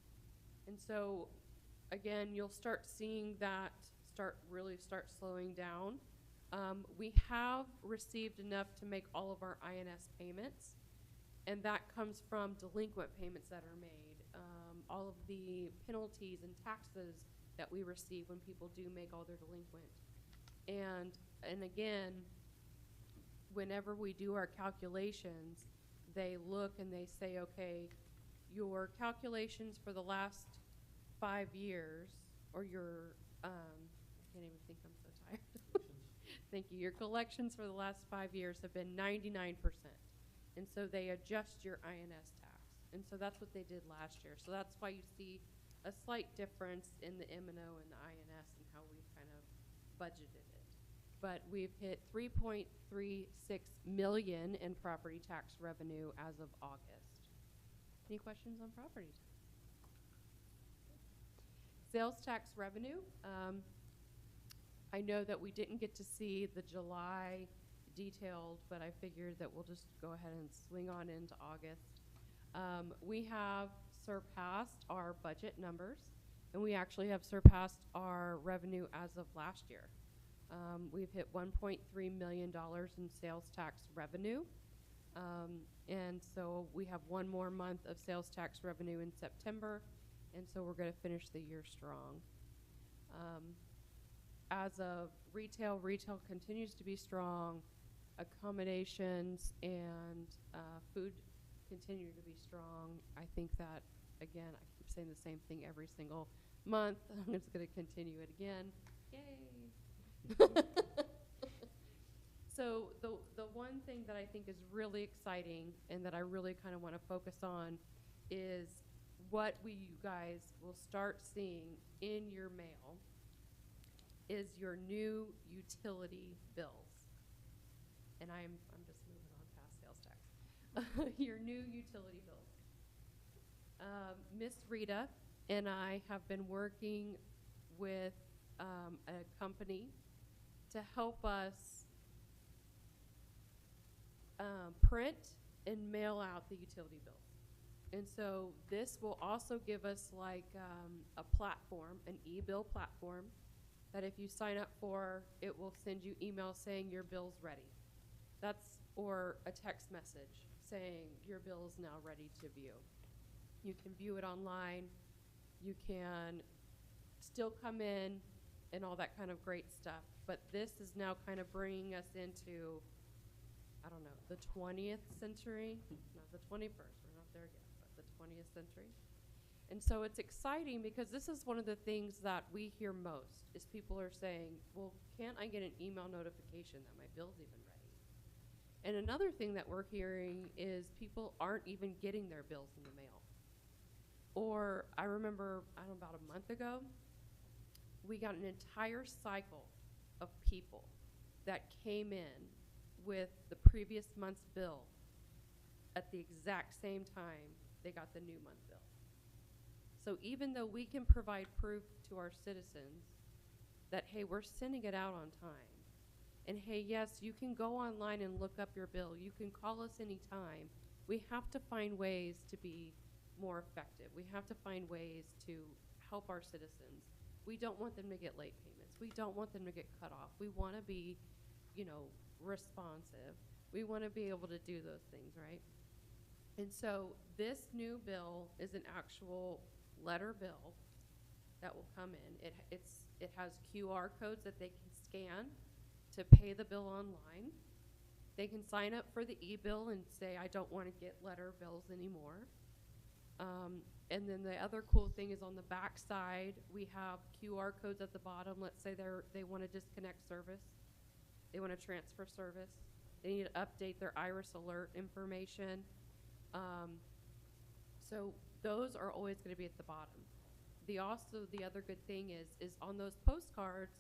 And so again, you'll start seeing that really start slowing down. We have received enough to make all of our INS payments, and that comes from delinquent payments that are made. All of the penalties and taxes that we receive when people do make all their delinquent. And again, whenever we do our calculations, they look and they say, okay, your calculations for the last 5 years, or your, I can't even think, I'm so tired. Thank you. Your collections for the last 5 years have been 99%. And so they adjust your INS tax. And so that's what they did last year. So that's why you see a slight difference in the M&O and the INS and how we've kind of budgeted it. But we've hit $3.36 million in property tax revenue as of August. Any questions on property tax? Sales tax revenue. I know that we didn't get to see the July detailed, but I figured that we'll just go ahead and swing on into August. We have surpassed our budget numbers, and we actually have surpassed our revenue as of last year. We've hit $1.3 million in sales tax revenue. And so we have one more month of sales tax revenue in September, and so we're going to finish the year strong. As of retail continues to be strong. Accommodations and food continue to be strong. I think that, again, I keep saying the same thing every single month. I'm just going to continue it again. Yay! So the one thing that I think is really exciting and that I really kind of want to focus on is what you guys will start seeing in your mail is your new utility bills. And I'm just moving on past sales tax. Your new utility bills. Miss Rita and I have been working with a company to help us print and mail out the utility bills. And so this will also give us like a platform, an e-bill platform, that if you sign up for, it will send you emails saying your bill's ready. Or a text message saying your bill is now ready to view. You can view it online. You can still come in and all that kind of great stuff. But this is now kind of bringing us into, I don't know, the 20th century? No, the 21st. We're not there yet, but the 20th century. And so it's exciting because this is one of the things that we hear most is people are saying, well, can't I get an email notification that my bill's even ready? And another thing that we're hearing is people aren't even getting their bills in the mail. Or I remember, I don't know, about a month ago, we got an entire cycle of people that came in with the previous month's bill at the exact same time they got the new month bill. So even though we can provide proof to our citizens that, hey, we're sending it out on time, and hey, yes, you can go online and look up your bill, you can call us anytime, we have to find ways to be more effective. We have to find ways to help our citizens. We don't want them to get late payments. We don't want them to get cut off. We want to be, responsive. We want to be able to do those things, right? And so this new bill is an actual letter bill that will come in. It has QR codes that they can scan to pay the bill online. They can sign up for the e-bill and say, I don't want to get letter bills anymore. And then the other cool thing is on the back side, we have QR codes at the bottom. Let's say they want to disconnect service. They want to transfer service. They need to update their Iris alert information. So those are always going to be at the bottom. The other good thing is on those postcards,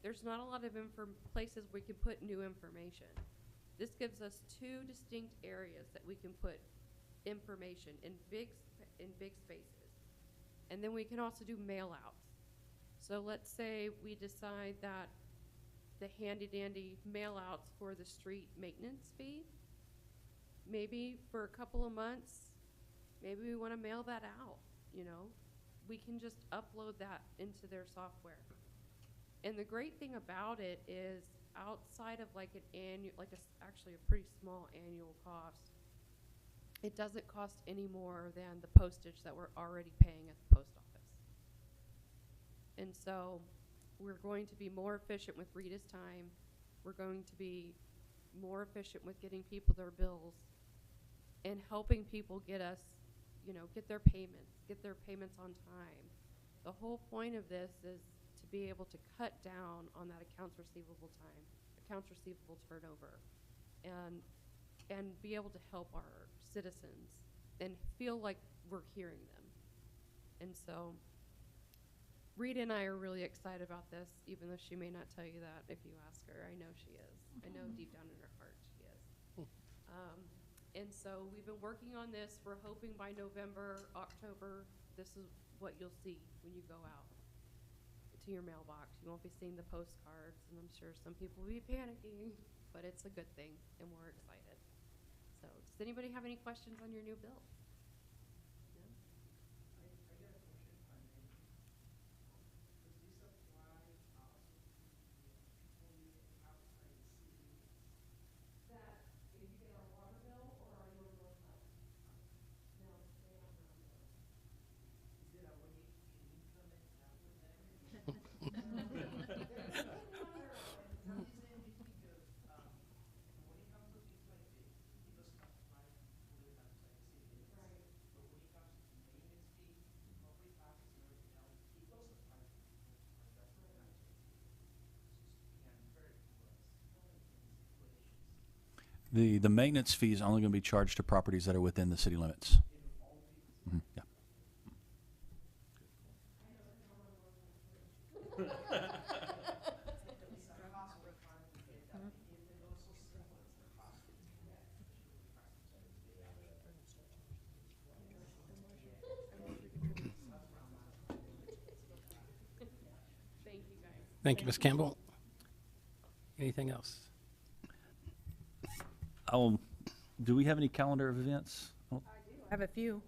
there's not a lot of places we can put new information. This gives us two distinct areas that we can put information in big spaces. And then we can also do mail outs. So let's say we decide that the handy dandy mail outs for the street maintenance fee, maybe for a couple of months, maybe we want to mail that out, we can just upload that into their software. And the great thing about it is outside of like actually a pretty small annual cost, it doesn't cost any more than the postage that we're already paying at the post office. And so we're going to be more efficient with Rita's time. We're going to be more efficient with getting people their bills and helping people get their payments on time. The whole point of this is to be able to cut down on that accounts receivable turnover, and be able to help our citizens and feel like we're hearing them. And so Rita and I are really excited about this, even though she may not tell you that if you ask her. I know she is. I know deep down in her heart she is. And so we've been working on this. We're hoping by November, October, this is what you'll see when you go out to your mailbox. You won't be seeing the postcards, and I'm sure some people will be panicking, but it's a good thing, and we're excited. So does anybody have any questions on your new bill? No? I got a question, if I may. Does this apply also to only outside the city? That if you get our water bill or our your bill? No, they have their own bill. Is there a way can you connect that with them? I'm just saying this because when it comes to things like this, it doesn't apply fully outside the city. The maintenance fee is only going to be charged to properties that are within the city limits. Yeah. Thank you, Ms. Campbell. Anything else? Do we have any calendar of events? I have a few.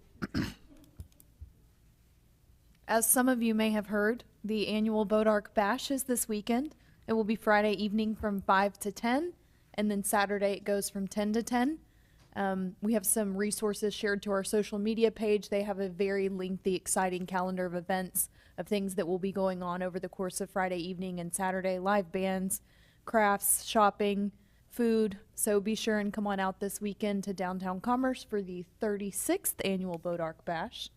As some of you may have heard, the annual Bodark Bash is this weekend. It will be Friday evening from 5 to 10, and then Saturday it goes from 10 to 10. We have some resources shared to our social media page. They have a very lengthy, exciting calendar of events, of things that will be going on over the course of Friday evening and Saturday. Live bands, crafts, shopping, food. So be sure and come on out this weekend to Downtown Commerce for the 36th annual Bodark Bash.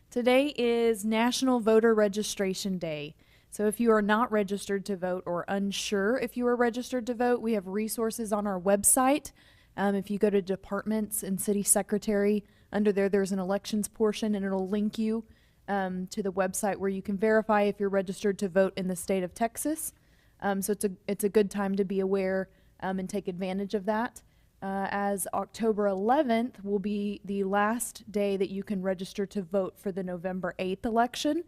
Today is National Voter Registration Day. So if you are not registered to vote or unsure if you are registered to vote, we have resources on our website. If you go to Departments and City Secretary, under there's an elections portion, and it'll link you to the website where you can verify if you're registered to vote in the state of Texas. So it's a good time to be aware and take advantage of that. As October 11th will be the last day that you can register to vote for the November 8th election.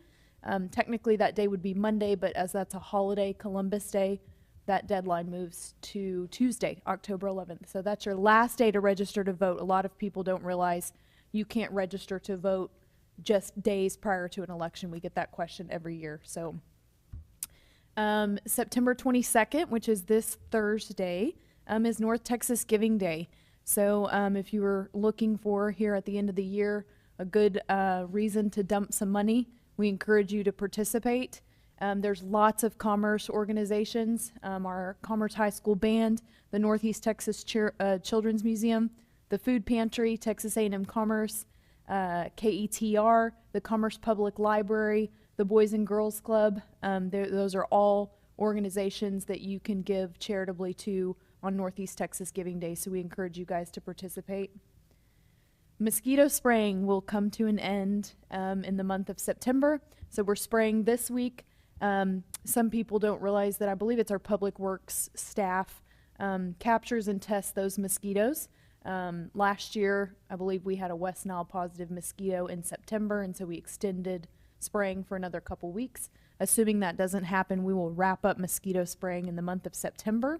Technically that day would be Monday, but as that's a holiday, Columbus Day, that deadline moves to Tuesday, October 11th. So that's your last day to register to vote. A lot of people don't realize you can't register to vote just days prior to an election. We get that question every year. So September 22nd, which is this Thursday, is North Texas Giving Day. So if you were looking for here at the end of the year a good reason to dump some money, we encourage you to participate. There's lots of commerce organizations, our Commerce High School Band, the Northeast Texas Children's Museum, the Food Pantry, Texas A&M Commerce, KETR, the Commerce Public Library, the Boys and Girls Club. Those are all organizations that you can give charitably to on Northeast Texas Giving Day, so we encourage you guys to participate. Mosquito spraying will come to an end in the month of September, so we're spraying this week. Some people don't realize that I believe it's our Public Works staff captures and tests those mosquitoes. Last year, I believe we had a West Nile positive mosquito in September, and so we extended spraying for another couple weeks. Assuming that doesn't happen, we will wrap up mosquito spraying in the month of September.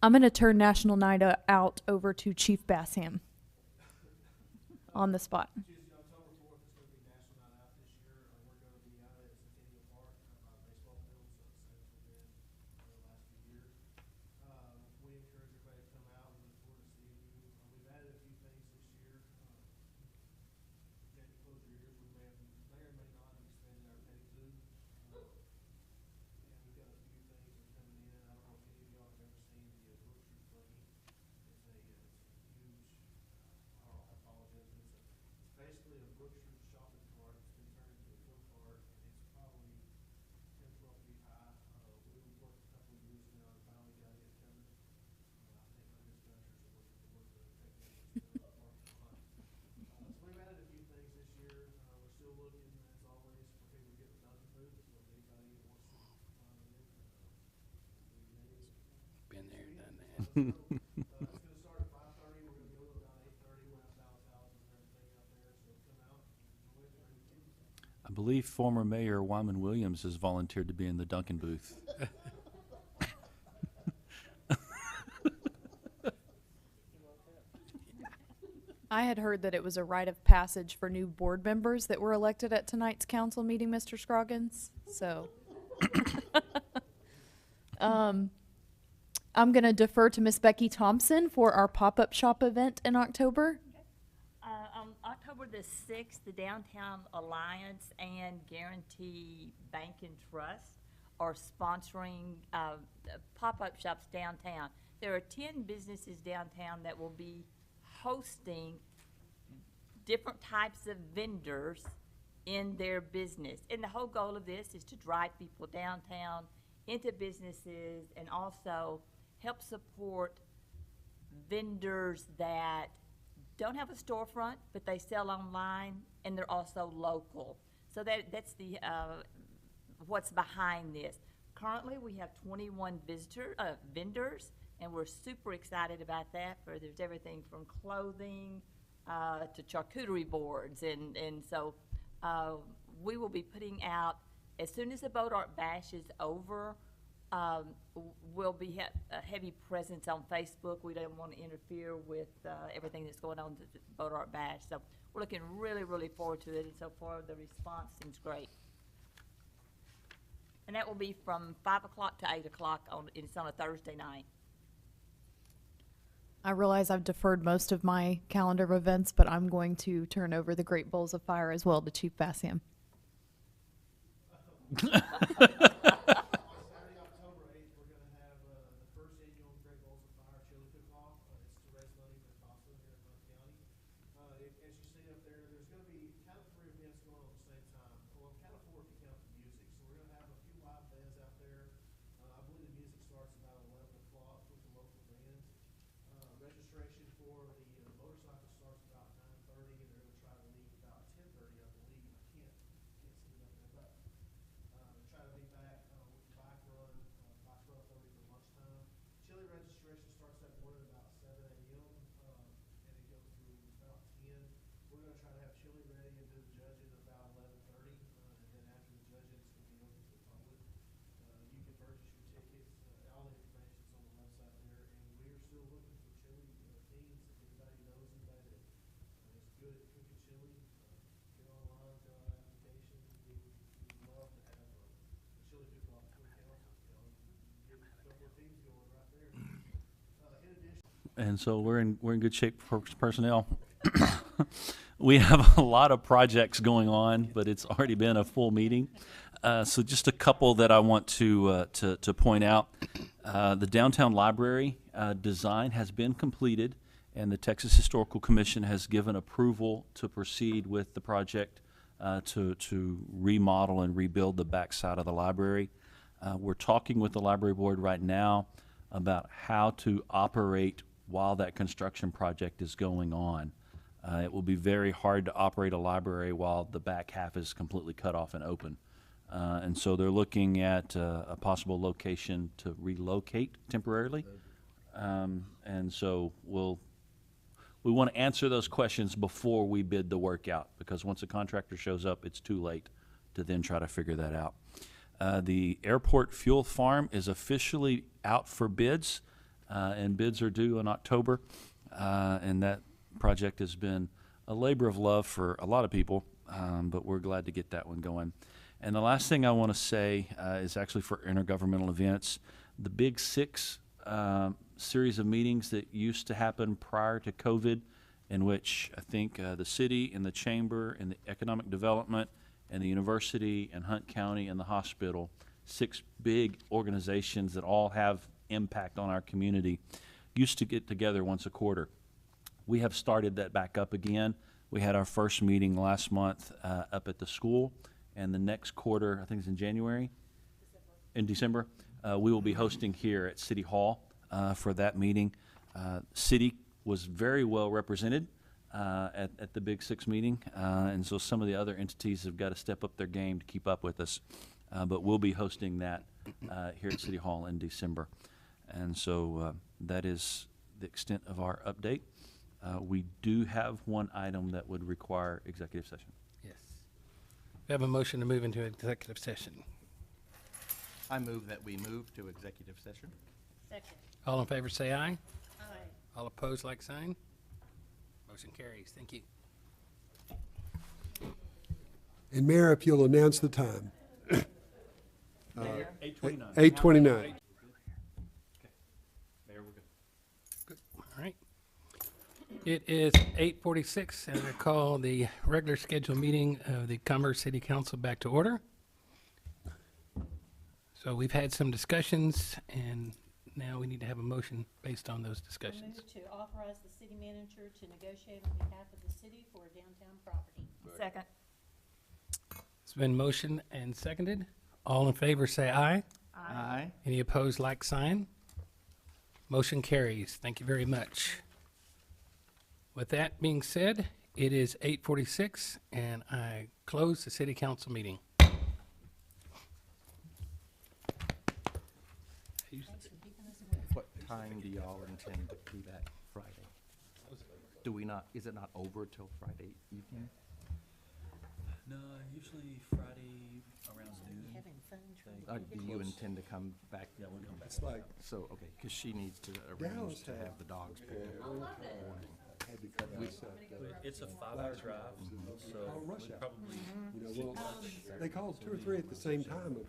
I'm going to turn National Night Out over to Chief Bassham on the spot. Tuesday, October 4th is going to be National Night Out this year. We're going to be out at Centennial Park, baseball field, so the same has been for the last few years. We encourage everybody to come out. We look forward to seeing you. We've added a few things this year. Jamie, close your ears. We may or may not have expanded our petty food. And we've got a few things that are coming in. I don't know if any of y'all have ever seen the Brook Street Buggy. It's a huge, I apologize. It's basically a Brook Street shopping cart that's been turned into a go-kart, and it's probably 10, 12 feet high. We worked a couple of years ago and finally got it covered. I think our dispatchers are working towards the technicians to parking lot. So we've added a few things this year. We're still looking, as always, for people to get the Dunkin' booth. So if anybody wants to Been there, done that. it's going to start at 5:30. We're going to go about 8:30. We'll have ballot houses and everything out there. So come out and enjoy it. I believe former Mayor Wyman Williams has volunteered to be in the Duncan booth. I had heard that it was a rite of passage for new board members that were elected at tonight's council meeting, Mr. Scroggins. So I'm going to defer to Miss Becky Thompson for our pop-up shop event in October. On October the 6th, the Downtown Alliance and Guarantee Bank and Trust are sponsoring pop-up shops downtown. There are 10 businesses downtown that will be hosting different types of vendors in their business. And the whole goal of this is to drive people downtown into businesses and also help support vendors that don't have a storefront, but they sell online, and they're also local. So that's the, what's behind this. Currently, we have 21 vendors, and we're super excited about that. There's everything from clothing to charcuterie boards, and so we will be putting out, as soon as the Boat Art Bash is over, we'll be a heavy presence on Facebook. We don't want to interfere with everything that's going on at the Boat Art Bash. So we're looking really, really forward to it, and so far the response seems great. And that will be from 5 o'clock to 8 o'clock, it's on a Thursday night. I realize I've deferred most of my calendar of events, but I'm going to turn over the Great Bowls of Fire as well to Chief Bassiam. Saturday, October 8th, we're going to have the first annual Great Bowls of Fire chili cook-off. It's to raise money for CASA here in Hunt County. As you see up there, there's going to be kind of 3 events going on at the same time. Well, kind of 4 if you count the music. So we're going to have a few live bands out there. I believe the music starts about 11 o'clock with the local bands. Registration for the motorcycle starts about 9:30, and they're going to try to leave about 10:30, I believe. I can't see it up there, but try to be back with the bike run by 12:30 for lunchtime. Chili registration starts that morning about 7 a.m. And it goes through about 10. We're going to try to have chili ready and do the judging about 11:30, and then after the judging, it's going to be open to the public. You can purchase your tickets. All the information's on the website there, and we are still looking for chili teams. If anybody knows anybody that is good at cooking chili, get online, fill out an application. We would love to have a chili cook-off for the council. Get a couple of teams going right there. In addition, And so we're in good shape for personnel. We have a lot of projects going on, but it's already been a full meeting. So just a couple that I want to point out. The downtown library design has been completed, and the Texas Historical Commission has given approval to proceed with the project to remodel and rebuild the backside of the library. We're talking with the library board right now about how to operate while that construction project is going on. It will be very hard to operate a library while the back half is completely cut off and open. And so they're looking at a possible location to relocate temporarily. And so we want to answer those questions before we bid the work out, because once a contractor shows up, it's too late to then try to figure that out. The airport fuel farm is officially out for bids, and bids are due in October. And that project has been a labor of love for a lot of people, but we're glad to get that one going. And the last thing I want to say is actually for intergovernmental events. The Big Six series of meetings that used to happen prior to COVID, in which I think the city and the chamber and the economic development and the university and Hunt County and the hospital, 6 big organizations that all have impact on our community, used to get together once a quarter. We have started that back up again. We had our first meeting last month up at the school, and the next quarter, I think it's in January? In December, we will be hosting here at City Hall for that meeting. City was very well represented at the Big Six meeting, and so some of the other entities have got to step up their game to keep up with us. But we'll be hosting that here at City Hall in December. And so that is the extent of our update. We do have one item that would require executive session. Yes. We have a motion to move into executive session. I move that we move to executive session. Second. All in favor say aye. Aye. All opposed, like sign. Motion carries. Thank you. And Mayor, if you'll announce the time. 8:29. 8:29. Mayor, we're good. Good. All right. It is 8:46, and I call the regular scheduled meeting of the Commerce City Council back to order. So we've had some discussions, and now we need to have a motion based on those I discussions. move to authorize the city manager to negotiate on behalf of the city for a downtown property. Second. It's been motioned and seconded. All in favor say aye. Aye. Any opposed, like sign. Motion carries. Thank you very much. With that being said, it is 8:46, and I close the city council meeting. What time do y'all intend to do that Friday? Do we not, is it not over till Friday evening? No, usually Friday around noon. Having fun trying to Do you intend to come back? Yeah, we'll come back. It's like So, okay, because she needs to Dallas arrange to had- have the dogs picked up. had to come out south. It's a 5-hour drive, so Oh, rush we hour. probably You know, well, they called two or three at the same time of